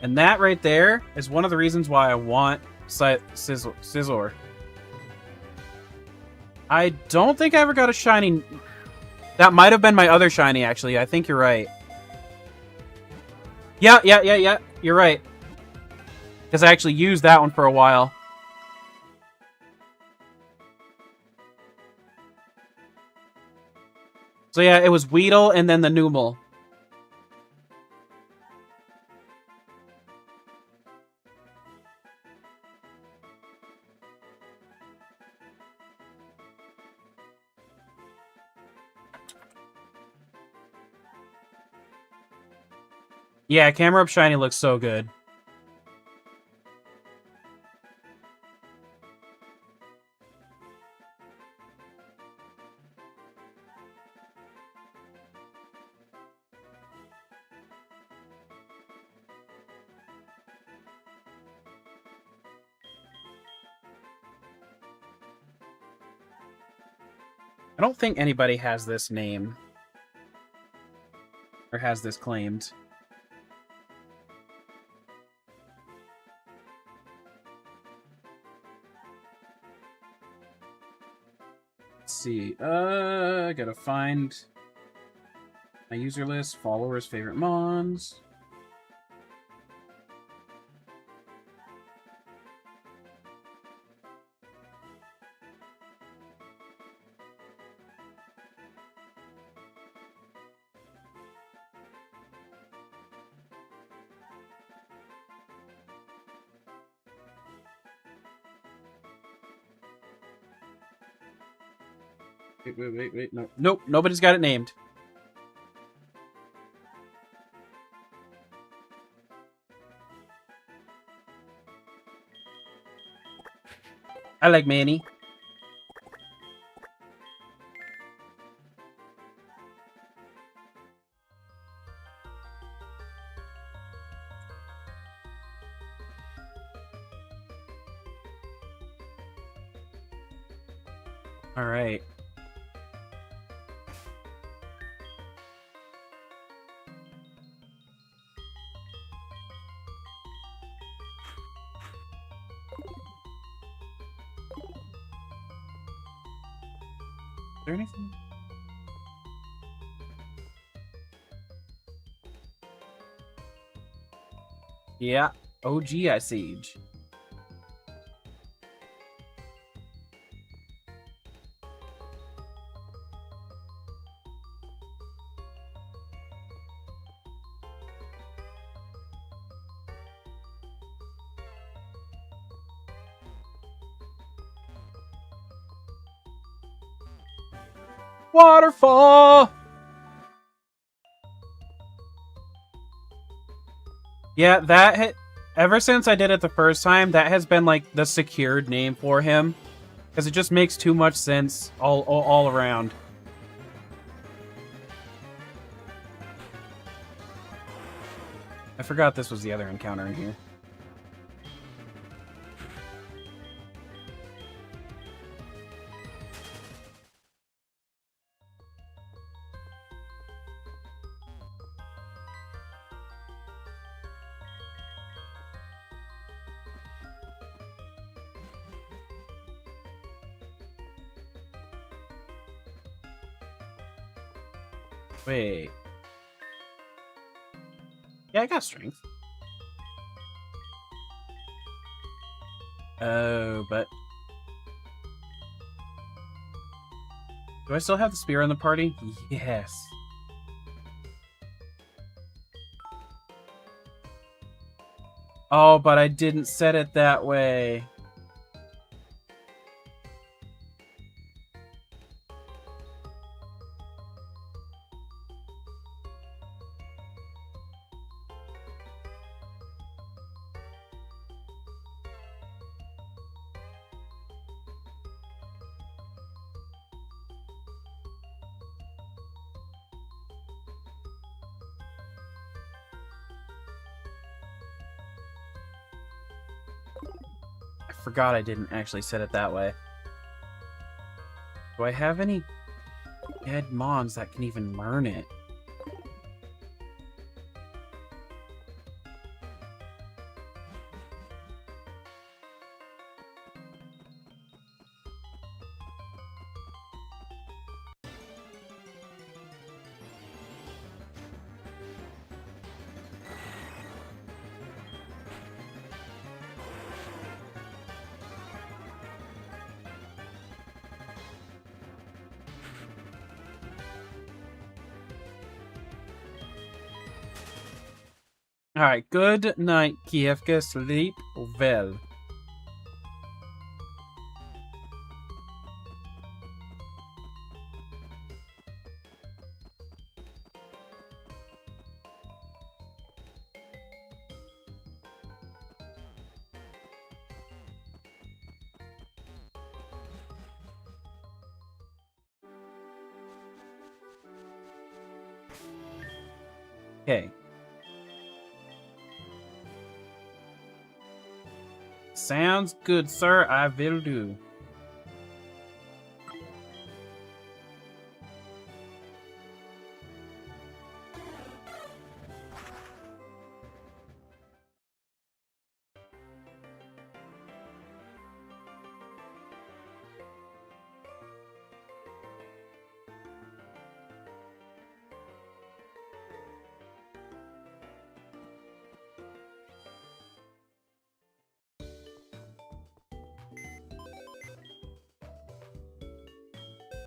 And that right there is one of the reasons why I want Scizor. I don't think I ever got a shiny... That might have been my other shiny, actually. I think you're right. Yeah. You're right. Because I actually used that one for a while. So yeah, it was Weedle and then the Numel. Yeah, Camera Up Shiny looks so good. I don't think anybody has this name. Or has this claimed. Let's see. I gotta find my user list, followers, favorite mons. Wait. No. Nope, nobody's got it named. I like Manny. All right. Is there anything? Yeah. OG I siege. Waterfall! Yeah, that hit. Ever since I did it the first time, that has been like the secured name for him. Because it just makes too much sense all around. I forgot this was the other encounter in here. Wait. Yeah, I got strength. Oh, but... Do I still have the spear in the party? Yes. Oh, but I didn't set it that way. I forgot I didn't actually set it that way. Do I have any dead mons that can even learn it? Alright, good night, Kievka. Sleep well. Okay. Sounds good, sir. I will do.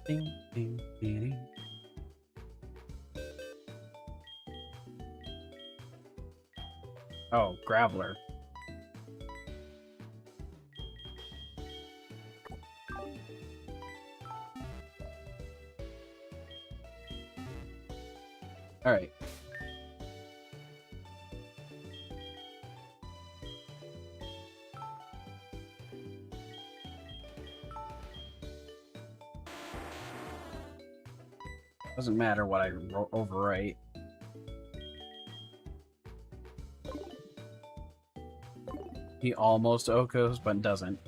Ding, ding, ding, ding. Oh, Graveler. Doesn't matter what I overwrite. He almost Okos, but doesn't.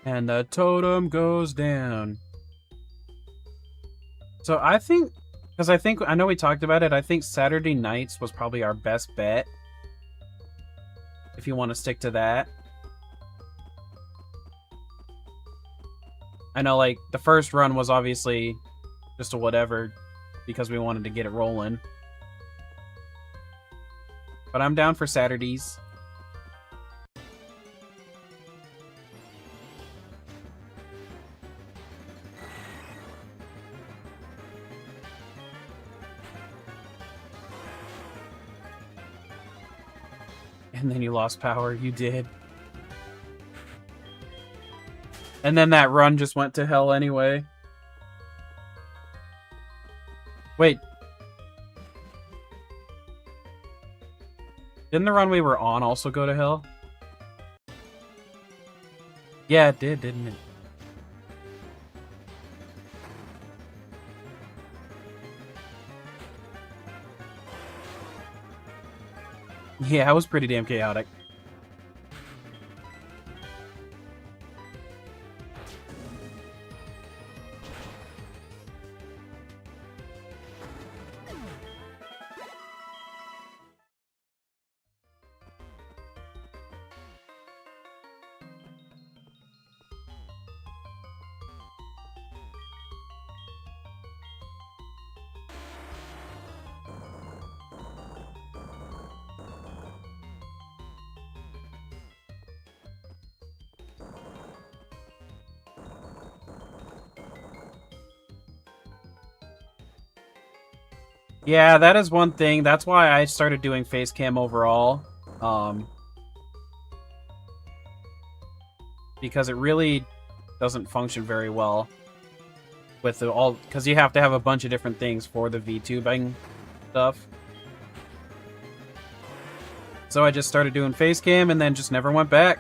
And the totem goes down. So I think, because I know we talked about it, I think Saturday nights was probably our best bet. If you want to stick to that. I know, like, the first run was obviously just a whatever, because we wanted to get it rolling. But I'm down for Saturdays. And then you lost power. You did. And then that run just went to hell anyway. Wait. Didn't the run we were on also go to hell? Yeah, it did, didn't it? Yeah, it was pretty damn chaotic. Yeah, that is one thing. That's why I started doing face cam overall. Because it really doesn't function very well with the all, because you have to have a bunch of different things for the VTubing stuff. So I just started doing face cam and then just never went back.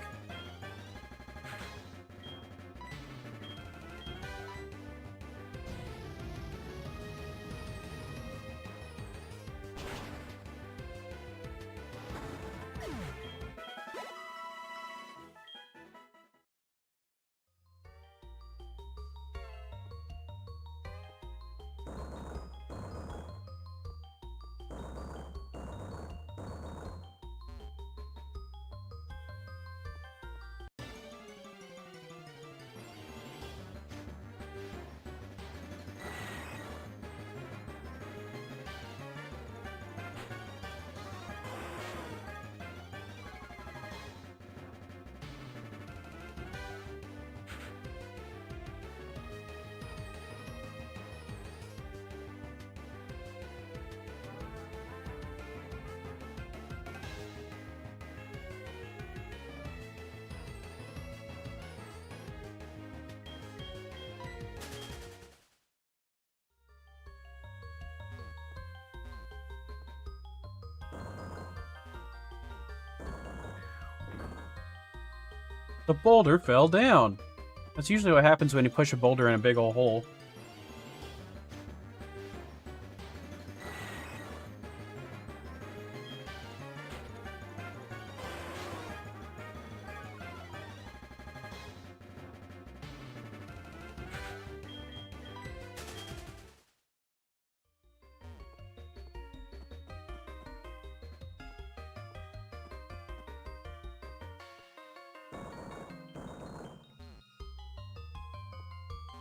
The boulder fell down. That's usually what happens when you push a boulder in a big old hole.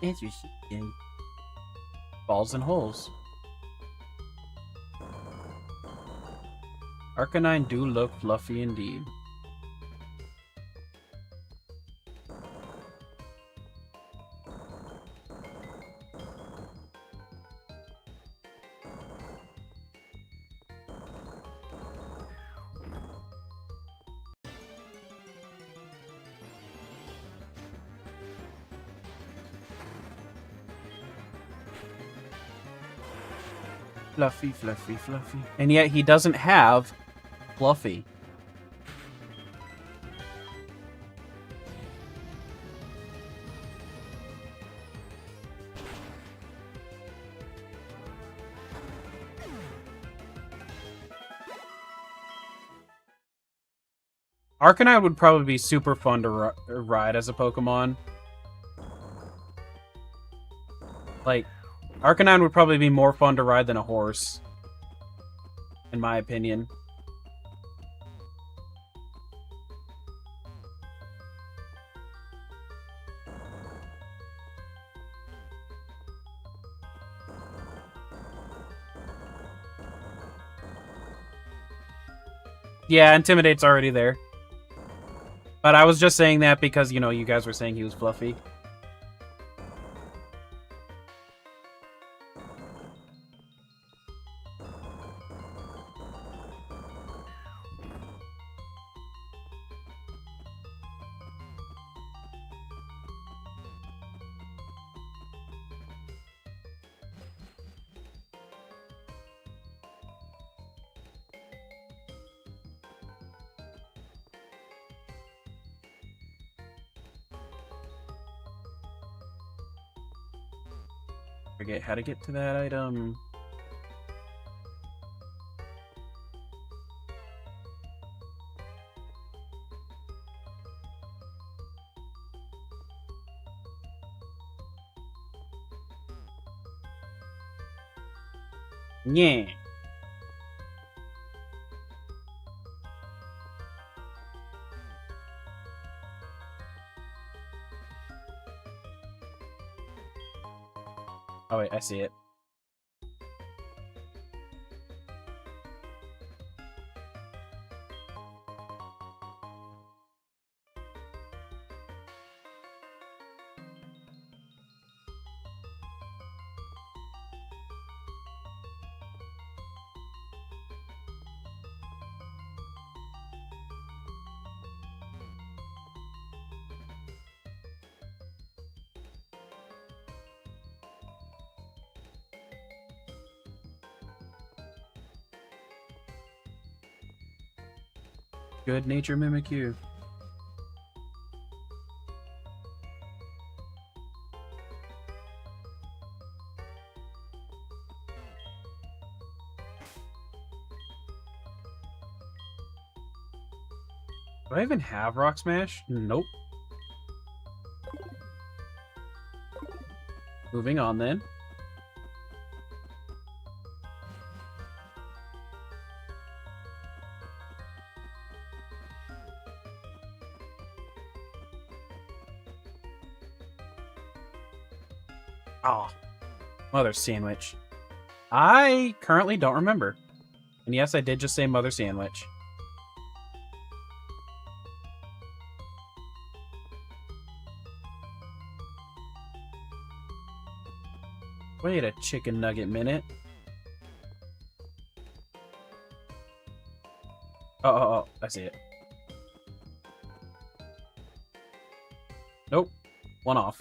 Interesting. Balls and holes. Arcanine do look fluffy indeed. Fluffy, fluffy, fluffy. And yet he doesn't have Fluffy. Arcanine would probably be super fun to ride as a Pokemon. Like, Arcanine would probably be more fun to ride than a horse, in my opinion. Yeah, Intimidate's already there. But I was just saying that because, you know, you guys were saying he was fluffy. Forget how to get to that item. Yeah. Oh wait, I see it. Good nature Mimikyu. Do I even have Rock Smash? Nope. Moving on then. Oh, Mother Sandwich. I currently don't remember. And yes, I did just say Mother Sandwich. Wait a chicken nugget minute. Oh, I see it. Nope. One off.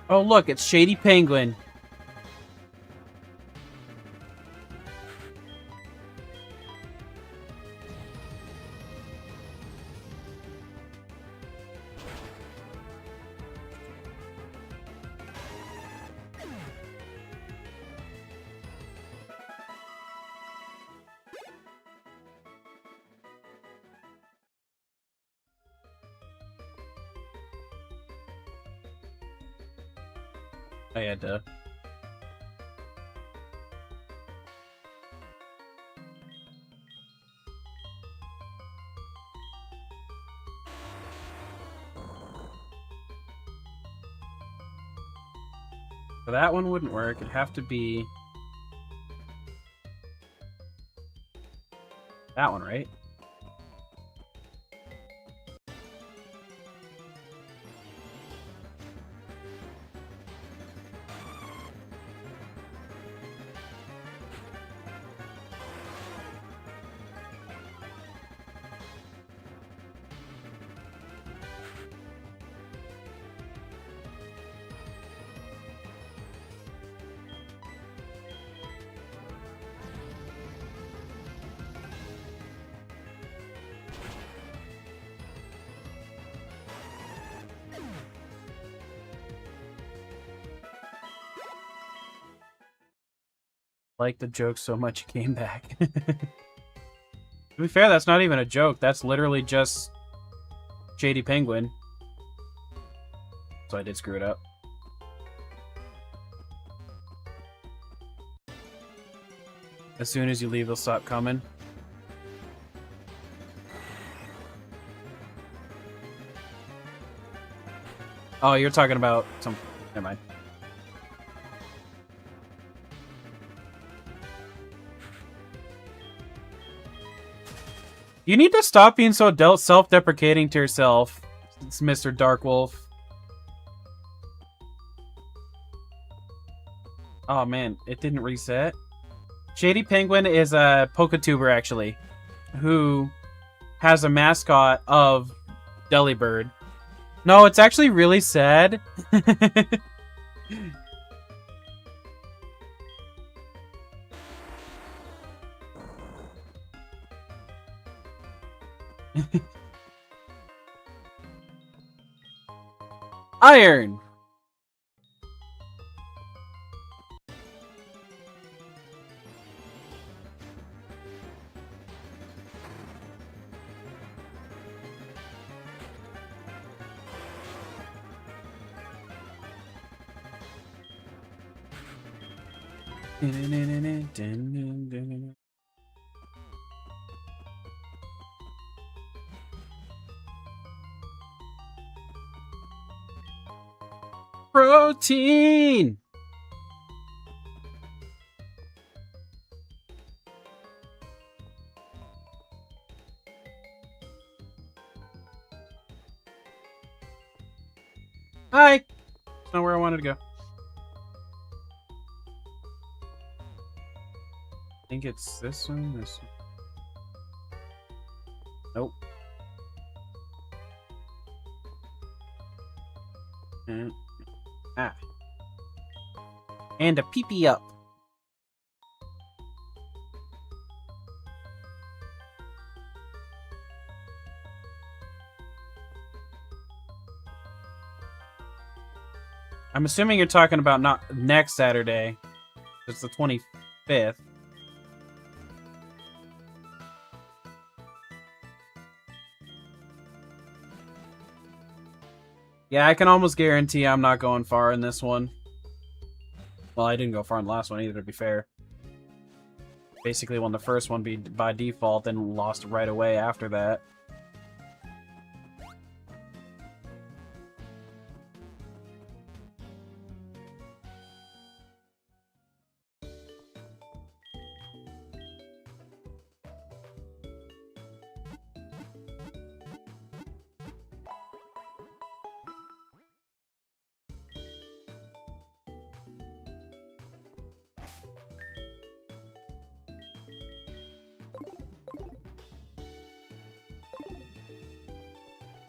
Oh, look, it's Shady Penguin. I had to. So that one wouldn't work. It'd have to be that one, right? Like the joke so much it came back. To be fair, that's not even a joke. That's literally just Shady Penguin. So I did screw it up. As soon as you leave, they'll stop coming. Oh, you're talking about some... Never mind. You need to stop being so self-deprecating to yourself, it's Mr. Darkwolf. Oh man, it didn't reset. Shady Penguin is a Poketuber, actually, who has a mascot of Delibird. No, it's actually really sad. Iron! Protein! Hi! That's not where I wanted to go. I think it's this one, this one. Nope. And, and a pee-pee up. I'm assuming you're talking about not next Saturday. It's the 25th. Yeah, I can almost guarantee I'm not going far in this one. Well, I didn't go far in the last one either, to be fair. Basically won the first one by default, then lost right away after that.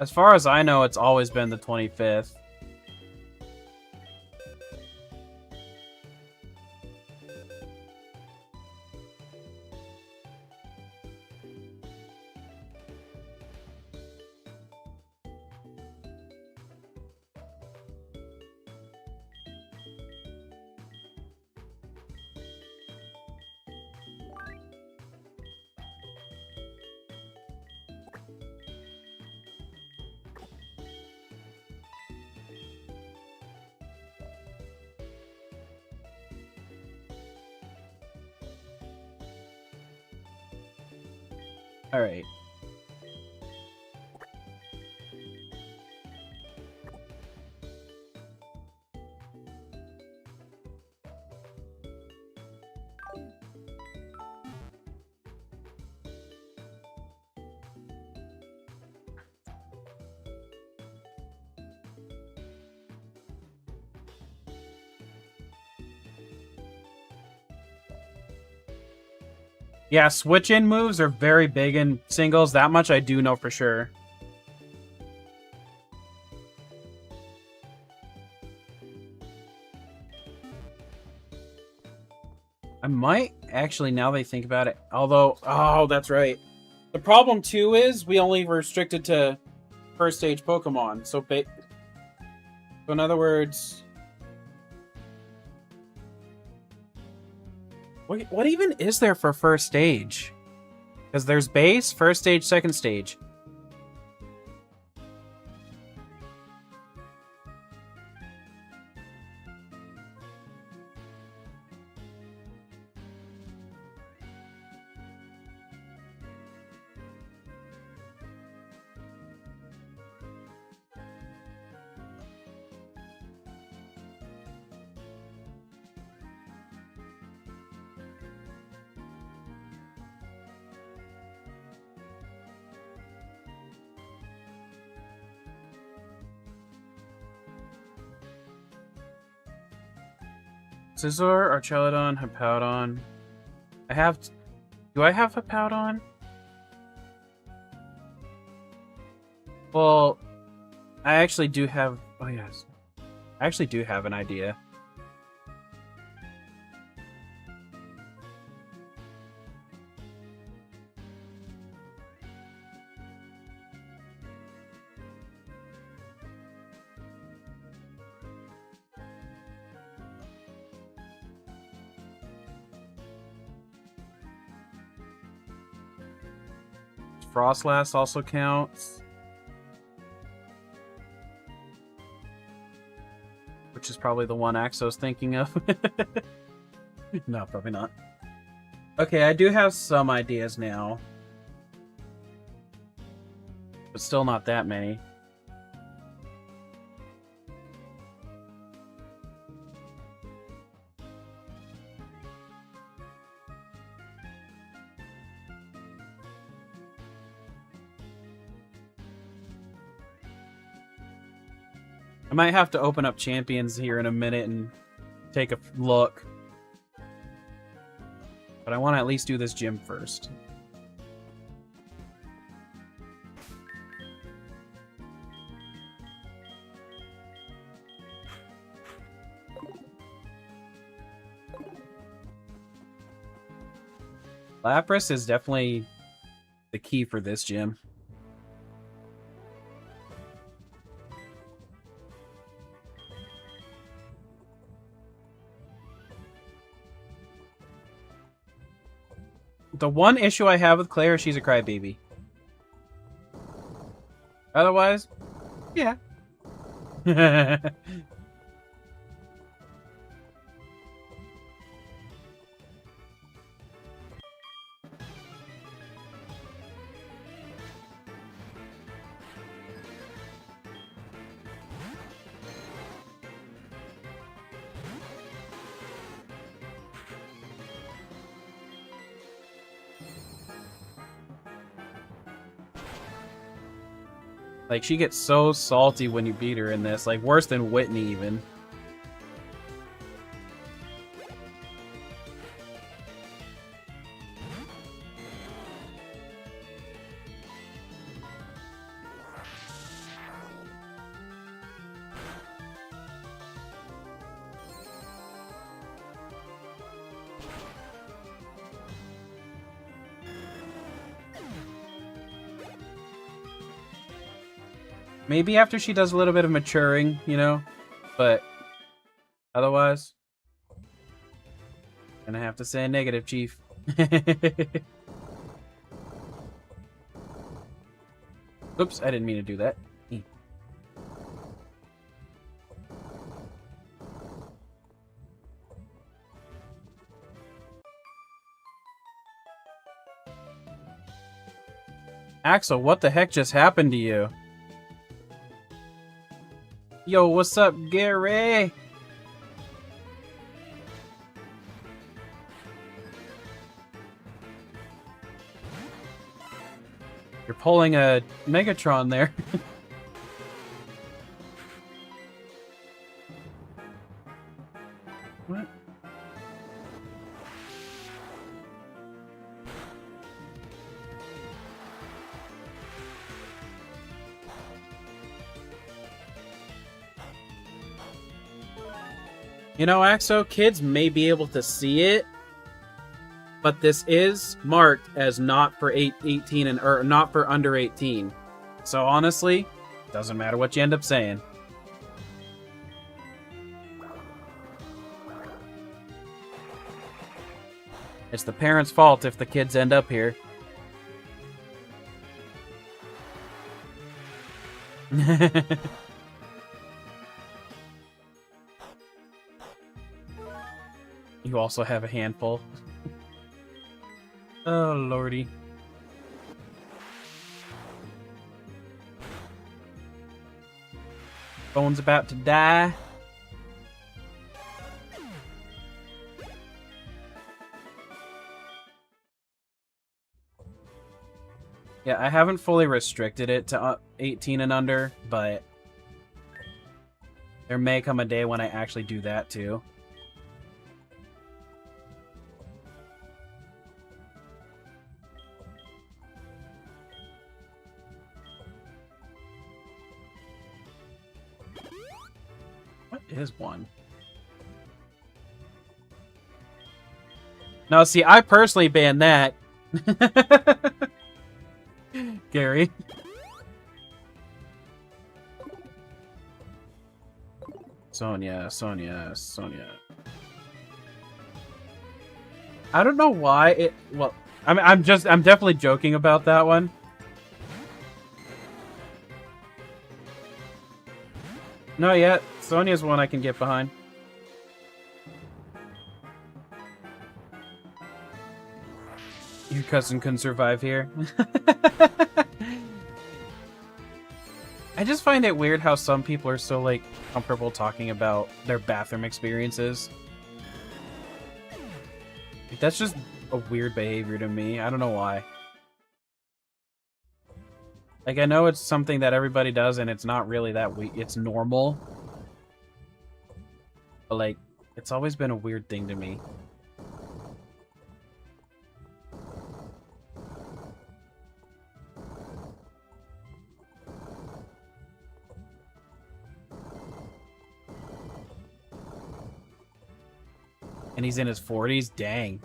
As far as I know, it's always been the 25th. Alright. Yeah, switch-in moves are very big in singles. That much I do know for sure. I might actually, now that I think about it, although, oh, that's right. The problem too is we only restricted to first stage Pokemon. So in other words, what even is there for first stage? Because there's base, first stage, second stage. Scizor, Archelodon, Hippowdon. Do I have Hippowdon? Well, I actually do have... Oh, yes. I actually do have an idea. Frostlass also counts. Which is probably the one Axo's thinking of. No, probably not. Okay, I do have some ideas now. But still not that many. I might have to open up Champions here in a minute and take a look. But I want to at least do this gym first. Lapras is definitely the key for this gym. The one issue I have with Claire is she's a crybaby. Otherwise, yeah. Like, she gets so salty when you beat her in this. Like, worse than Whitney, even. Maybe after she does a little bit of maturing, you know? But otherwise, gonna have to say negative, Chief. Oops, I didn't mean to do that. Axel, what the heck just happened to you? Yo, what's up, Gary? You're pulling a Megatron there. What? You know, Axo, kids may be able to see it, but this is marked as not for 18 and or not for under 18. So honestly, doesn't matter what you end up saying. It's the parents' fault if the kids end up here. You also have a handful. Oh, lordy. Phone's about to die. Yeah, I haven't fully restricted it to 18 and under, but there may come a day when I actually do that too. What is one? No, see, I personally banned that. Gary. Sonia. I don't know why it. Well, I'm definitely joking about that one. No, yeah, Sonia's one I can get behind. Your cousin couldn't survive here. I just find it weird how some people are so, like, comfortable talking about their bathroom experiences. Like, that's just a weird behavior to me. I don't know why. Like, I know it's something that everybody does, and it's not really that weird. It's normal. But, like, it's always been a weird thing to me. And he's in his 40s? Dang.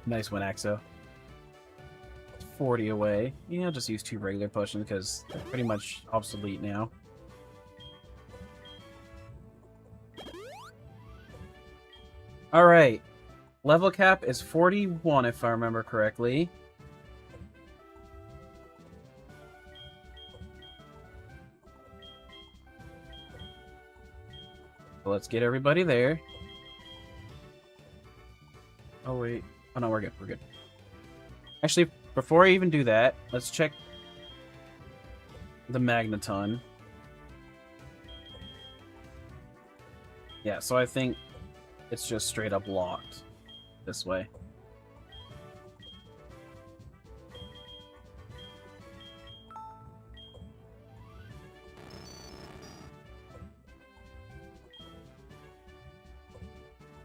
Nice one, Axo. 40 away. Yeah, I'll just use 2 regular potions because they're pretty much obsolete now. Alright. Level cap is 41 if I remember correctly. Let's get everybody there. Oh, wait. Oh, no, we're good. We're good. Actually, before I even do that, let's check the Magneton. Yeah, so I think it's just straight up locked this way.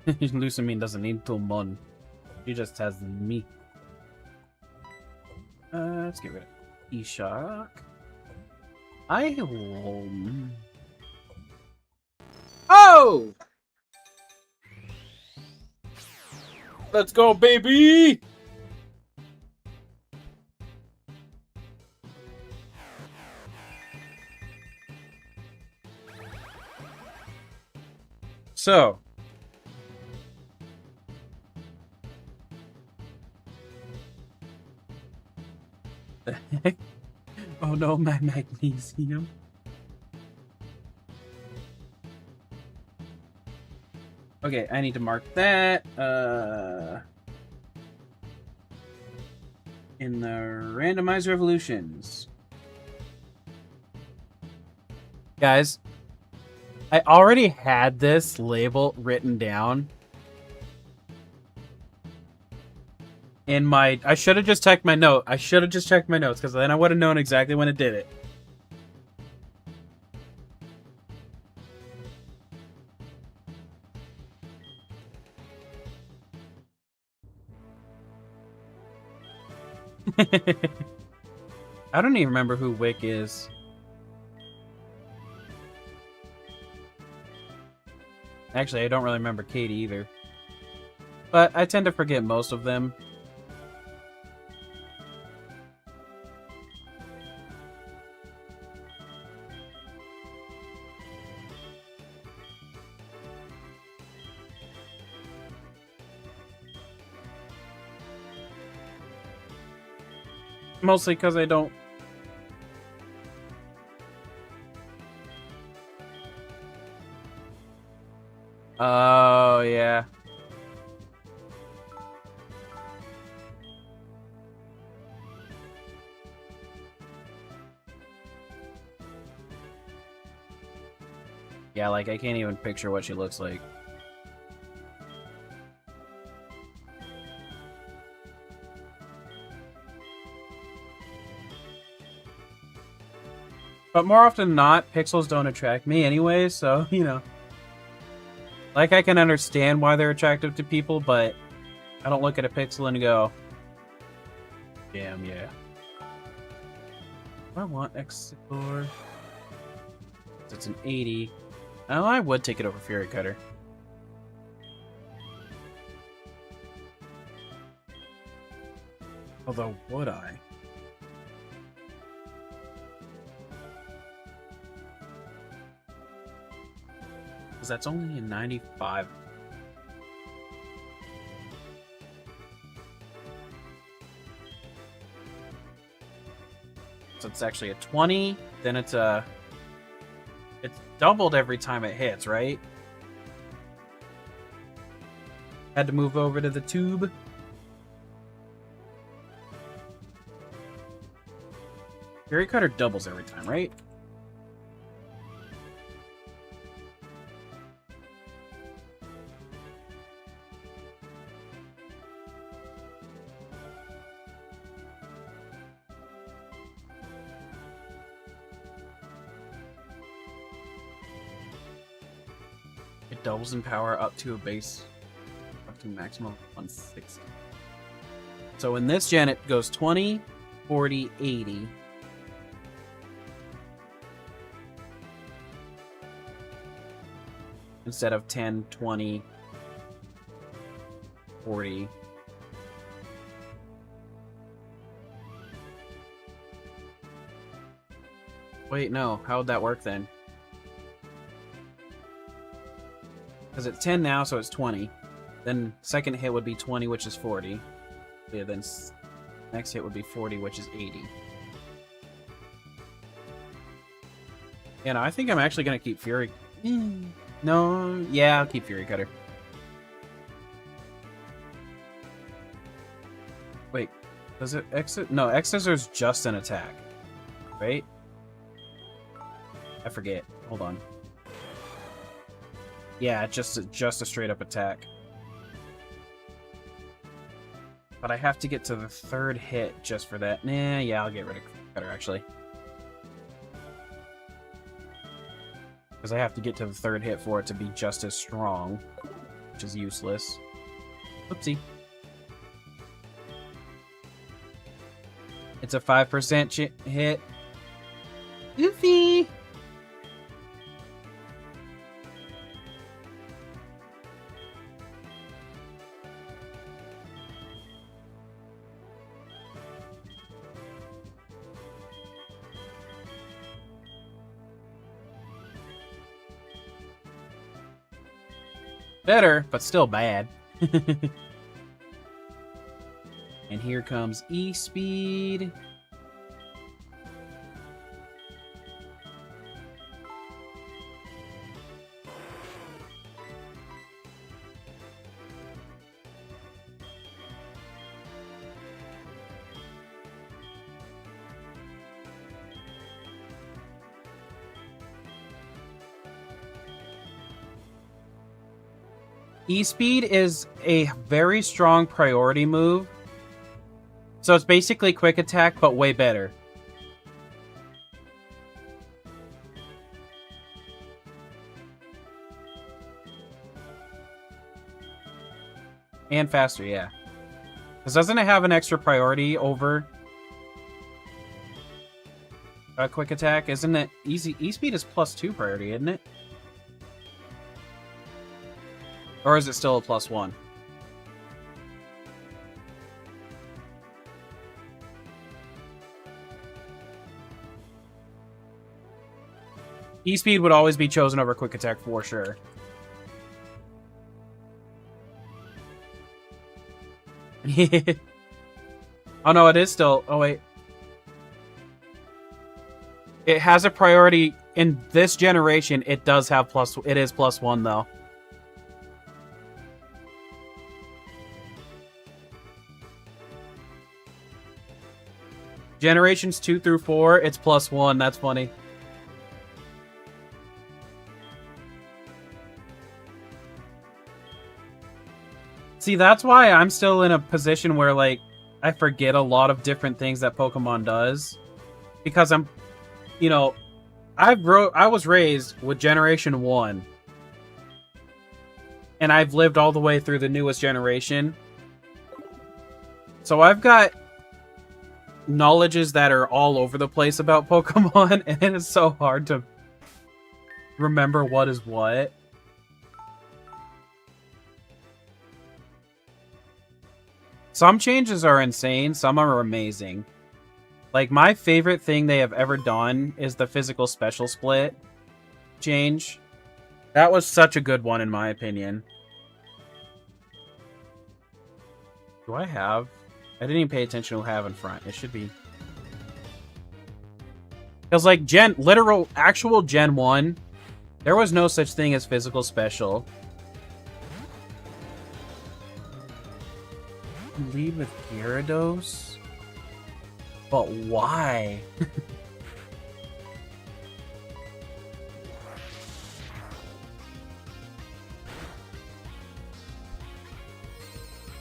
Lusamine doesn't need to mon. She just has me. Let's get rid of E-Shock. Oh! Let's go, baby! So. The heck? Oh no, my magnesium. Okay, I need to mark that. In the randomized revolutions. Guys, I already had this label written down. In my... I should have just checked my note. I should have just checked my notes, because then I would have known exactly when it did it. I don't even remember who Wick is. Actually, I don't really remember Katie either. But I tend to forget most of them. Mostly because I don't... Oh, yeah. Yeah, like, I can't even picture what she looks like. But more often than not, pixels don't attract me anyway, so, you know. Like, I can understand why they're attractive to people, but I don't look at a pixel and go, damn, yeah. Do I want Exegor? It's an 80. Oh, I would take it over Fury Cutter. Although, would I? Because that's only a 95. So it's actually a 20. Then it's a... It's doubled every time it hits, right? Had to move over to the tube. Fury Cutter doubles every time, right? It doubles in power up to a base, up to maximum 160. So in this gen, it goes 20, 40, 80. Instead of 10, 20, 40. Wait, no. How would that work then? Because it's 10 now, so it's 20. Then second hit would be 20, which is 40. Yeah, then next hit would be 40, which is 80. Yeah, no, I think I'm actually going to keep Fury... No, yeah, I'll keep Fury Cutter. Wait, does it exit? No, X-Scissors just an attack, right? I forget. Hold on. Yeah, just a straight up attack. But I have to get to the third hit just for that. Nah, yeah, I'll get rid of Cutter actually. Because I have to get to the third hit for it to be just as strong, which is useless. Oopsie. It's a 5% hit. Goofy! Better, but still bad. And here comes E-Speed. E-Speed is a very strong priority move. So it's basically quick attack, but way better. And faster, yeah. Because doesn't it have an extra priority over quick attack? Isn't it easy? E-Speed is +2 priority, isn't it? Or is it still a +1? E-Speed would always be chosen over quick attack for sure. Oh no, it is still... Oh wait. It has a priority in this generation. It does have it is +1 though. Generations 2 through 4, it's +1. That's funny. See, that's why I'm still in a position where, like, I forget a lot of different things that Pokemon does. Because I'm, you know, I was raised with Generation 1. And I've lived all the way through the newest generation. So I've got knowledges that are all over the place about Pokemon, and it's so hard to remember what is what. Some changes are insane, some are amazing. Like, my favorite thing they have ever done is the physical special split change. That was such a good one, in my opinion. Do I have... I didn't even pay attention to what I have in front. It should be... Because, like, actual Gen 1, there was no such thing as physical special. Lead with Gyarados? But why?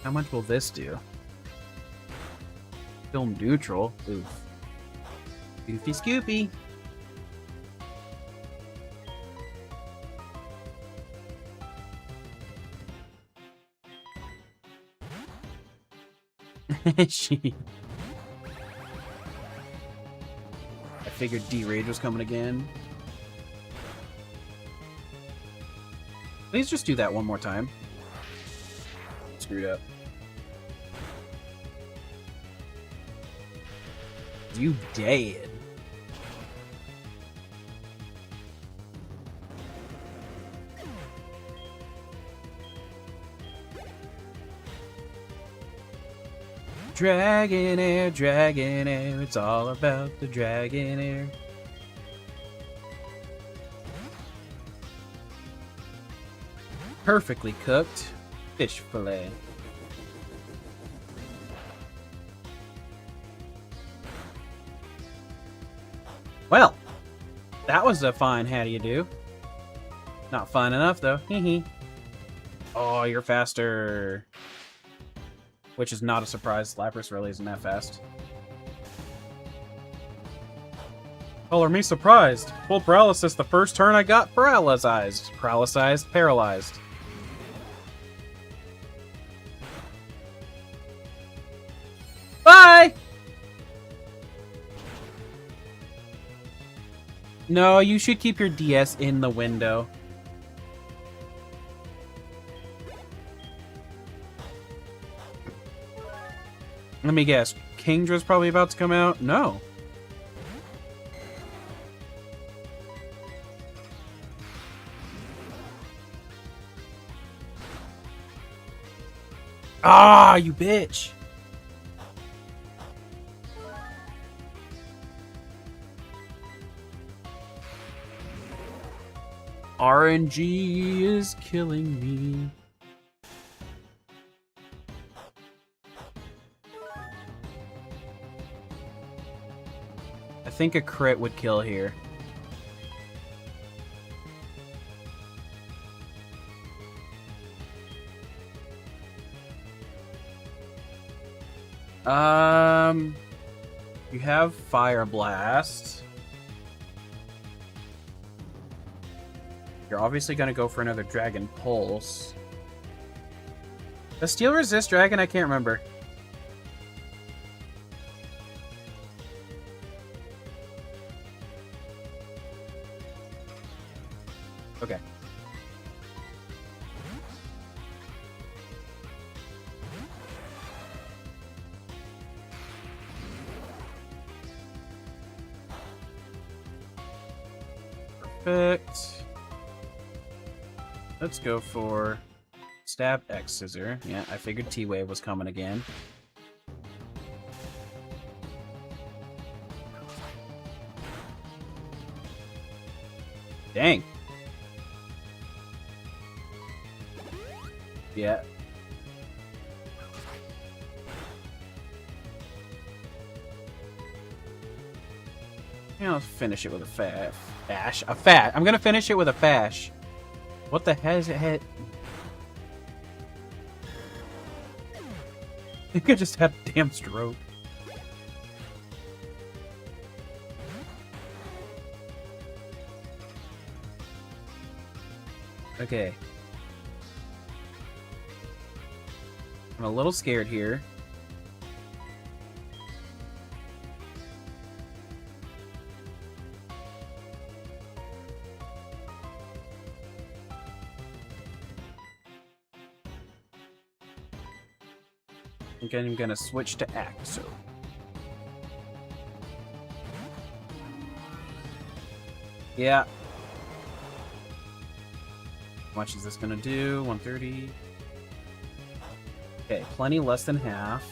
How much will this do? Film neutral. Oof. Goofy Scoopy. I figured D-Rage was coming again. Please just do that one more time. Screwed up. You dead. Dragon air, it's all about the dragon air. Perfectly cooked fish fillet. Well, that was a fine how do you do. Not fine enough though. Hee. Oh, you're faster. Which is not a surprise. Lapras really isn't that fast. Color me surprised. Full paralysis the first turn I got paralyzed. Paralyzed. Bye! No, you should keep your DS in the window. Let me guess. Kingdra's probably about to come out? No. Ah, you bitch. RNG is killing me. I think a crit would kill here. You have Fire Blast. You're obviously going to go for another Dragon Pulse. Does Steel resist Dragon? I can't remember. Okay. Perfect. Let's go for Stab X Scissor. Yeah, I figured T-Wave was coming again. Dang. Yeah. Yeah, let's finish it with a fash. I'm gonna finish it with a fash. What the hell is it hit? I think I just had a damn stroke. Okay. I'm a little scared here. I think I'm gonna switch to Axo. Yeah. How much is this gonna do? 130. Okay, plenty less than half.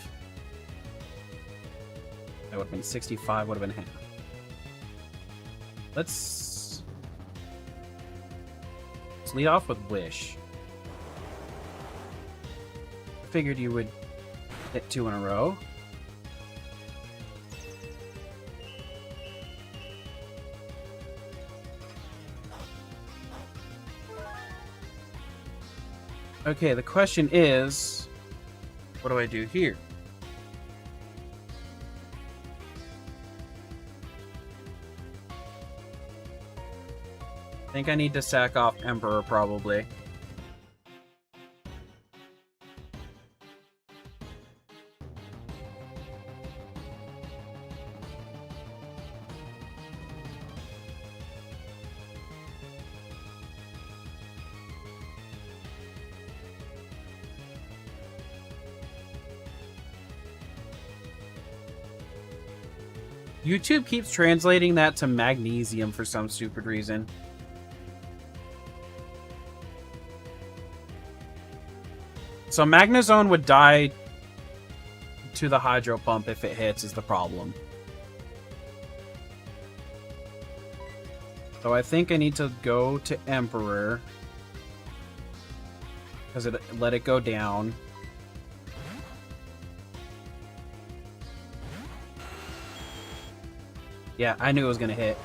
That would have been 65, would have been half. Let's lead off with Wish. I figured you would hit 2 in a row. Okay, the question is, what do I do here? I think I need to sack off Emperor, probably. YouTube keeps translating that to magnesium for some stupid reason. So Magnezone would die to the Hydro Pump if it hits, is the problem. So I think I need to go to Emperor, because it let it go down. Yeah, I knew it was gonna hit.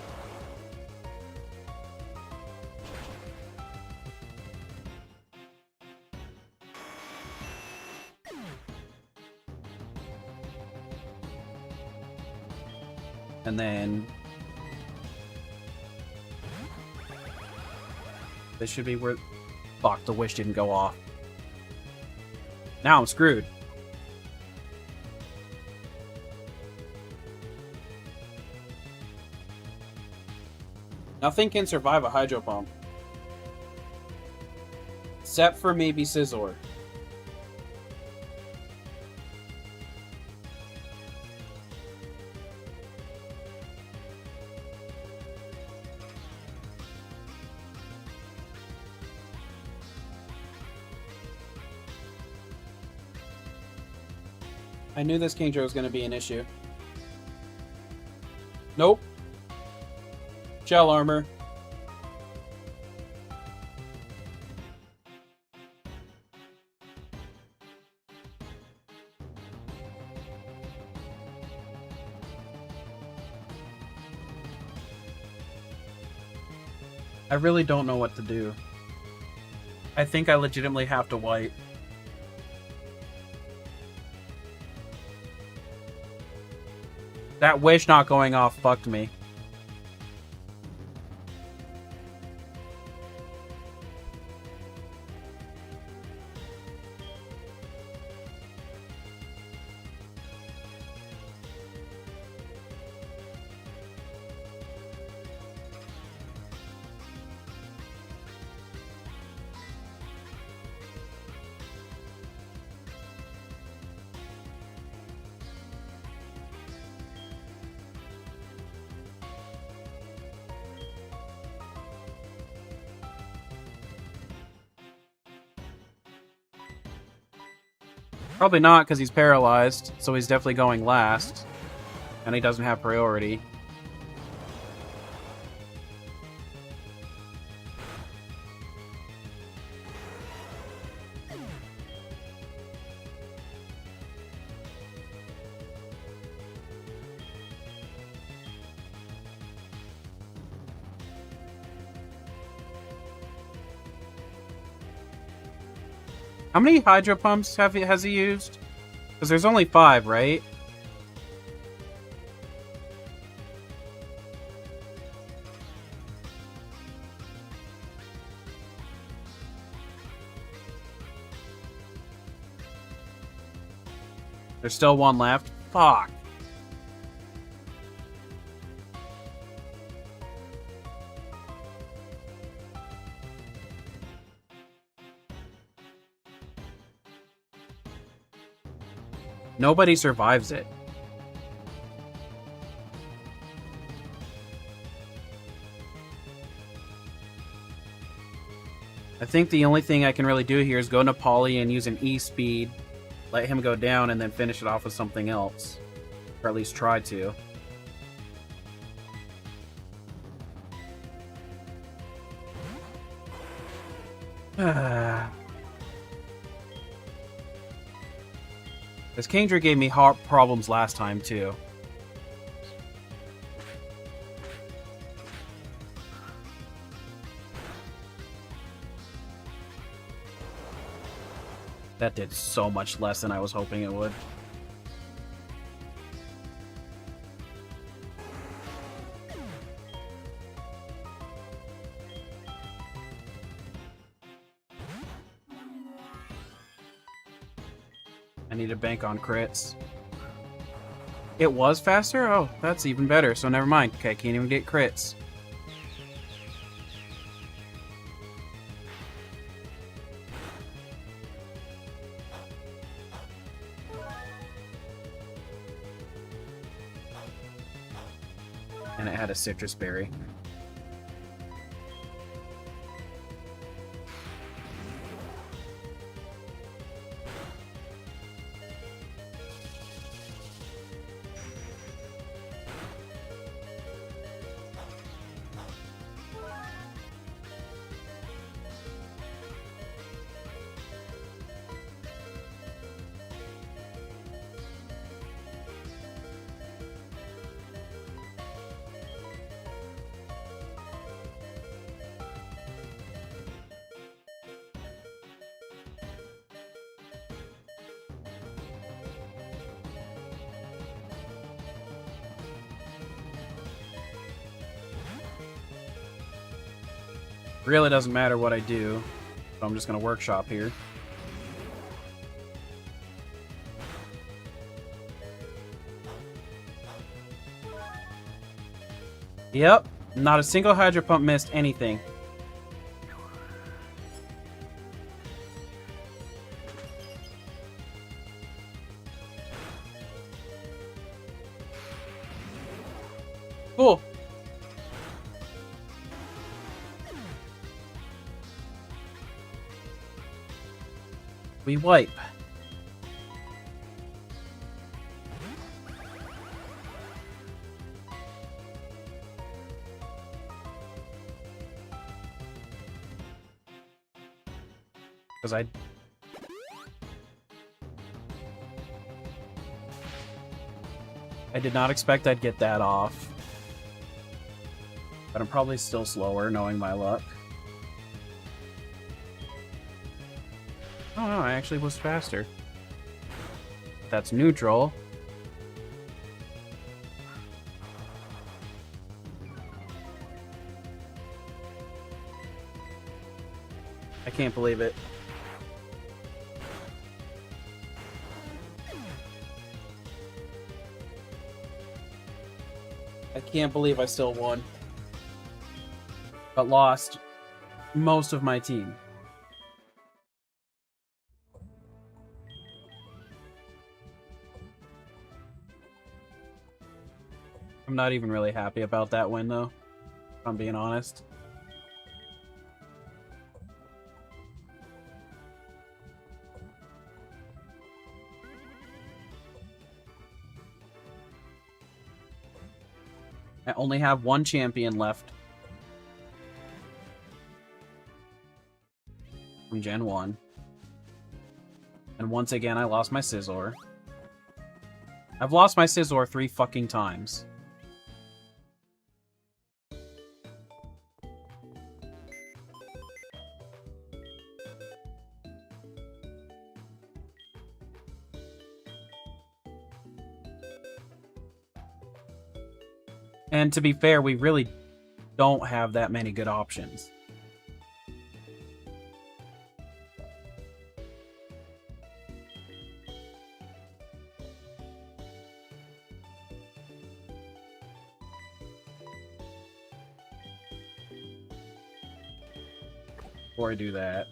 And then this should be where... Fuck, the wish didn't go off. Now I'm screwed. Nothing can survive a Hydro Pump. Except for maybe Scizor. I knew this Kingdra was going to be an issue. Nope. Shell Armor. I really don't know what to do. I think I legitimately have to wipe. That wish not going off fucked me. Probably not, because he's paralyzed, so he's definitely going last. And he doesn't have priority. How many hydro pumps has he used? Because there's only 5, right? There's still 1 left. Fuck. Nobody survives it. I think the only thing I can really do here is go Nepali and use an E-speed, let him go down, and then finish it off with something else. Or at least try to. This Kingdra gave me heart problems last time, too. That did so much less than I was hoping it would. I need to bank on crits. It was faster? Oh, that's even better, so never mind. Okay, I can't even get crits. And it had a citrus berry. Really doesn't matter what I do, so I'm just gonna workshop here. Yep, not a single hydro pump missed anything. Cool. We wipe. Because I did not expect I'd get that off. But I'm probably still slower, knowing my luck. Oh no, I actually was faster. That's neutral. can't believe it. I can't believe I still won. But lost most of my team. I'm not even really happy about that win, though, if I'm being honest. I only have one champion left from Gen 1. And once again, I lost my Scizor. I've lost my Scizor 3 fucking times. And to be fair, we really don't have that many good options. Before I do that.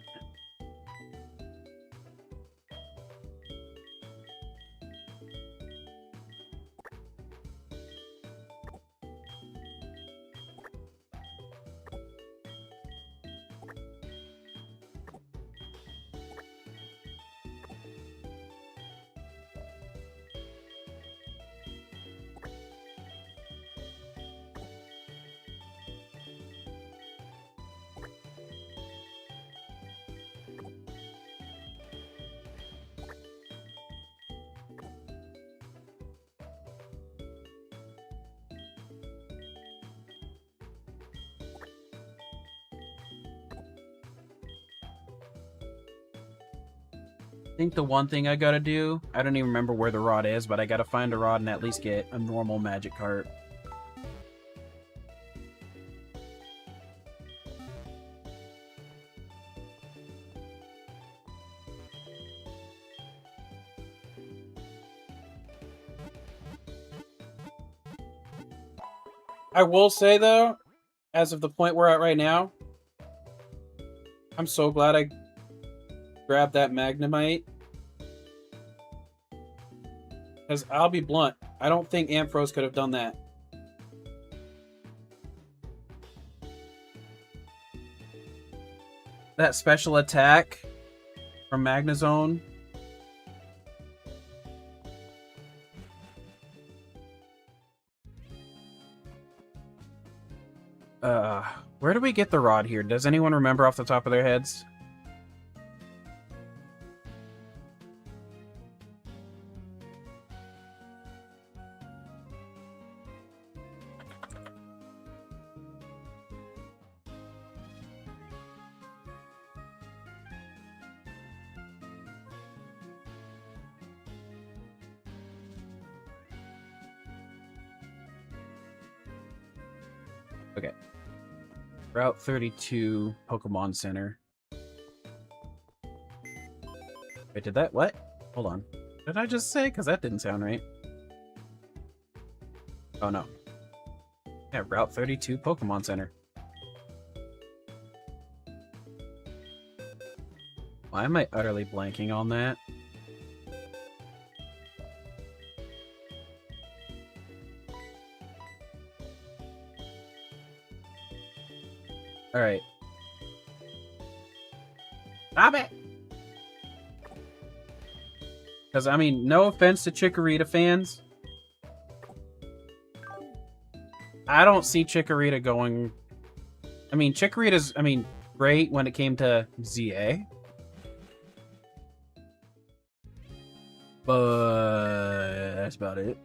I think the one thing I gotta do, I don't even remember where the rod is, but I gotta find a rod and at least get a normal magic cart. I will say, though, as of the point we're at right now, I'm so glad I grabbed that Magnemite. Because I'll be blunt, I don't think Ampharos could have done that. That special attack from Magnezone. Where do we get the rod here? Does anyone remember off the top of their heads? Okay. Route 32, Pokemon Center. Wait, did that... what? Hold on. What did I just say? Because that didn't sound right. Oh, no. Yeah, Route 32, Pokemon Center. Why am I utterly blanking on that? Alright. Stop it! Because, I mean, no offense to Chikorita fans. I don't see Chikorita going... I mean, Chikorita's, great when it came to ZA. But that's about it.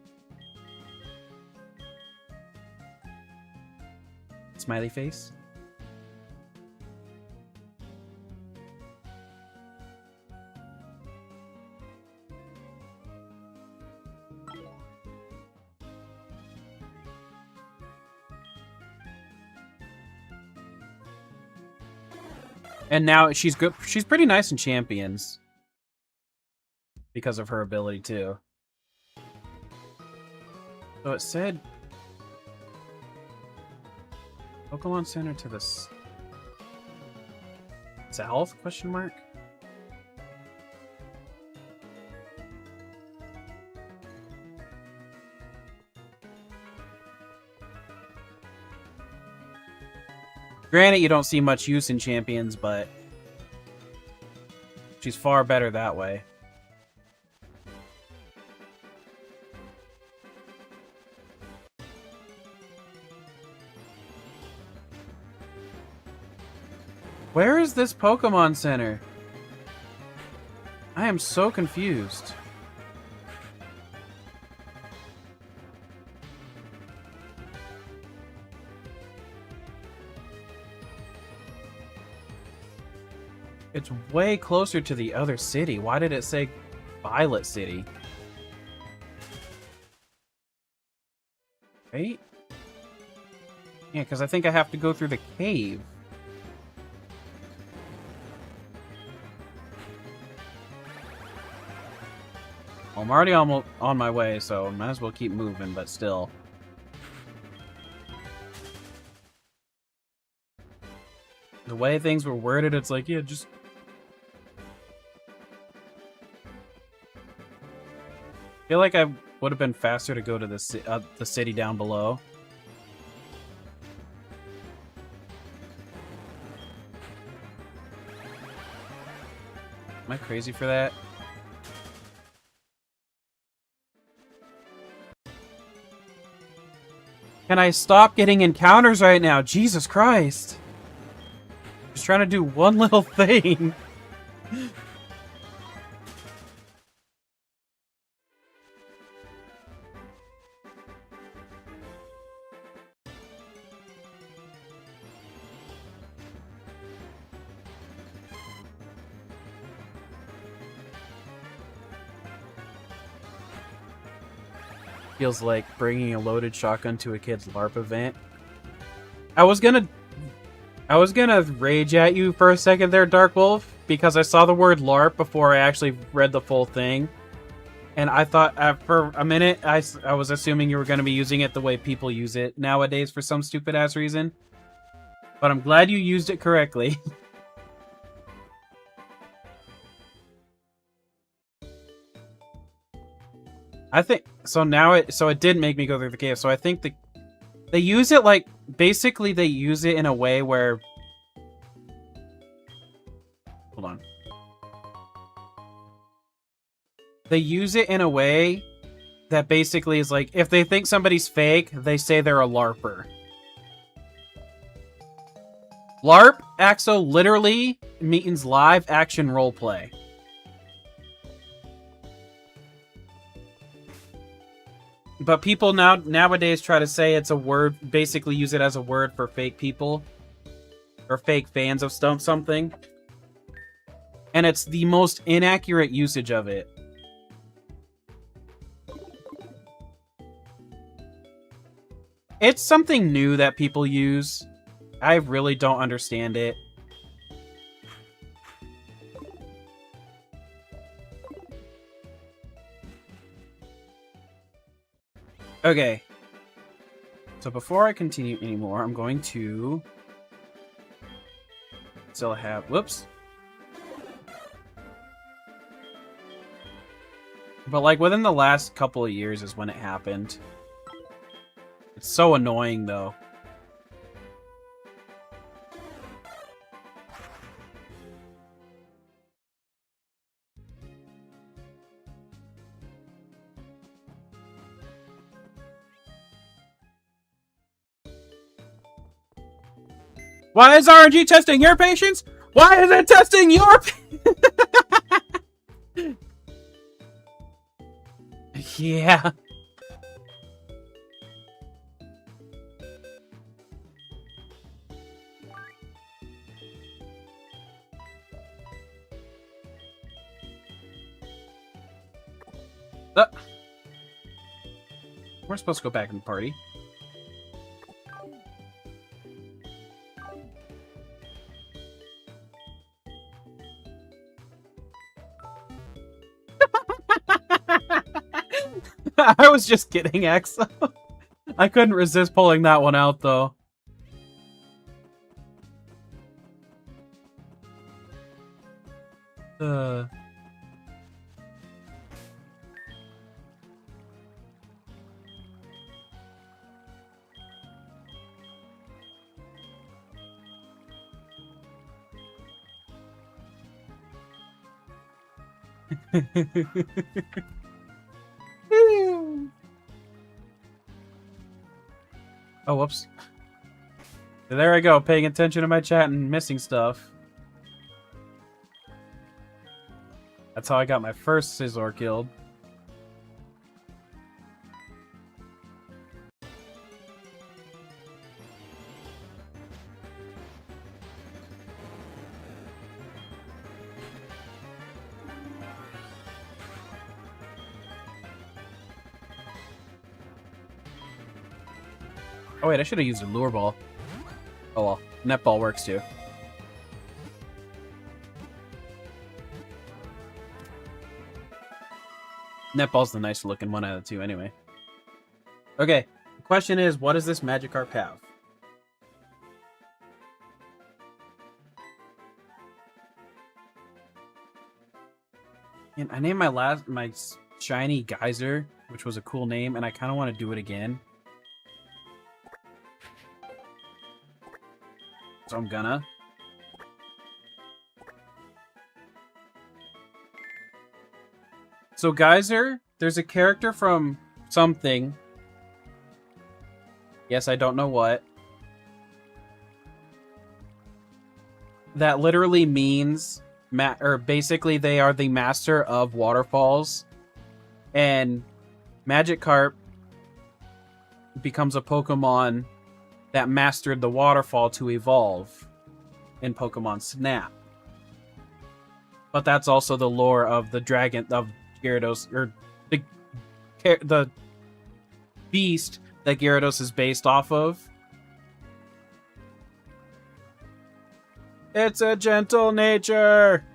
Smiley face. And now she's good. She's pretty nice in Champions because of her ability too. So it said Pokemon Center to the south? Question mark. Granted, you don't see much use in Champions, but she's far better that way. Where is this Pokemon Center? I am so confused. It's way closer to the other city. Why did it say Violet City? Right? Yeah, because I think I have to go through the cave. Well, I'm already almost on my way, so might as well keep moving, but still. The way things were worded, it's like, yeah, just... I feel like I would have been faster to go to the city down below. Am I crazy for that? Can I stop getting encounters right now? Jesus Christ. Just trying to do one little thing. Feels like bringing a loaded shotgun to a kid's LARP event. I was gonna rage at you for a second there, Dark Wolf, because I saw the word LARP before I actually read the full thing. And I thought, for a minute, I was assuming you were going to be using it the way people use it nowadays for some stupid-ass reason. But I'm glad you used it correctly. I think... So now it did make me go through the cave. So I think they use it like... Basically, they use it in a way where... Hold on. They use it in a way that basically is like, if they think somebody's fake, they say they're a LARPer. LARP, Axo, literally means live action roleplay. But people nowadays try to say it's a word, basically use it as a word for fake people. Or fake fans of something. And it's the most inaccurate usage of it. It's something new that people use. I really don't understand it. Okay. So before I continue anymore, I'm going to still have... Whoops. But like within the last couple of years is when it happened. It's so annoying, though. Why is RNG testing your patience? Why is it testing your... Yeah. We're supposed to go back in the party. I was just kidding, X. I couldn't resist pulling that one out, though. Oh, whoops. There I go, paying attention to my chat and missing stuff. That's how I got my first Scizor killed. Oh wait, I should have used a lure ball. Oh well, net ball works too. Netball's the nice looking one out of the two anyway. Okay, the question is, what does this Magikarp have? And I named my shiny Geyser, which was a cool name, and I kind of want to do it again. So I'm gonna. So Geyser, there's a character from something. Yes, I don't know what. That literally means, or basically they are the master of waterfalls. And Magikarp becomes a Pokemon that mastered the waterfall to evolve in Pokemon Snap. But that's also the lore of the dragon of Gyarados, or the beast that Gyarados is based off of. It's a gentle nature.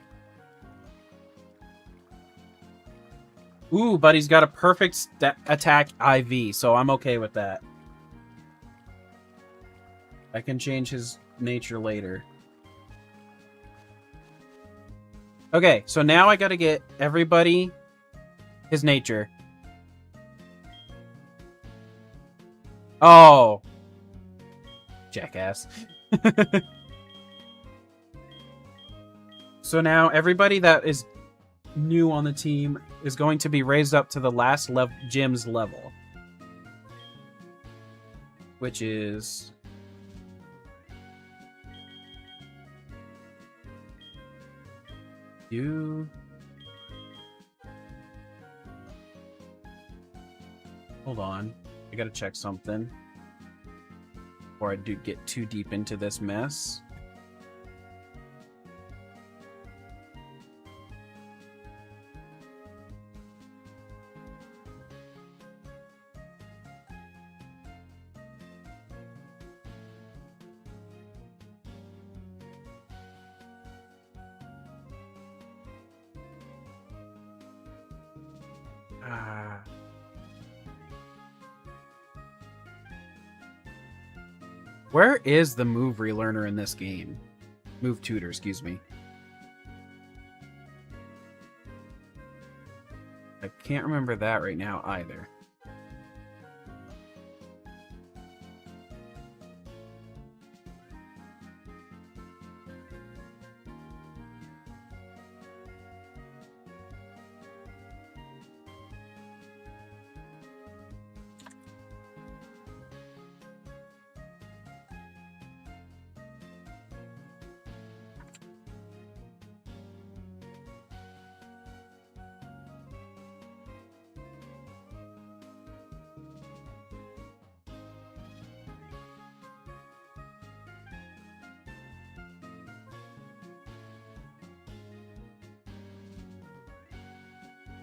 Ooh, but he's got a perfect attack IV, so I'm okay with that. I can change his nature later. Okay, so now I gotta get everybody his nature. Oh. Jackass. So now everybody that is new on the team is going to be raised up to the last gym's level. Which is... you... Hold on. I gotta check something before I do get too deep into this mess. Where is the move relearner in this game? Move tutor, excuse me. I can't remember that right now either.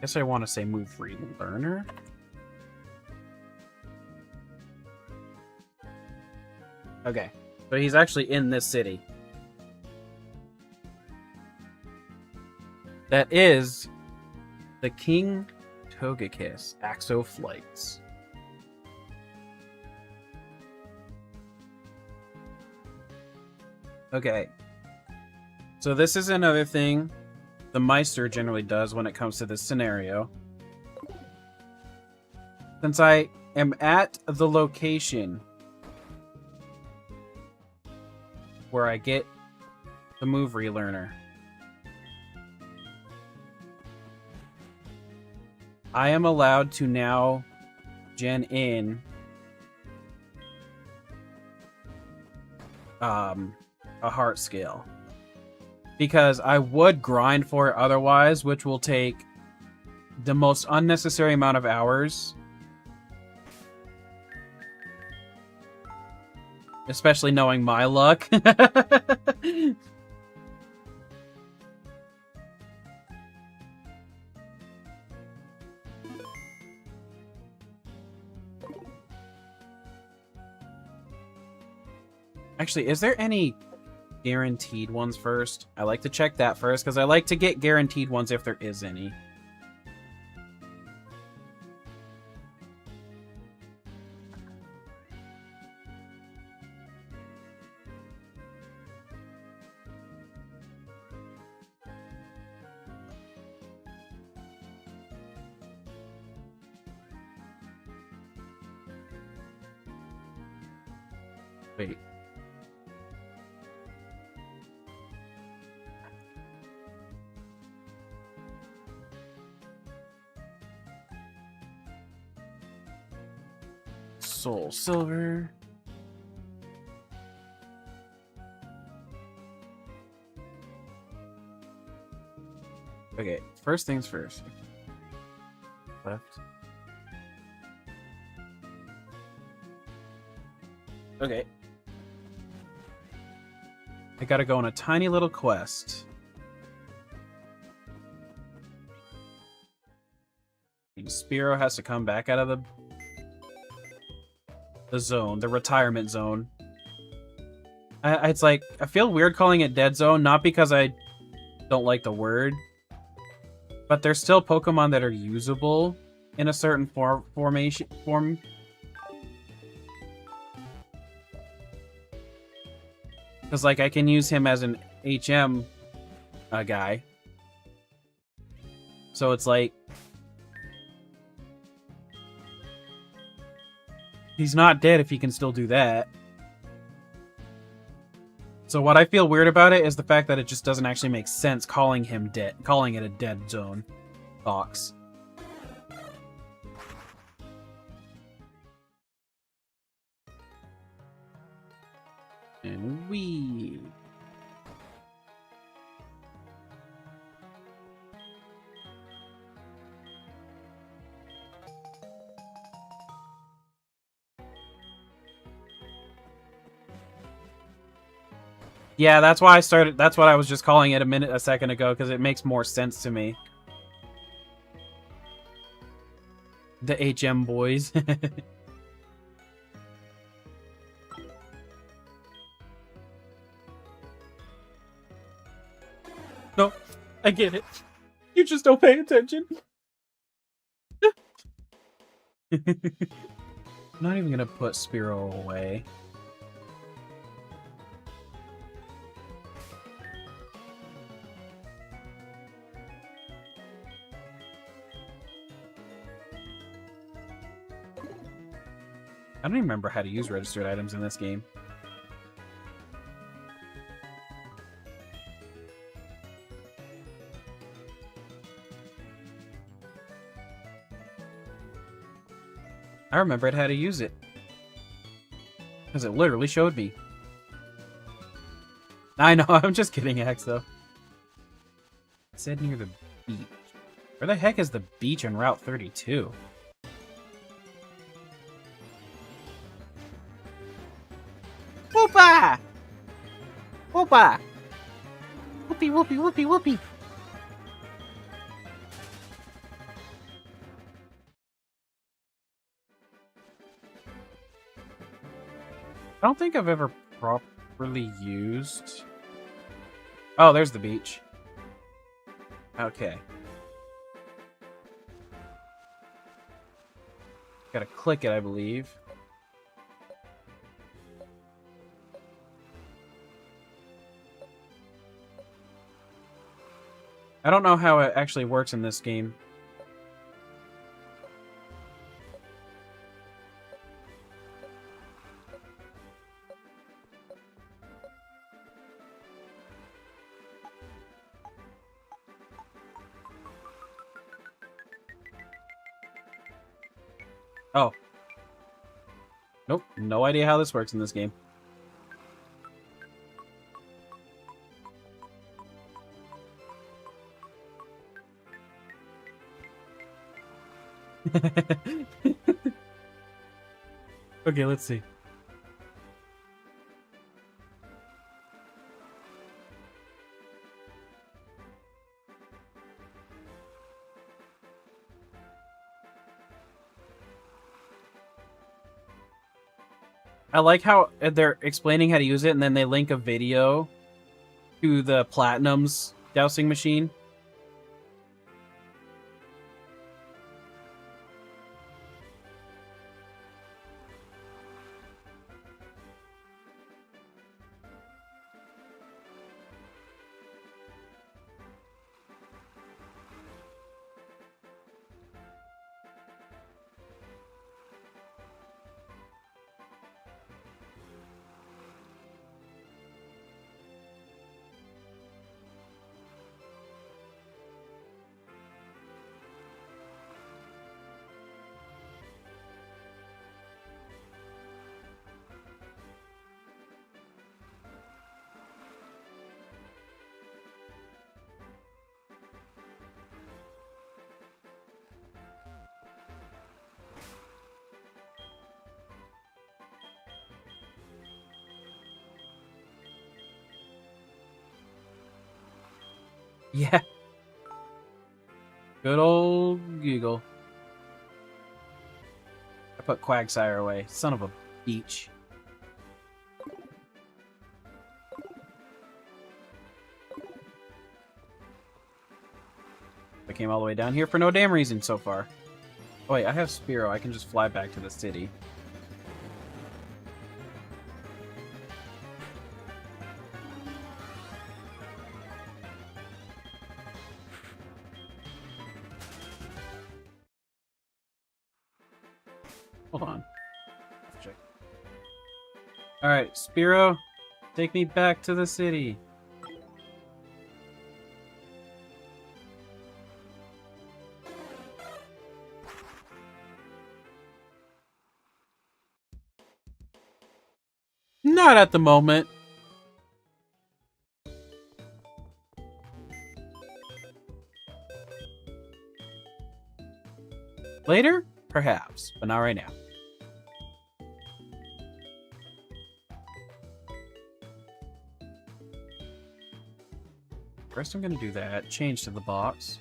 Guess I want to say move relearner. Okay, but he's actually in this city. That is the King Togekiss, Axo Flights. Okay. So this is another thing the Meister generally does when it comes to this scenario. Since I am at the location where I get the move relearner, I am allowed to now gen in a heart scale. Because I would grind for it otherwise, which will take the most unnecessary amount of hours. Especially knowing my luck. Actually, is there any guaranteed ones first? I like to check that first, because I like to get guaranteed ones if there is any. Wait. Soul Silver. Okay, first things first. Left. Okay. I gotta go on a tiny little quest. Spearow has to come back out of the zone, the retirement zone. It's like, I feel weird calling it dead zone, not because I don't like the word, but there's still Pokemon that are usable in a certain form. Because, like, I can use him as an HM guy. So it's like, he's not dead if he can still do that. So what I feel weird about it is the fact that it just doesn't actually make sense calling him dead, calling it a dead zone box. And we... Yeah, that's why I started. That's what I was just calling it a second ago, because it makes more sense to me. The HM boys. No, I get it. You just don't pay attention. I'm not even gonna put Spearow away. I don't even remember how to use registered items in this game. I remembered how to use it. Because it literally showed me. I know, I'm just kidding, Axe, though. It said near the beach. Where the heck is the beach on Route 32? Whoopa! Whoopa! Whoopie, whoopie, whoopie, whoopie! I don't think I've ever properly used... Oh, there's the beach. Okay. Gotta click it, I believe. I don't know how it actually works in this game. Oh. Nope, no idea how this works in this game. Okay, let's see. I like how they're explaining how to use it, and then they link a video to the Platinum's dowsing machine. Yeah. Good old Google. I put Quagsire away. Son of a beach. I came all the way down here for no damn reason so far. Oh wait, I have Spearow. I can just fly back to the city. Hold on. Check. Alright, Spearow, take me back to the city. Not at the moment. Later? Perhaps, but not right now. First I'm gonna do that. Change to the box.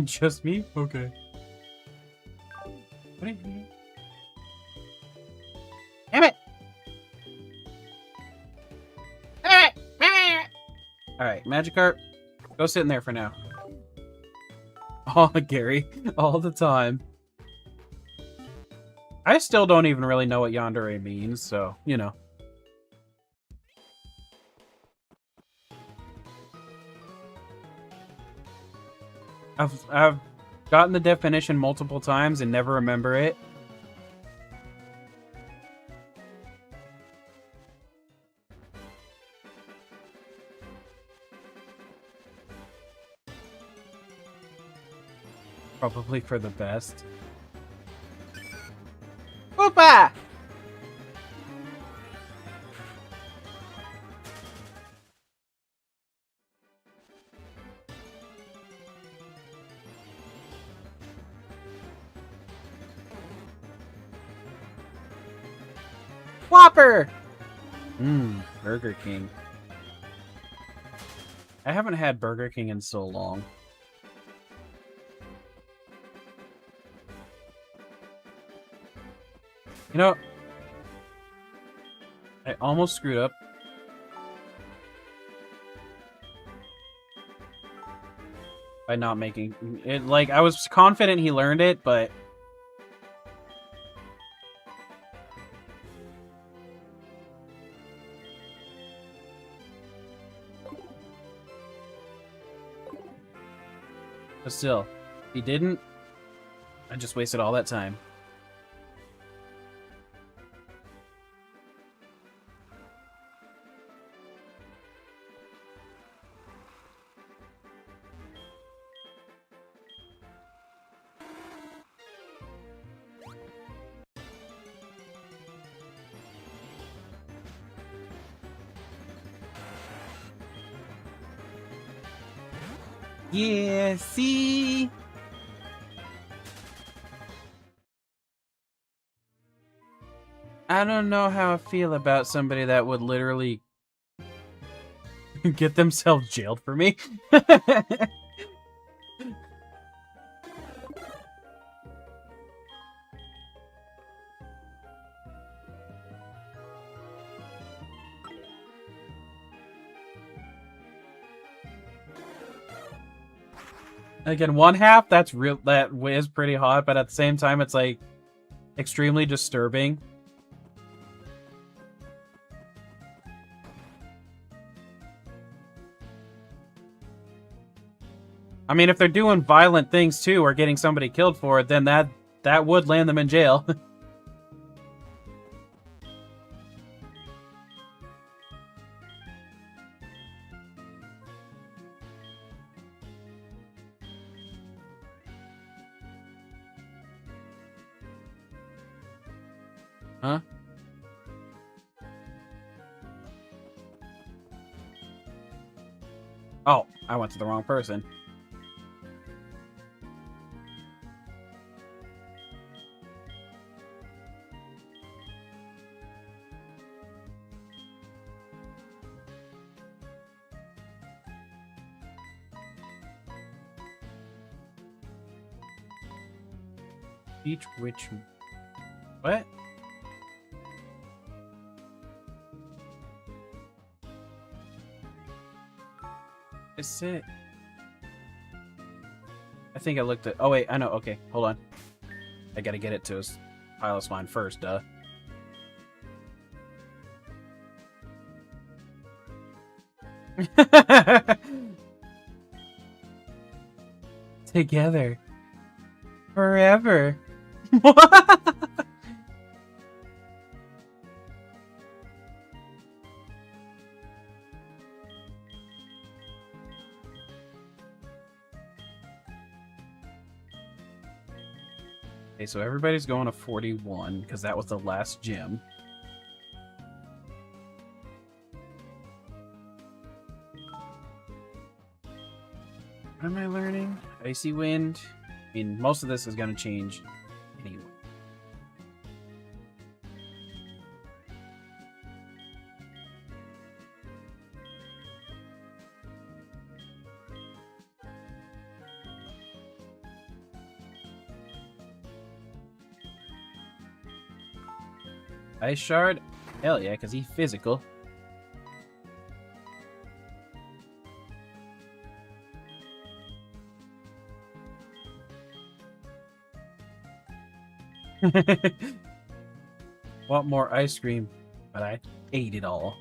Just me? Okay. What are you... Damn it! Alright, Magikarp, go sit in there for now. Oh, Gary, all the time. I still don't even really know what Yandere means, so, you know. I've gotten the definition multiple times and never remember it. Probably for the best. Oopa! Whopper! Burger King. I haven't had Burger King in so long. You know, I almost screwed up. by not making it. Like, I was confident he learned it, but still, he didn't. I just wasted all that time. Yeah, see? I don't know how I feel about somebody that would literally get themselves jailed for me. Again, one half, that is pretty hot, but at the same time, it's like extremely disturbing. I mean, if they're doing violent things too, or getting somebody killed for it, then that would land them in jail. Huh? Oh, I went to the wrong person. Beach witch. What? Is it? I think I looked at. Oh wait, I know. Okay, hold on. I gotta get it to his pilot's mine first, duh. Together. Forever. Okay, so everybody's going to 41 because that was the last gym. What am I learning? Icy Wind. I mean, most of this is going to change anyway. Ice Shard? Hell yeah, because he's physical. Want more ice cream, but I ate it all.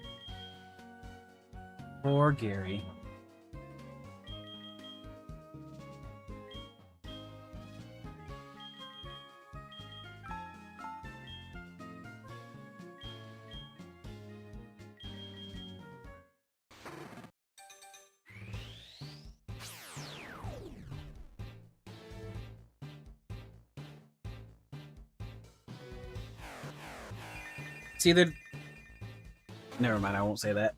Poor Gary. It's either... Never mind, I won't say that.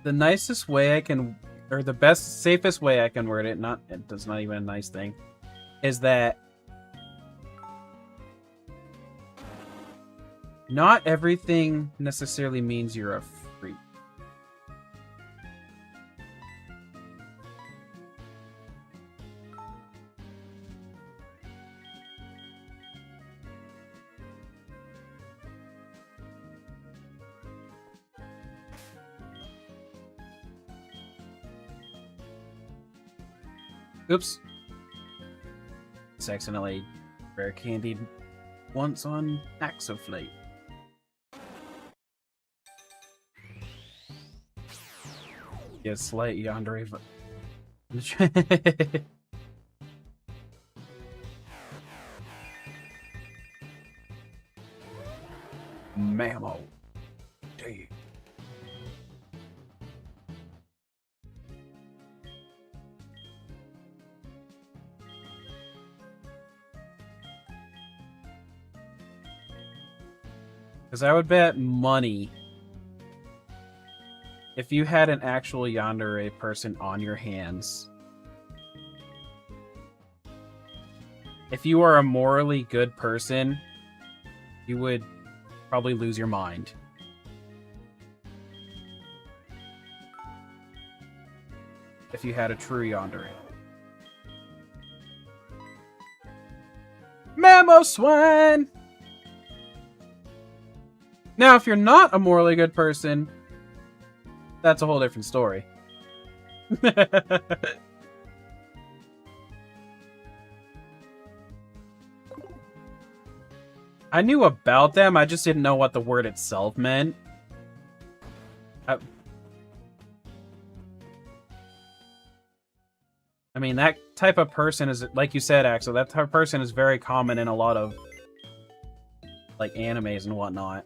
The nicest way I can... Or the best, safest way I can word it, it's not even a nice thing, is that not everything necessarily means you're a freak. Oops. Accidentally rare candied once on Axoflate. Yeah, slight yandere. Mammo. Damn. Because I would bet money if you had an actual yandere person on your hands. If you are a morally good person, you would probably lose your mind. If you had a true yandere. Mammo swine! Now, if you're not a morally good person, that's a whole different story. I knew about them, I just didn't know what the word itself meant. I mean, that type of person is, like you said, Axel, that type of person is very common in a lot of, like, animes and whatnot.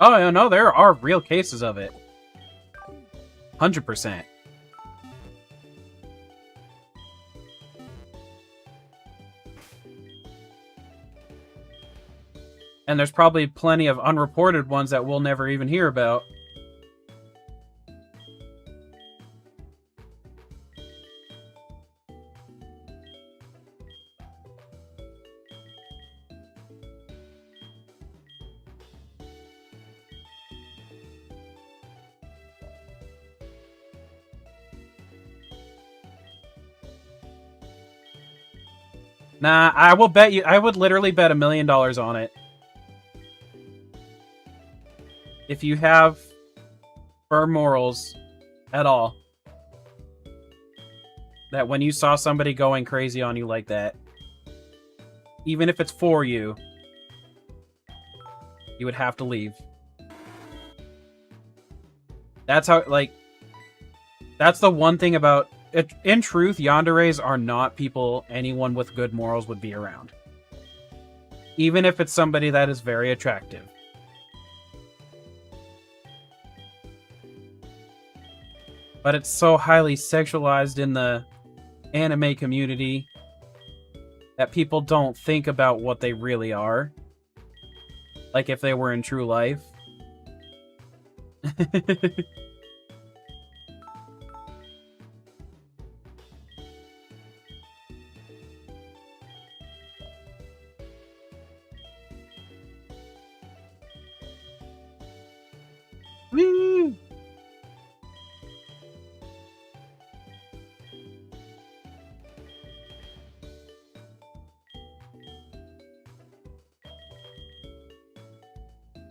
Oh, no, there are real cases of it. 100%. And there's probably plenty of unreported ones that we'll never even hear about. Nah, I will bet you, I would literally bet $1 million on it. If you have firm morals at all, that when you saw somebody going crazy on you like that, even if it's for you, you would have to leave. That's how, like, that's the one thing about it. In truth, yanderes are not people anyone with good morals would be around. Even if it's somebody that is very attractive. But it's so highly sexualized in the anime community that people don't think about what they really are. Like if they were in true life. Woo!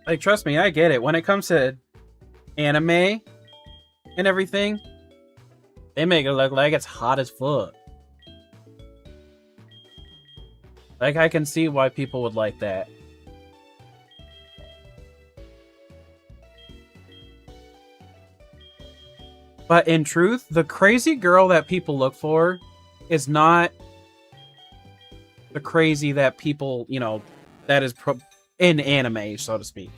Like, trust me, I get it. When it comes to anime and everything, they make it look like it's hot as fuck. Like, I can see why people would like that. But in truth, the crazy girl that people look for is not the crazy that people, you know, that is in anime, so to speak.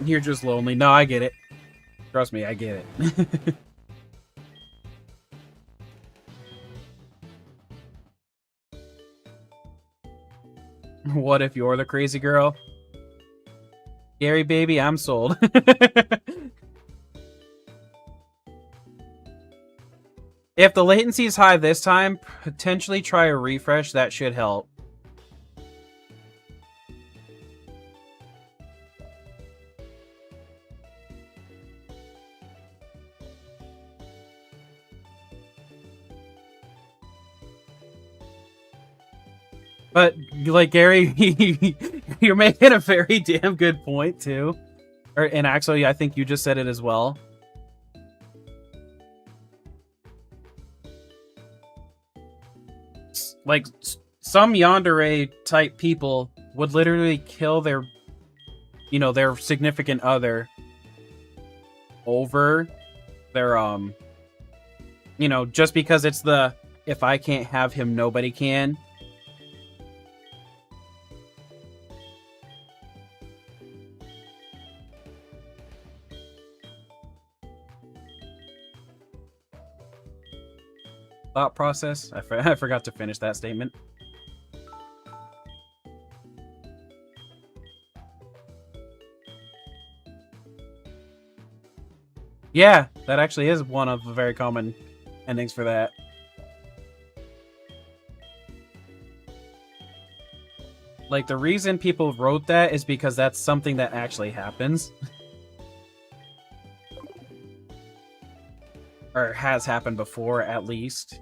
You're just lonely. No, I get it. Trust me, I get it. What if you're the crazy girl? Gary, baby, I'm sold. If the latency is high this time, potentially try a refresh. That should help. But, like, Gary, you're making a very damn good point, too. And actually, I think you just said it as well. Like, some yandere type people would literally kill their, you know, their significant other over their, you know, just because it's the, if I can't have him, nobody can. Thought process. I forgot to finish that statement. Yeah, that actually is one of the very common endings for that. Like, the reason people wrote that is because that's something that actually happens. Or has happened before, at least.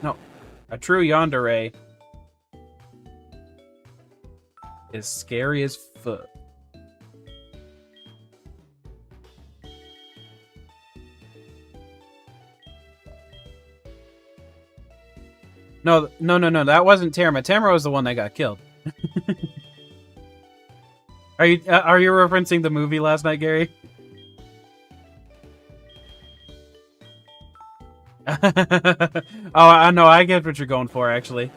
No. A true yandere is scary as fuck. No, that wasn't Terma. Terma was the one that got killed. Are you referencing the movie last night, Gary? Oh, I know. I get what you're going for, actually.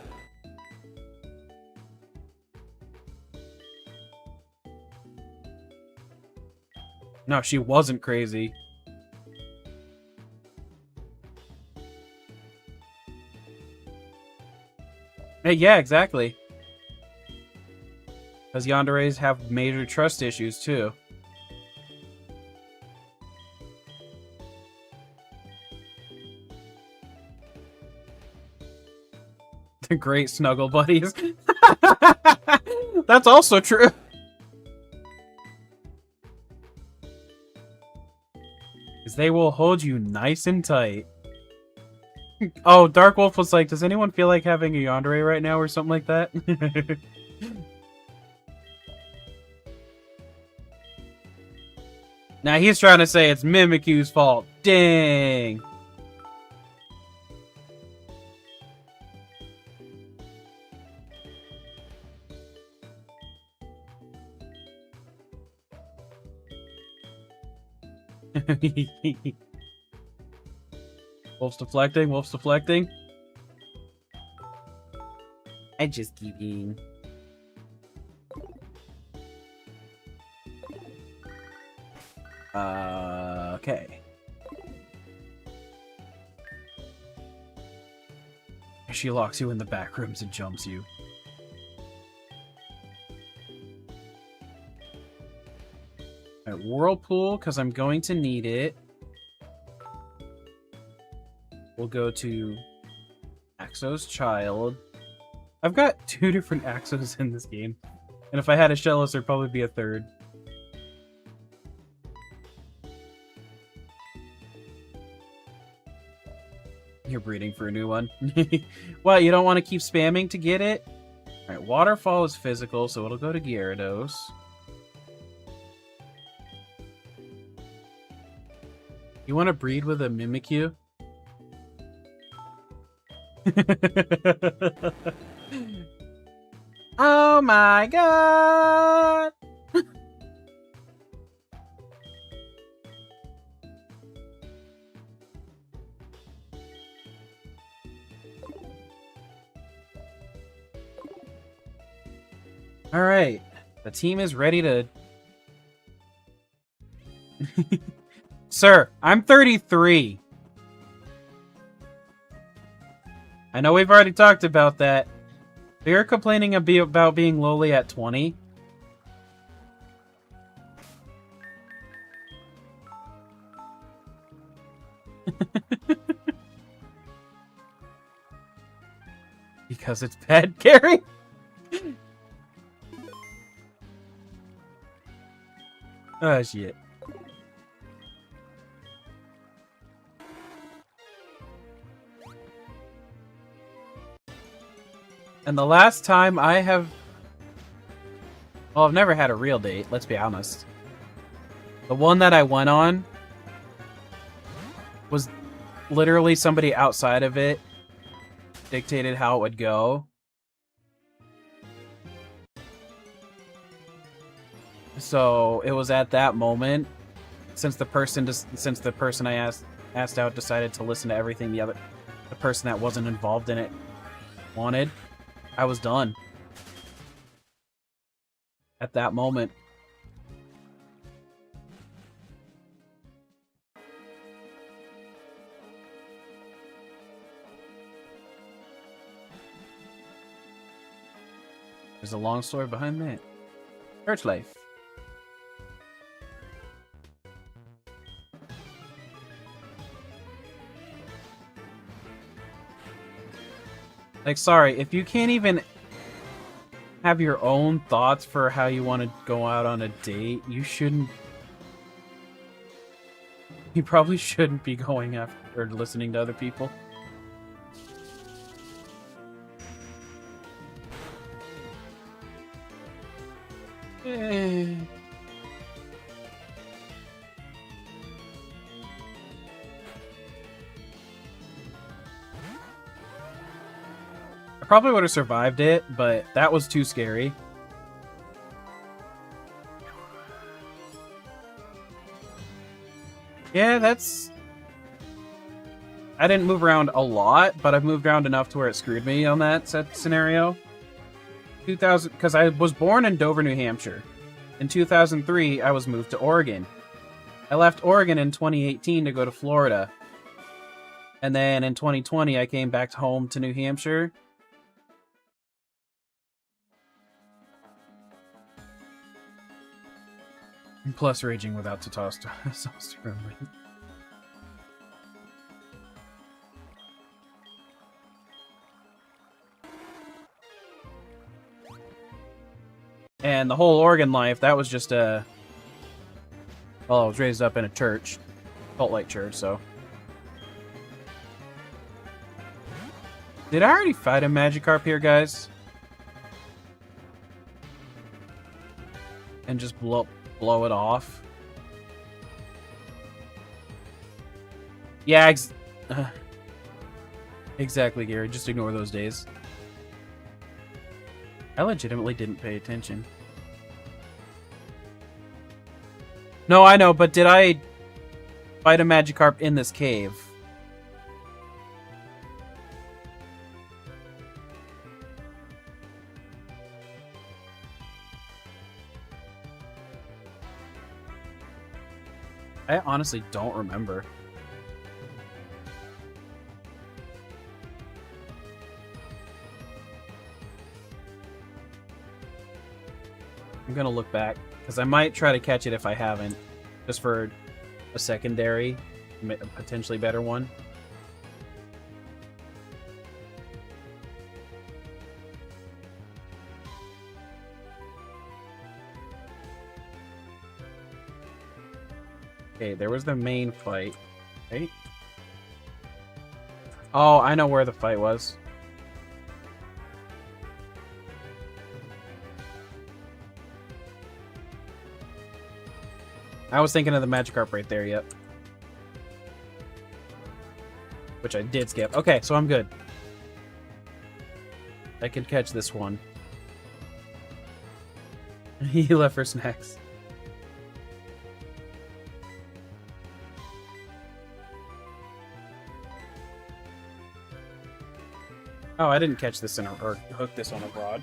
No, she wasn't crazy. Hey, yeah, exactly. Because yanderes have major trust issues, too. The great snuggle buddies. That's also true. Because they will hold you nice and tight. Oh, Dark Wolf was like, does anyone feel like having a yandere right now or something like that? Now he's trying to say it's Mimikyu's fault. Dang. Wolf's deflecting, Wolf's deflecting. I just kidding. Okay. She locks you in the back rooms and jumps you. Alright, Whirlpool, because I'm going to need it. We'll go to Axo's Child. I've got 2 different Axos in this game. And if I had a Shellos, there'd probably be a 3rd. You're breeding for a new one. What, you don't want to keep spamming to get it? Alright, Waterfall is physical, so it'll go to Gyarados. You want to breed with a Mimikyu? Oh my god! Alright, the team is ready to... Sir, I'm 33. I know we've already talked about that. But you're complaining about being lowly at 20? Because it's bad, Gary? Oh, shit. And the last time I have... Well, I've never had a real date, let's be honest. The one that I went on was literally somebody outside of it dictated how it would go. So it was at that moment, since the person I asked out decided to listen to everything the person that wasn't involved in it wanted, I was done. At that moment. There's a long story behind that. Church life. Like, sorry, if you can't even have your own thoughts for how you want to go out on a date, you shouldn't... You probably shouldn't be going after or listening to other people. I probably would have survived it, but that was too scary. Yeah, that's... I didn't move around a lot, but I've moved around enough to where it screwed me on that scenario. 2000, because I was born in Dover, New Hampshire. In 2003, I was moved to Oregon. I left Oregon in 2018 to go to Florida. And then in 2020, I came back home to New Hampshire. Plus raging without testosterone. And the whole Oregon life, that was just a... Well, I was raised up in a church. Cult-like church, so... Did I already fight a Magikarp here, guys? And just blow it off? Yeah, exactly, Gary. Just ignore those days. I legitimately didn't pay attention. No, I know, but did I fight a Magikarp in this cave? I honestly don't remember. I'm gonna look back, because I might try to catch it if I haven't, just for a secondary, potentially better one. Okay, there was the main fight, right? Oh, I know where the fight was. I was thinking of the Magikarp right there, yep. Which I did skip. Okay, so I'm good. I can catch this one. He left for snacks. Oh, I didn't catch this or hook this one abroad.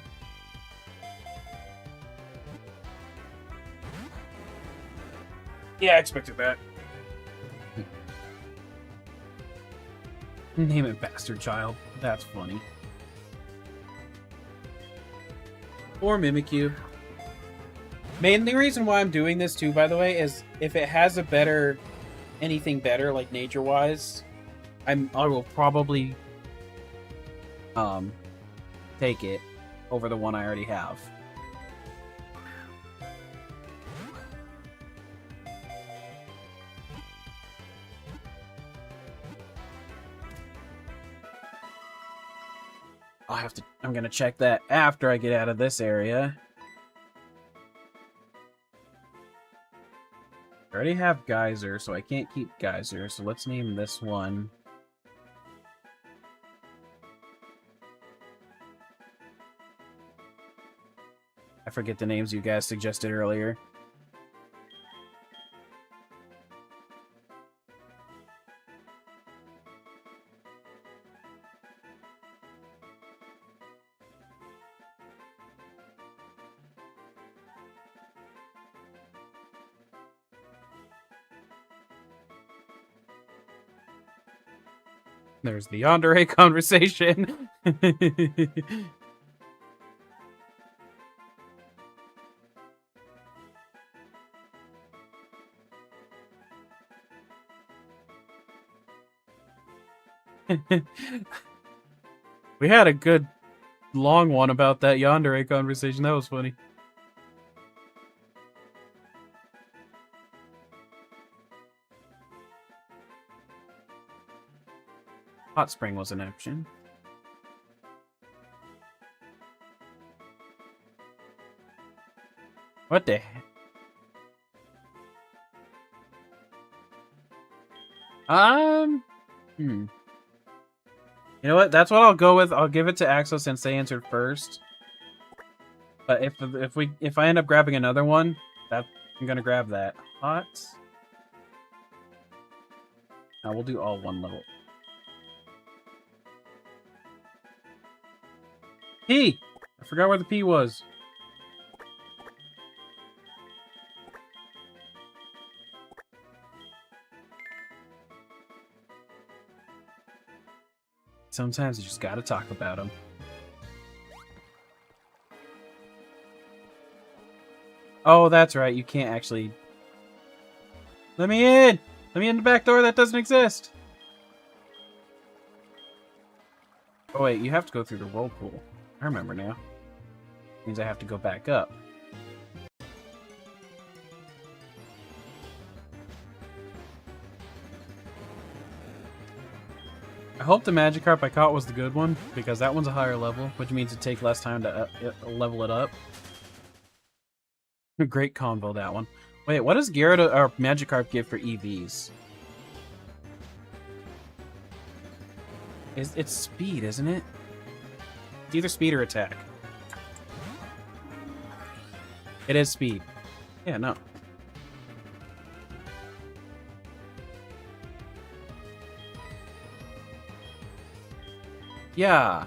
Yeah, I expected that. Name it Bastard Child. That's funny. Or Mimikyu. Mainly reason why I'm doing this too, by the way, is if it has a better... anything better, like nature-wise, I will probably... take it over the one I already have. I'm gonna check that after I get out of this area. I already have Geyser, so I can't keep Geyser, so let's name this one. I forget the names you guys suggested earlier. There's the yandere conversation. We had a good long one about that yandere conversation. That was funny. Hot spring was an option. What the heck? You know what? That's what I'll go with. I'll give it to Axel since they answered first. But if I end up grabbing another one, I'm gonna grab that. Hot. Now we'll do all one level. P! I forgot where the P was. Sometimes you just gotta talk about them. Oh, that's right. You can't actually... Let me in! Let me in the back door that doesn't exist! Oh wait, you have to go through the whirlpool. I remember now. Means I have to go back up. I hope the Magikarp I caught was the good one, because that one's a higher level, which means it'd take less time to level it up. Great combo, that one. Wait, what does Gyarados or Magikarp give for EVs? It's speed, isn't it? It's either speed or attack. It is speed. Yeah, no. Yeah.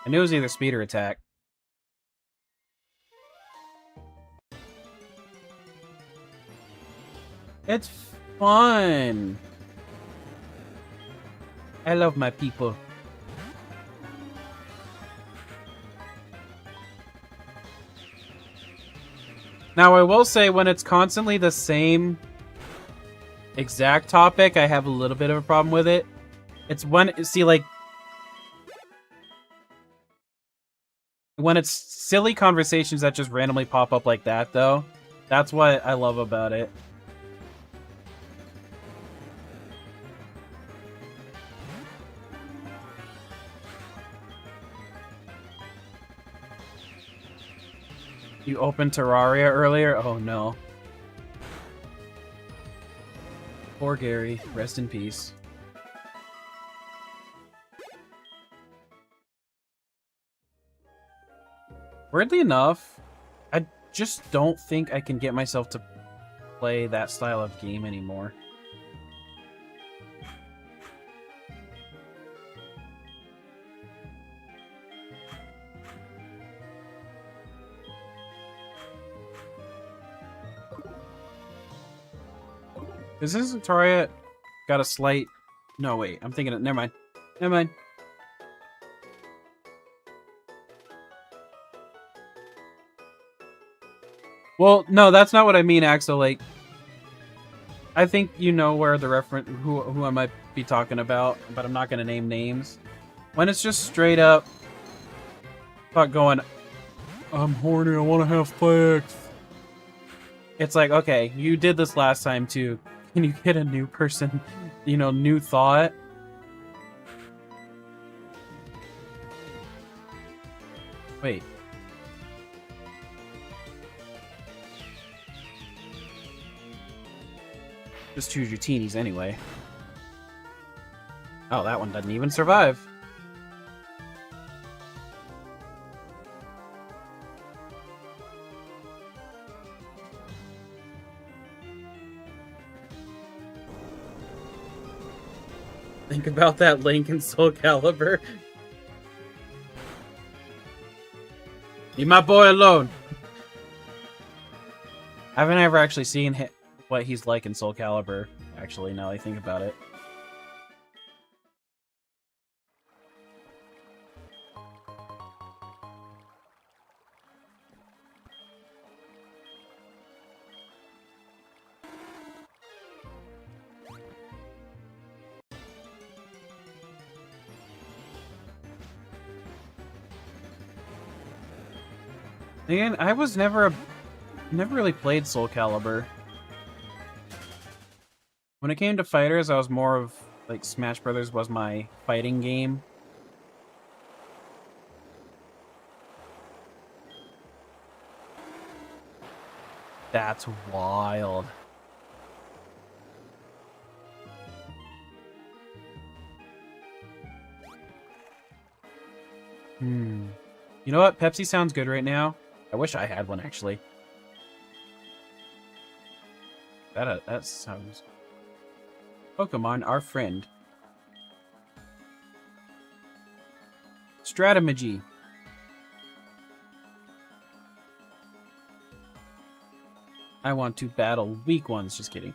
I knew it was either speed or attack. It's fun. I love my people. Now, I will say, when it's constantly the same exact topic, I have a little bit of a problem with it. It's when, see, like, when it's silly conversations that just randomly pop up like that, though, that's what I love about it. You opened Terraria earlier? Oh no. Poor Gary. Rest in peace. Weirdly enough, I just don't think I can get myself to play that style of game anymore. Is this Terraria got a slight... No, wait. I'm thinking... Never mind. Never mind. Well, no, that's not what I mean, Axel. Like, I think you know where the reference... Who I might be talking about, but I'm not going to name names. When it's just straight up... Going, I'm horny, I want to have sex. It's like, okay, you did this last time too. Can you get a new person, new thought? Wait. Just choose your teenies anyway. Oh, that one doesn't even survive. Think about that Link in Soul Calibur. Leave my boy alone. I haven't ever actually seen what he's like in Soul Calibur, actually, now that I think about it. Again, I was never really played Soul Calibur. When it came to fighters, I was more of, like, Smash Brothers was my fighting game. That's wild. You know what? Pepsi sounds good right now. I wish I had one, actually. That sounds... Pokemon, our friend. Strategy. I want to battle weak ones. Just kidding.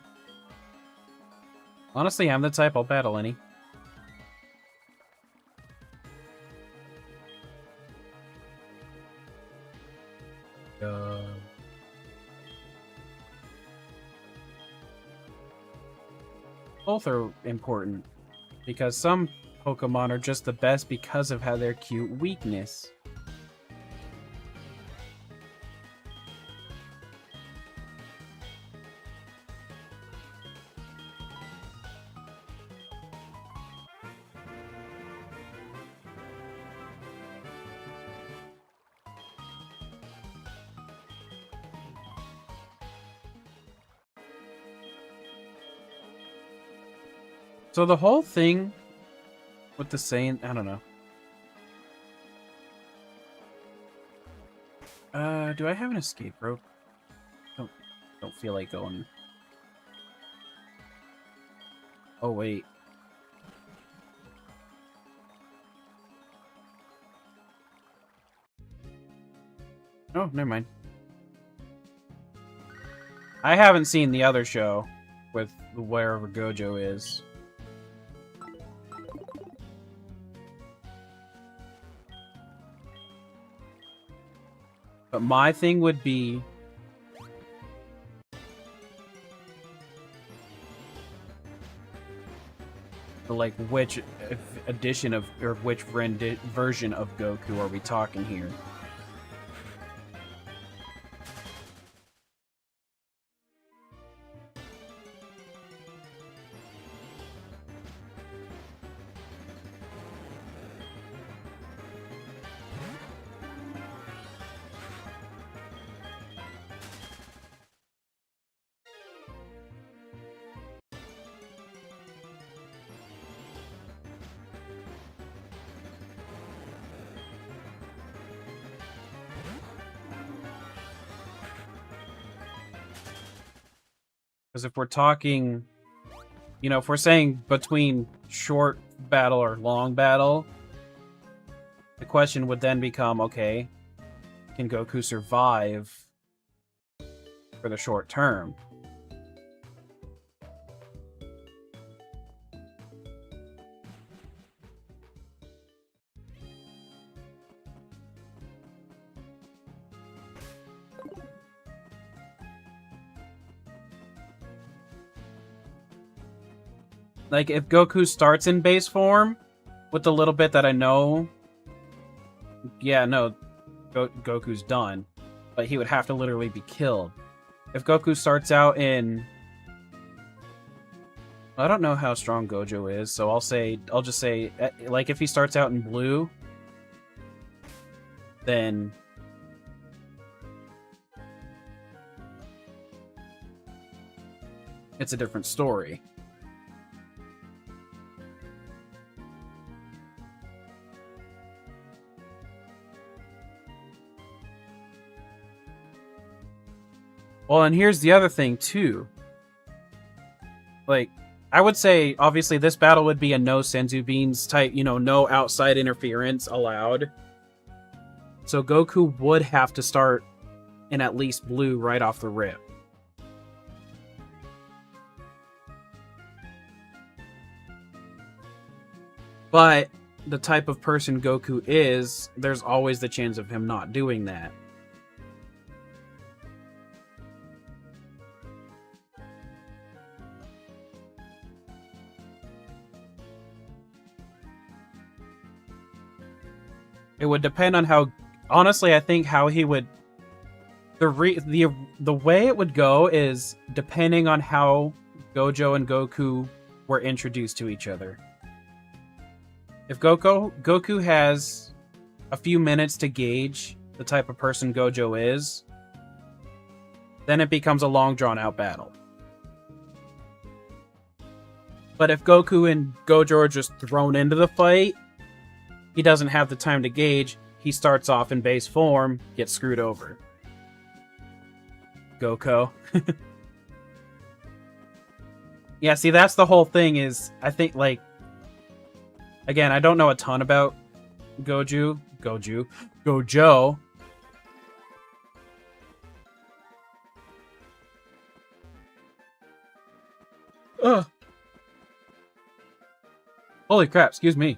Honestly, I'm the type I'll battle any. Both are important, because some Pokemon are just the best because of how their cute weakness. So the whole thing with the saying, I don't know. Do I have an escape rope? Don't feel like going. Oh wait. Oh, never mind. I haven't seen the other show with wherever Gojo is. But my thing would be like which edition of or which version of Goku are we talking here? Because if we're talking, if we're saying between short battle or long battle, the question would then become, okay, can Goku survive for the short term? Like, if Goku starts in base form, with the little bit that I know, yeah, no, Goku's done. But he would have to literally be killed. if Goku starts out in... I don't know how strong Gojo is, so I'll just say, like, if he starts out in blue, then it's a different story. Well, and here's the other thing, too. Like, I would say, obviously, this battle would be a no Senzu Beans type, you know, no outside interference allowed. So Goku would have to start in at least blue right off the rip. But the type of person Goku is, there's always the chance of him not doing that. It would depend on how, honestly, I think how he would, the way it would go is depending on how Gojo and Goku were introduced to each other. If Goku has a few minutes to gauge the type of person Gojo is, then it becomes a long drawn out battle. But if Goku and Gojo are just thrown into the fight, he doesn't have the time to gauge. He starts off in base form, gets screwed over. Goku. Yeah, see, that's the whole thing is, I think, like, again, I don't know a ton about Gojo. Ugh. Holy crap, excuse me.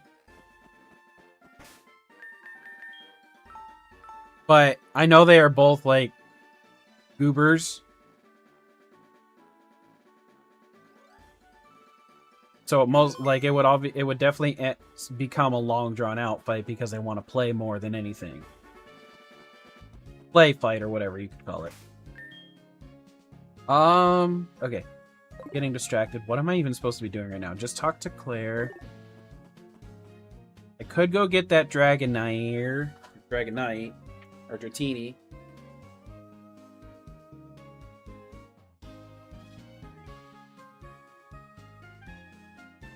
But I know they are both, like, goobers. So it would definitely become a long drawn out fight because they want to play more than anything. Play fight or whatever you could call it. Okay. Getting distracted. What am I even supposed to be doing right now? Just talk to Claire. I could go get that Dragonite, or Dratini.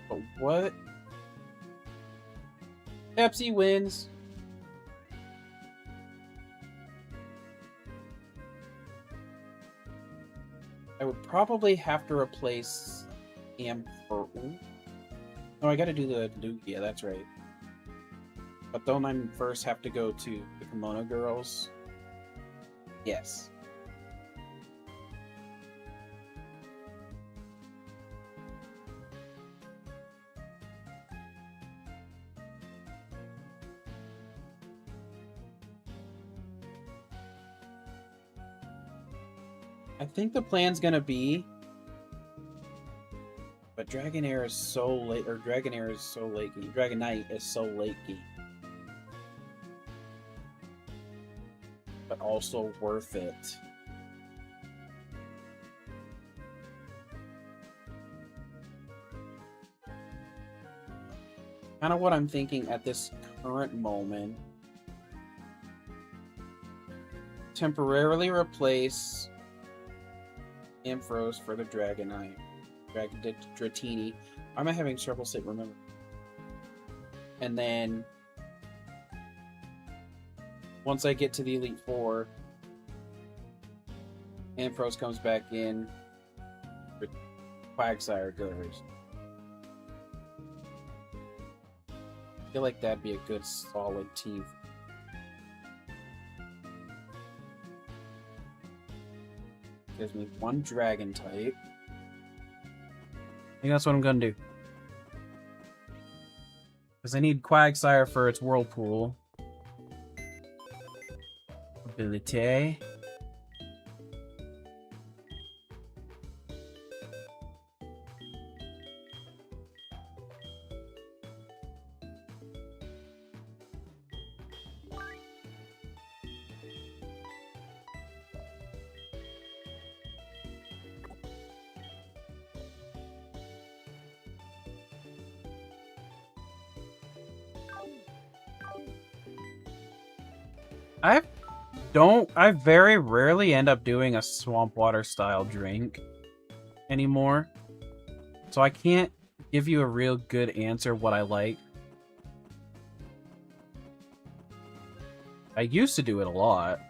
But what? Pepsi wins. I would probably have to replace Amber. No, I gotta do the Lugia, that's right. But don't I first have to go to the Kimono Girls? Yes. I think the plan's gonna be... But Dragonair is so late, or Dragonair is so lakey. Dragonite is so lakey. But also worth it. Kind of what I'm thinking at this current moment. Temporarily replace Ampharos for the Dragonite. Dratini. Why am I having trouble saying remember? And then once I get to the Elite Four, Ampharos comes back in. Quagsire goes. I feel like that'd be a good solid team. Gives me one dragon type. I think that's what I'm gonna do. Because I need Quagsire for its Whirlpool ability. I very rarely end up doing a swamp water style drink anymore. So I can't give you a real good answer what I like. I used to do it a lot.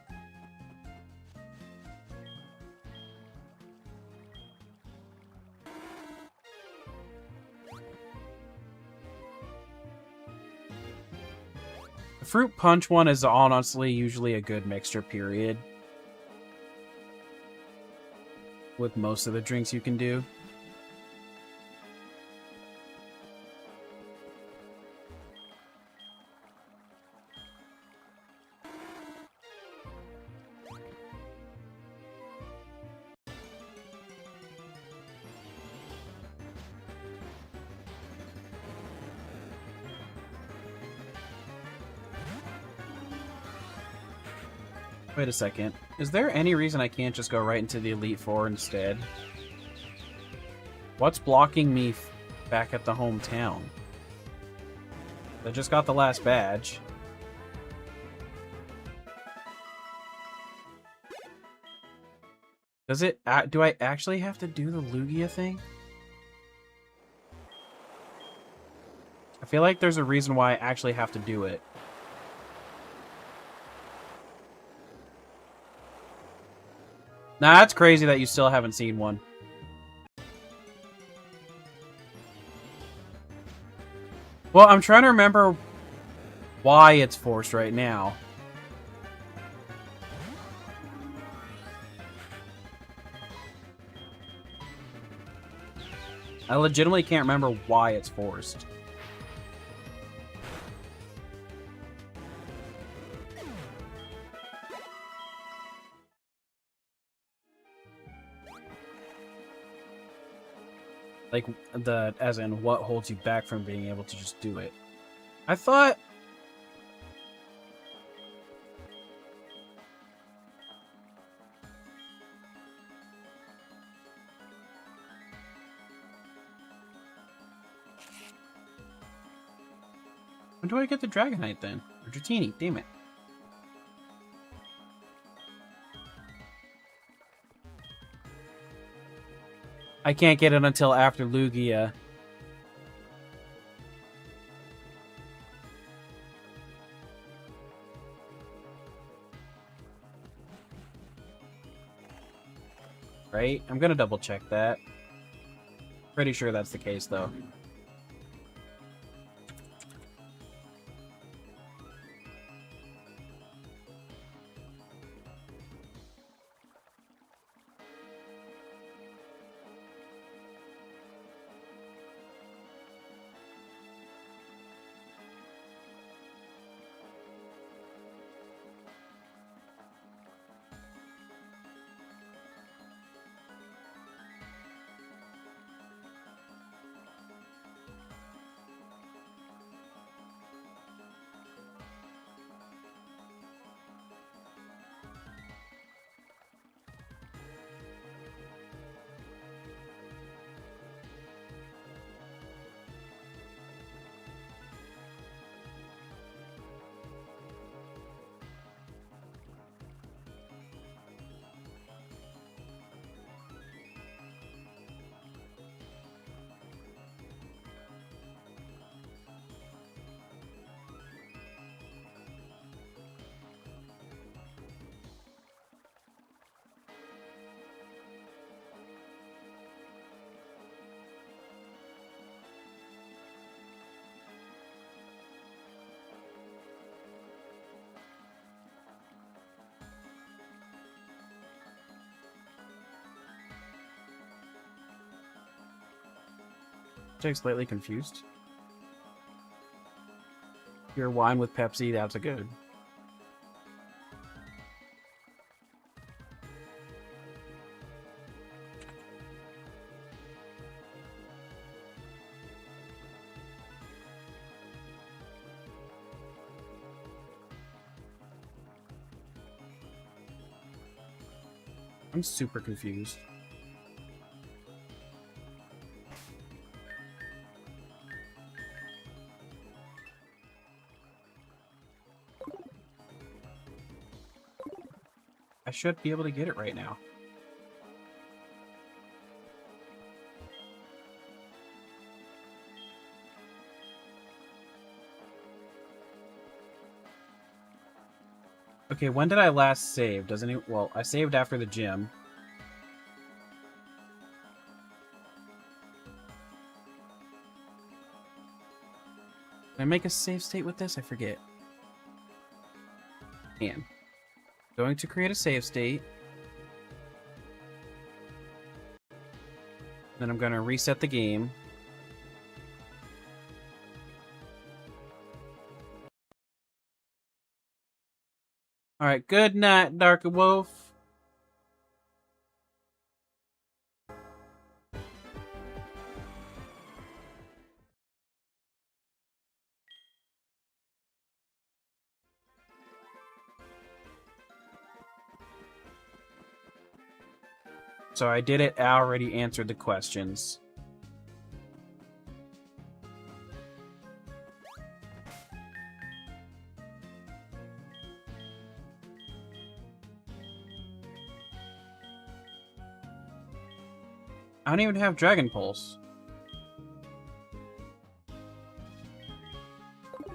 The fruit punch one is honestly usually a good mixture, period. With most of the drinks you can do. Wait a second. Is there any reason I can't just go right into the Elite Four instead? What's blocking me back at the hometown? I just got the last badge. Does it... do I actually have to do the Lugia thing? I feel like there's a reason why I actually have to do it. Nah, that's crazy that you still haven't seen one. Well, I'm trying to remember why it's forced right now. I legitimately can't remember why it's forced. Like, as in, what holds you back from being able to just do it? I thought... When do I get the Dragonite then? Or Dratini, damn it. I can't get it until after Lugia. Right? I'm gonna double check that. Pretty sure that's the case, though. Jake's slightly confused. Your wine with Pepsi, that's a good. I'm super confused. I should be able to get it right now. Okay, when did I last save? Doesn't it? Well, I saved after the gym. Can I make a save state with this? I forget. And going to create a save state. Then I'm going to reset the game. Alright, good night, Dark Wolf. So I did it. I already answered the questions. I don't even have Dragon Pulse. Do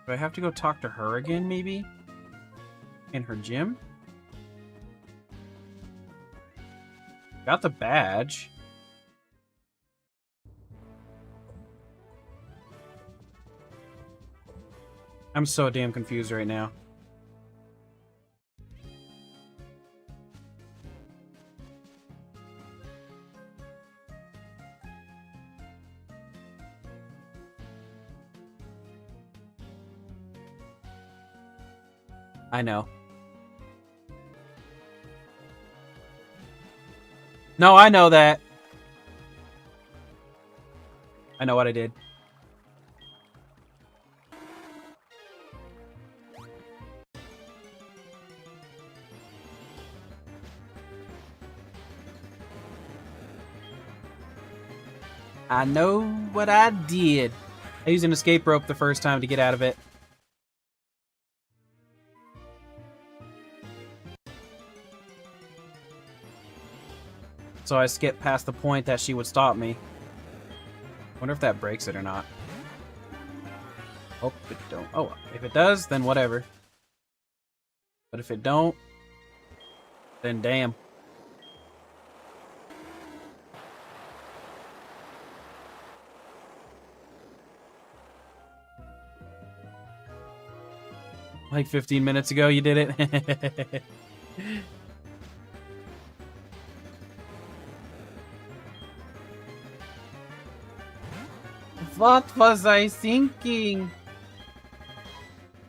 I have to go talk to her again, maybe? In her gym? Got the badge. I'm so damn confused right now. I know. No, I know that. I know what I did. I know what I did. I used an escape rope the first time to get out of it. So I skipped past the point that she would stop me. Wonder if that breaks it or not. Hope it don't. Oh, if it does, then whatever. But if it don't, then damn. Like 15 minutes ago, you did it. What was I thinking?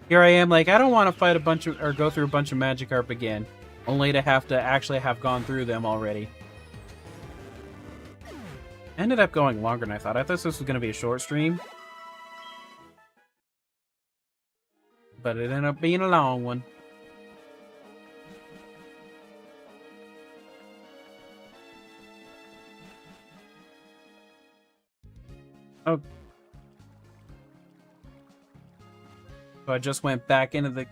Here I am, like, I don't want to fight a bunch of, or go through a bunch of Magikarp again, only to have to actually have gone through them already. Ended up going longer than I thought. I thought this was going to be a short stream. But it ended up being a long one. Oh. So I just went back into the...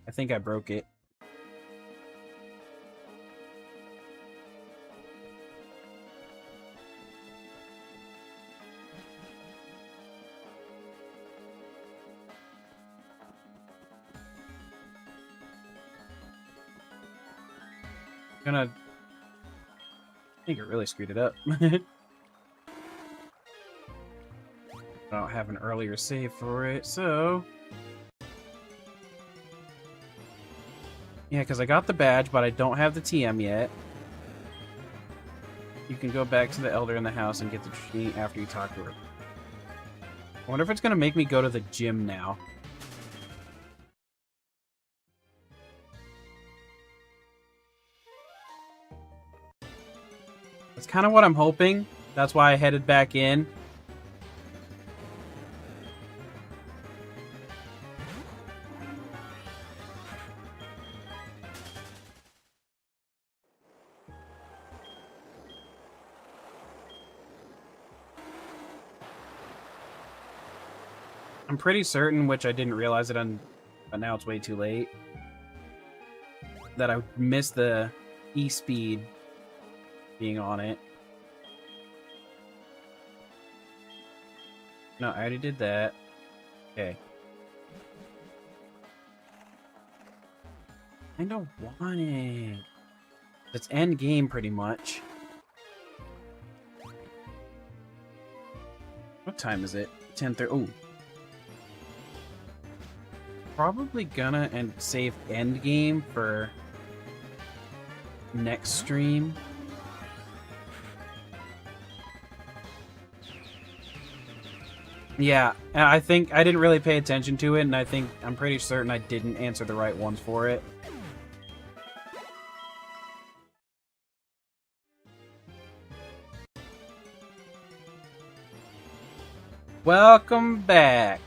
I think I broke it. I think it really screwed it up. I don't have an earlier save for it, so... Yeah, because I got the badge, but I don't have the TM yet. You can go back to the Elder in the house and get the tree after you talk to her. I wonder if it's going to make me go to the gym now. That's kind of what I'm hoping. That's why I headed back in. I'm pretty certain, which I didn't realize it on, but now it's way too late. that I missed the E-speed being on it. No, I already did that. Okay. I don't want it. It's end game pretty much. What time is it? 10:30. Oh. Probably gonna save end game for next stream. Yeah, and I think I didn't really pay attention to it, and I'm pretty certain I didn't answer the right ones for it. Welcome back.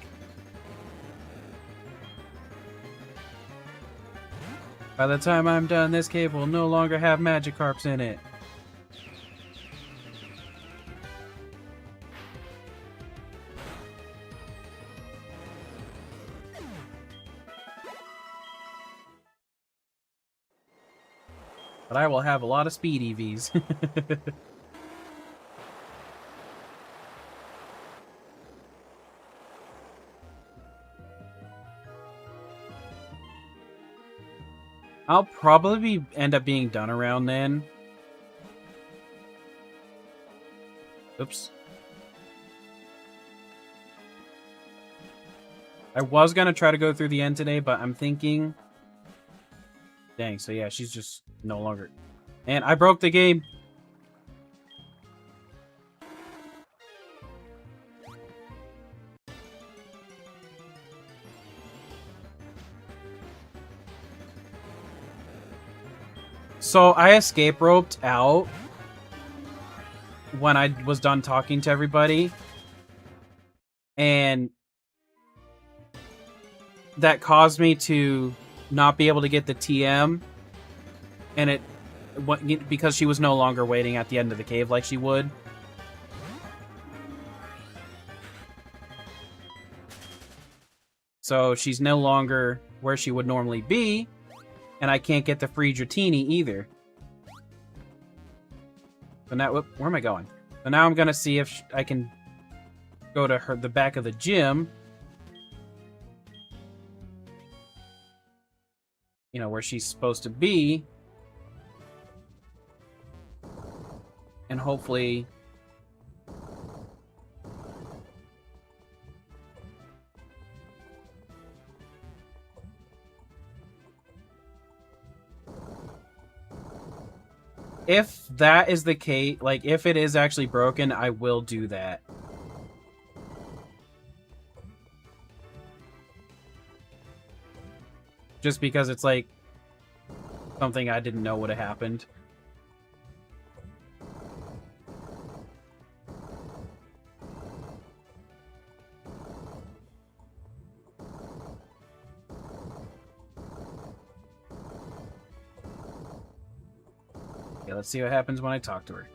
By the time I'm done, this cave will no longer have Magikarps in it. But I will have a lot of speed EVs. I'll probably end up being done around then. Oops. I was gonna try to go through the end today, but I'm thinking... Dang, so yeah, she's just no longer... And I broke the game! So I escape roped out when I was done talking to everybody. And that caused me to not be able to get the TM. And because she was no longer waiting at the end of the cave like she would. So she's no longer where she would normally be. And I can't get the free Dratini either. So now, where am I going? So now I'm going to see if I can go to the back of the gym. You know, where she's supposed to be. And hopefully... If that is the case, like, if it is actually broken, I will do that. Just because it's, like, something I didn't know would have happened. Yeah, let's see what happens when I talk to her.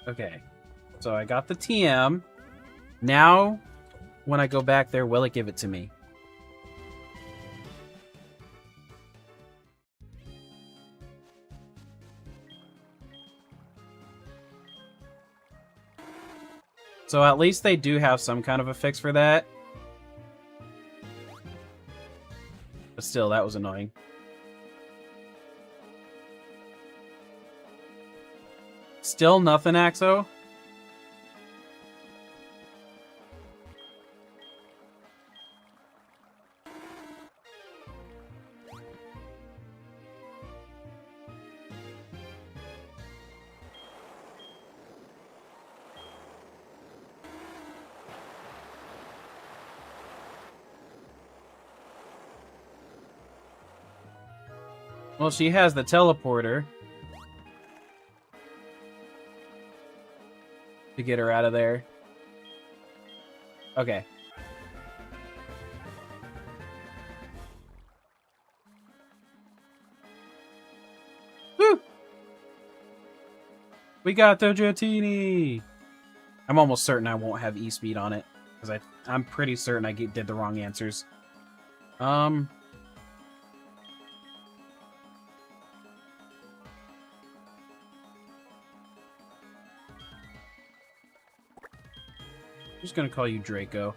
Okay, so I got the TM. Now, when I go back there, will it give it to me? So at least they do have some kind of a fix for that. But still, that was annoying. Still nothing, Axo? Well, she has the teleporter to get her out of there. Okay. Woo! We got the Dratini! I'm almost certain I won't have E-Speed on it. Because I'm pretty certain I did the wrong answers. I'm just gonna call you Draco.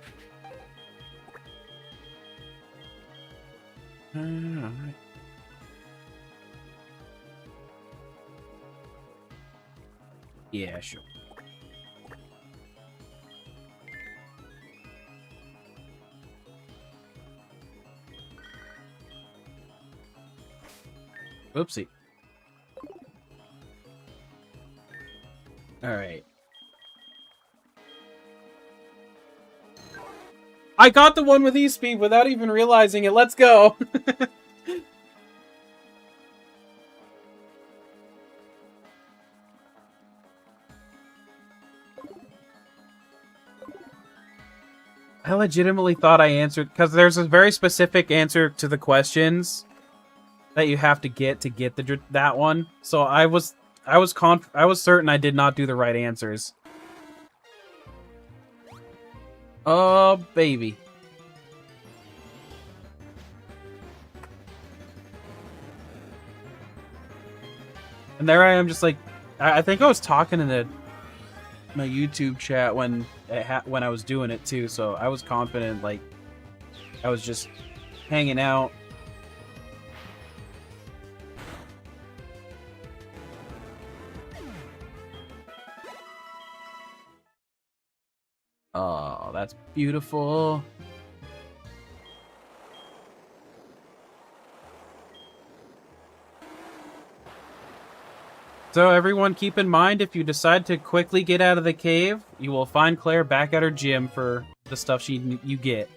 Alright. Yeah, sure. Oopsie. Alright. I got the one with E-Speed without even realizing it. Let's go. I legitimately thought I answered, because there's a very specific answer to the questions that you have to get that one. So I was certain I did not do the right answers. Oh, baby. And there I am, just like, I think I was talking in my YouTube chat when I was doing it too, so I was confident, like, I was just hanging out. Oh, that's beautiful. So everyone, keep in mind, if you decide to quickly get out of the cave, you will find Claire back at her gym for the stuff you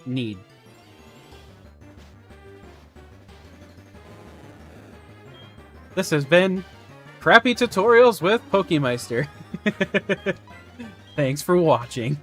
need. This has been Crappy Tutorials with Pokemeister. Thanks for watching.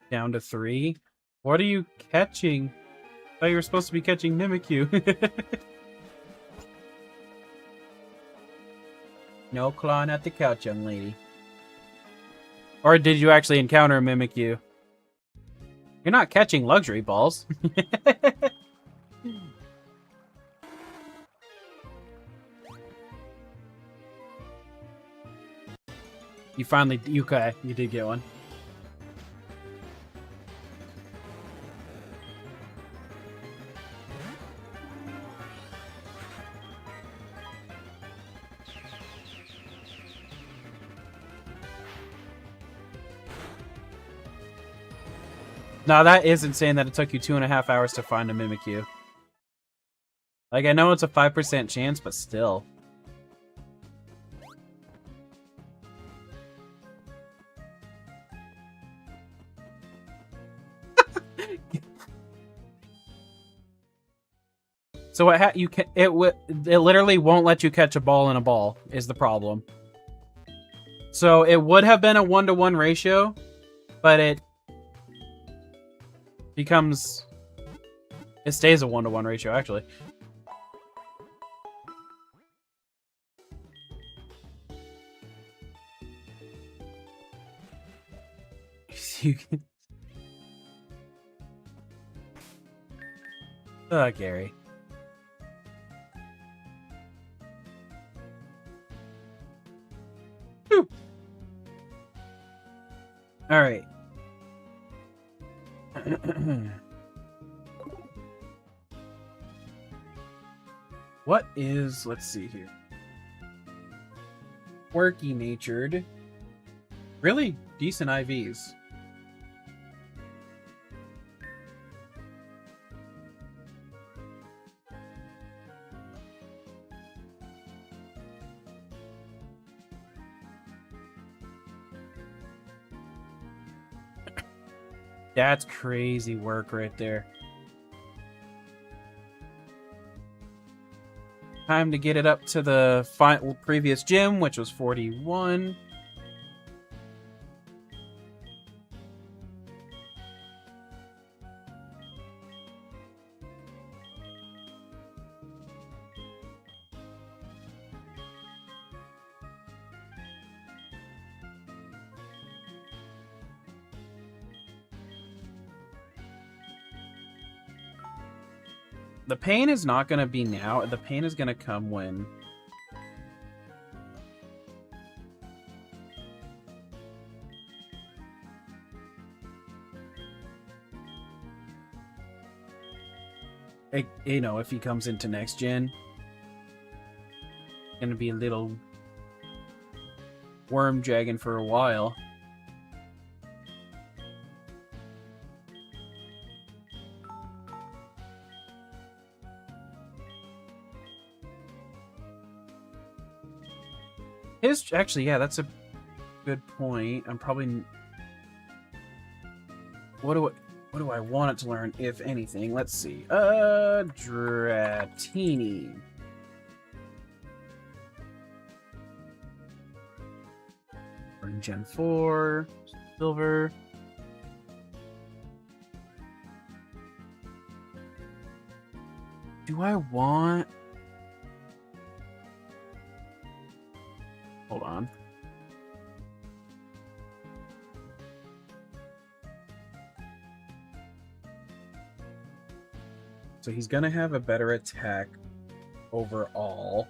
Down to 3. What are you catching? I thought you were supposed to be catching Mimikyu. No clawing at the couch, young lady. Or did you actually encounter a Mimikyu? You're not catching luxury balls. You finally, you did get one. No, that is insane that it took you 2.5 hours to find a Mimikyu. Like, I know it's a 5% chance, but still. So it literally won't let you catch a ball in a ball is the problem. So it would have been a 1-to-1 ratio, but it stays a 1-to-1 ratio actually. Oh, Gary. Whew. All right. What is, let's see here. Quirky natured. Really decent IVs. That's crazy work right there. Time to get it up to the previous gym, which was 41. The pain is not going to be now. The pain is going to come when... you know, if he comes into next gen. Going to be a little worm dragon for a while. Actually, yeah, that's a good point. I'm probably... What do I want it to learn, if anything? Let's see. Dratini. We're in Gen 4. Silver. Do I want... Hold on. So he's gonna have a better attack overall.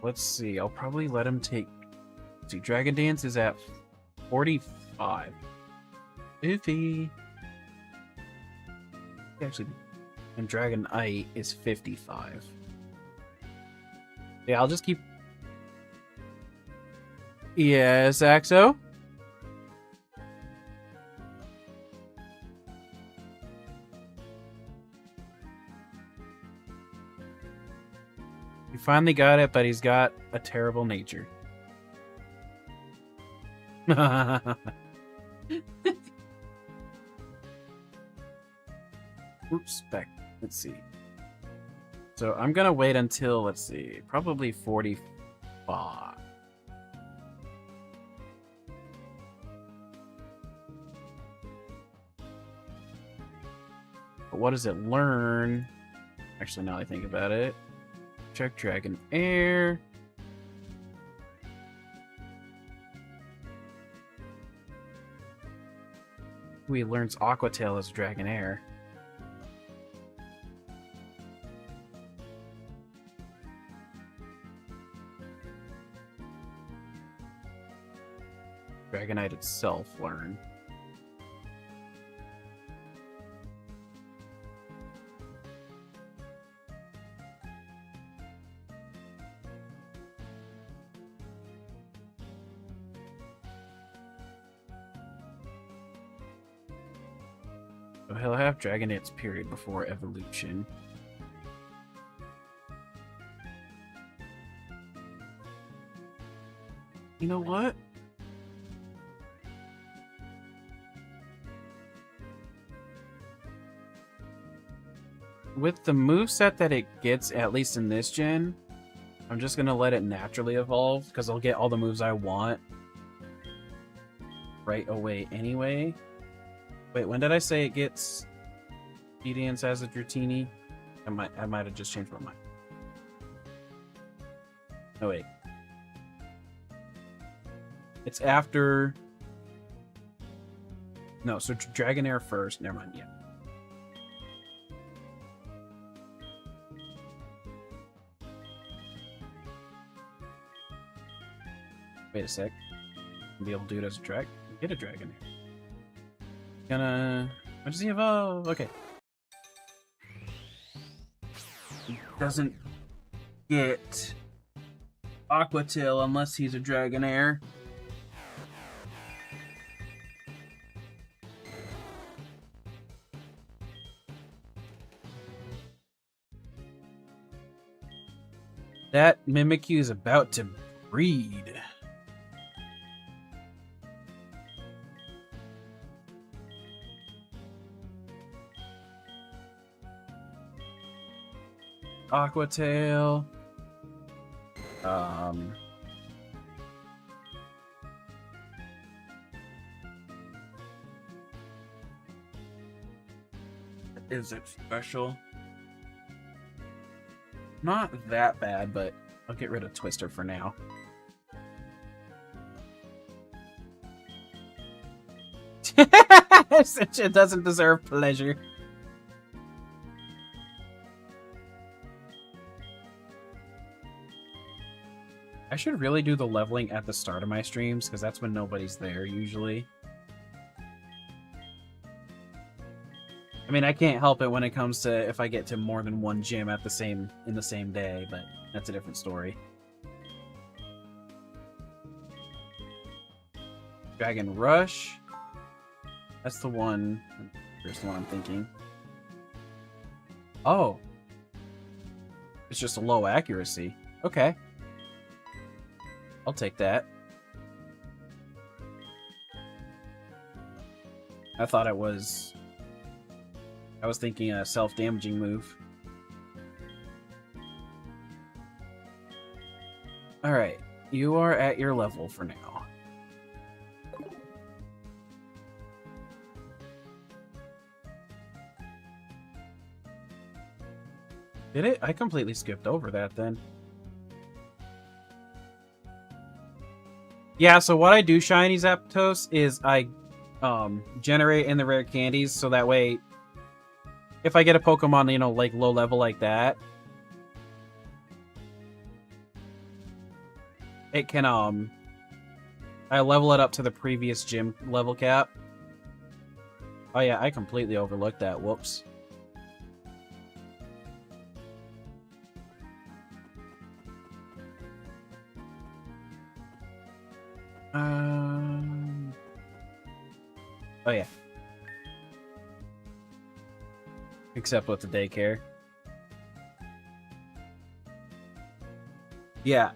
Let's see. I'll probably let him take... Let's see, Dragon Dance is at 45. Oofy. Actually, and Dragonite is 55. Yeah, I'll just keep... Yes, Axo? He finally got it, but he's got a terrible nature. Oops, back. Let's see. So I'm gonna wait until, let's see, probably 45. But what does it learn? Actually, now I think about it. Check Dragon Air. Ooh, he learns Aqua Tail as Dragon Air. Dragonite itself learn. So he'll have Dragon Dance period before evolution. You know what? With the moveset that it gets, at least in this gen, I'm just gonna let it naturally evolve, because I'll get all the moves I want right away anyway. Wait, when did I say it gets Dance as a Dratini? I might have just changed my mind. Oh wait. It's after... No, so Dragonair first. Never mind, yeah. Wait a sec. I'll be able to do it as a drag. Get a Dragonair. Gonna... What does he evolve? Okay. He doesn't get Aqua Tail unless he's a Dragonair. That Mimikyu is about to breed. Aqua Tail. Is it special? Not that bad, but I'll get rid of Twister for now. It doesn't deserve pleasure. I should really do the leveling at the start of my streams, because that's when nobody's there, usually. I mean, I can't help it when it comes to if I get to more than one gym at in the same day, but that's a different story. Dragon Rush. That's the one. Here's the one I'm thinking. Oh. It's just a low accuracy. Okay. I'll take that. I thought it was... I was thinking a self-damaging move. Alright. You are at your level for now. Did it? I completely skipped over that then. Yeah, so what I do, Shinies Aptos, is I generate in the rare candies, so that way, if I get a Pokemon, you know, like low level like that, it can, I level it up to the previous gym level cap. Oh yeah, I completely overlooked that. Whoops. Oh yeah. Except with the daycare. Yeah.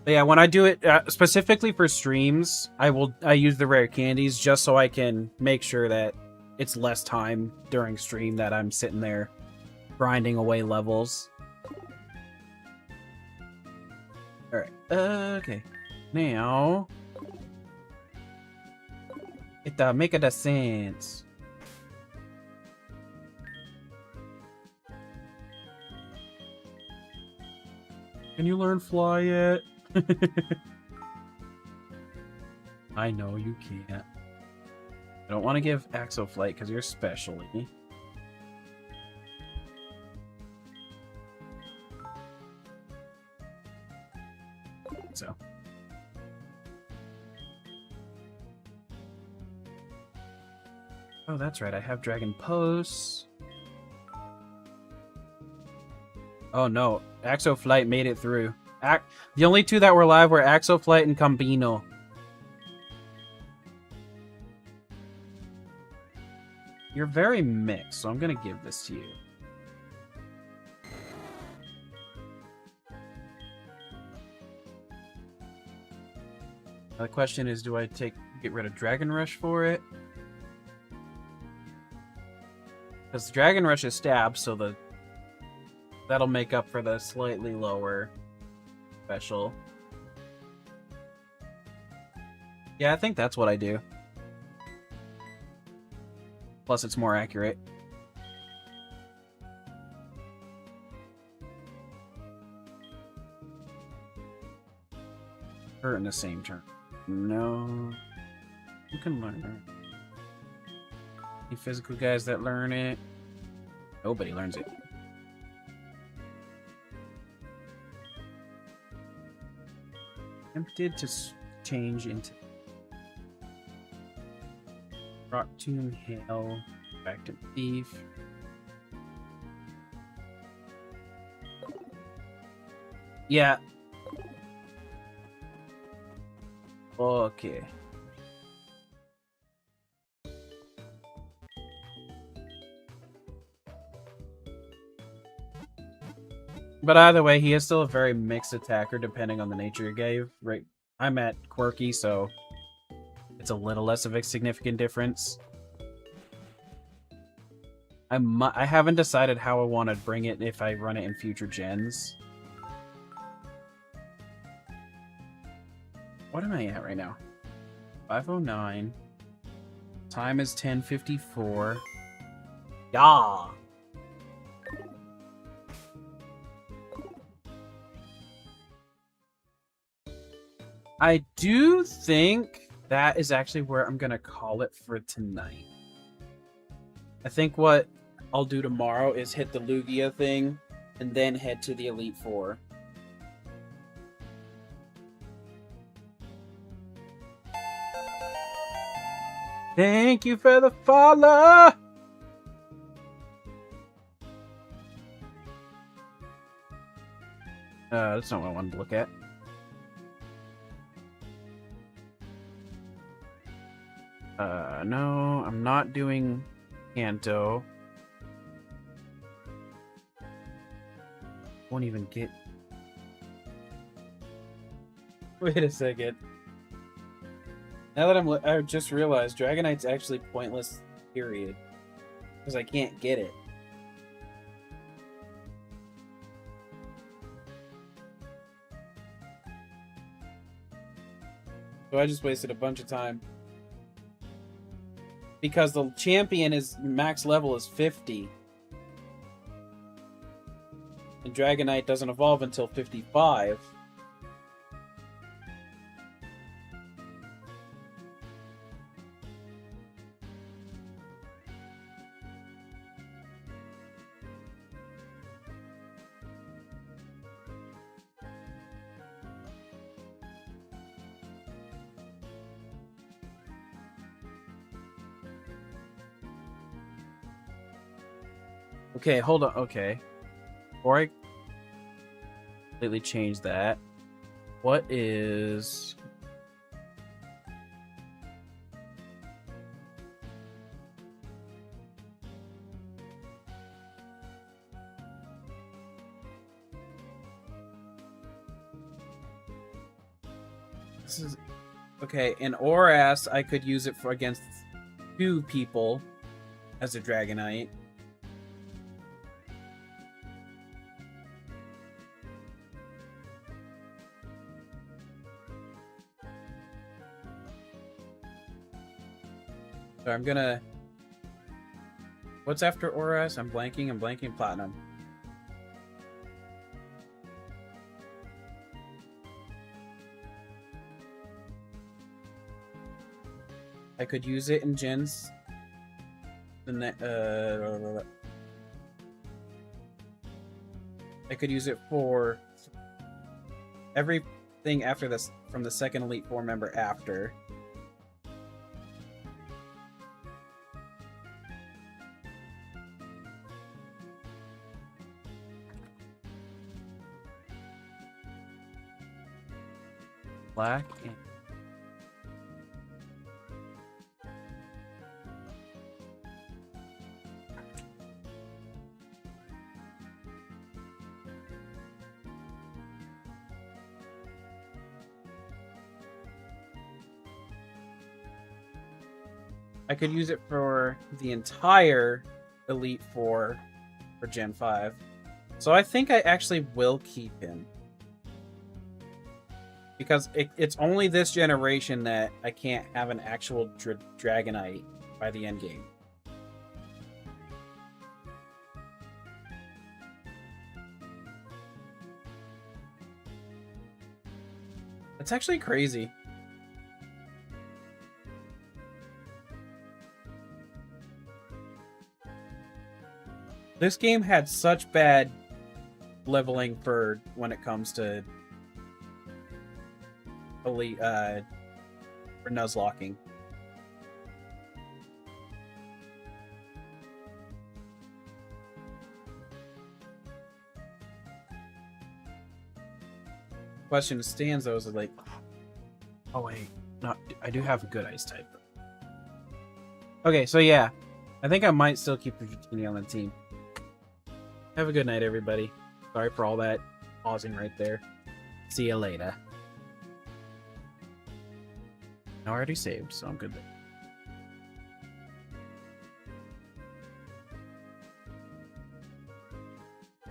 But yeah, when I do it specifically for streams, I use the rare candies just so I can make sure that it's less time during stream that I'm sitting there grinding away levels. Alright. Okay. Now it make the sense. Can you learn fly yet? I know you can't. I don't want to give Axo Flight because you're specially. So. Oh, that's right. I have Dragon Posts. Oh no, Axo Flight made it through. The only two that were live were Axo Flight and Combino. You're very mixed, so I'm gonna give this to you. The question is, do I get rid of Dragon Rush for it? Because Dragon Rush is stab, so that'll make up for the slightly lower special. Yeah, I think that's what I do. Plus, it's more accurate. Or in the same turn. No. You can learn it. Any physical guys that learn it? Nobody learns it. Tempted to change into Rock Tomb, Hail, back to Thief. Yeah. Okay. But either way, he is still a very mixed attacker depending on the nature you gave. Right, I'm at quirky, so it's a little less of a significant difference. I haven't decided how I want to bring it if I run it in future gens. What am I at right now? 5:09. Time is 10:54. Yeah. I do think that is actually where I'm gonna call it for tonight. I think what I'll do tomorrow is hit the Lugia thing and then head to the Elite Four. Thank you for the follow! That's not what I wanted to look at. No, I'm not doing Kanto. Won't even get... Wait a second. Now that I just realized Dragonite's actually pointless, period. Because I can't get it. So I just wasted a bunch of time. Because the champion is max level is 50. And Dragonite doesn't evolve until 55. Okay, hold on. Okay. Before I completely change that, what is... This is... Okay, in Oras, I could use it for against 2 people as a Dragonite. So I'm gonna... What's after Oras? I'm blanking Platinum. I could use it in gens. I could use it for everything after this from the second Elite Four member after. Black and... I could use it for the entire Elite Four for Gen 5. So I think I actually will keep him. Because it's only this generation that I can't have an actual Dragonite by the end game. It's actually crazy. This game had such bad leveling for when it comes to Elite, for Nuzlocking. Question stands though is like, oh wait, no, I do have a good ice type. Okay, so yeah, I think I might still keep Virginia on the team. Have a good night, everybody. Sorry for all that pausing right there. See you later. I already saved, so I'm good there.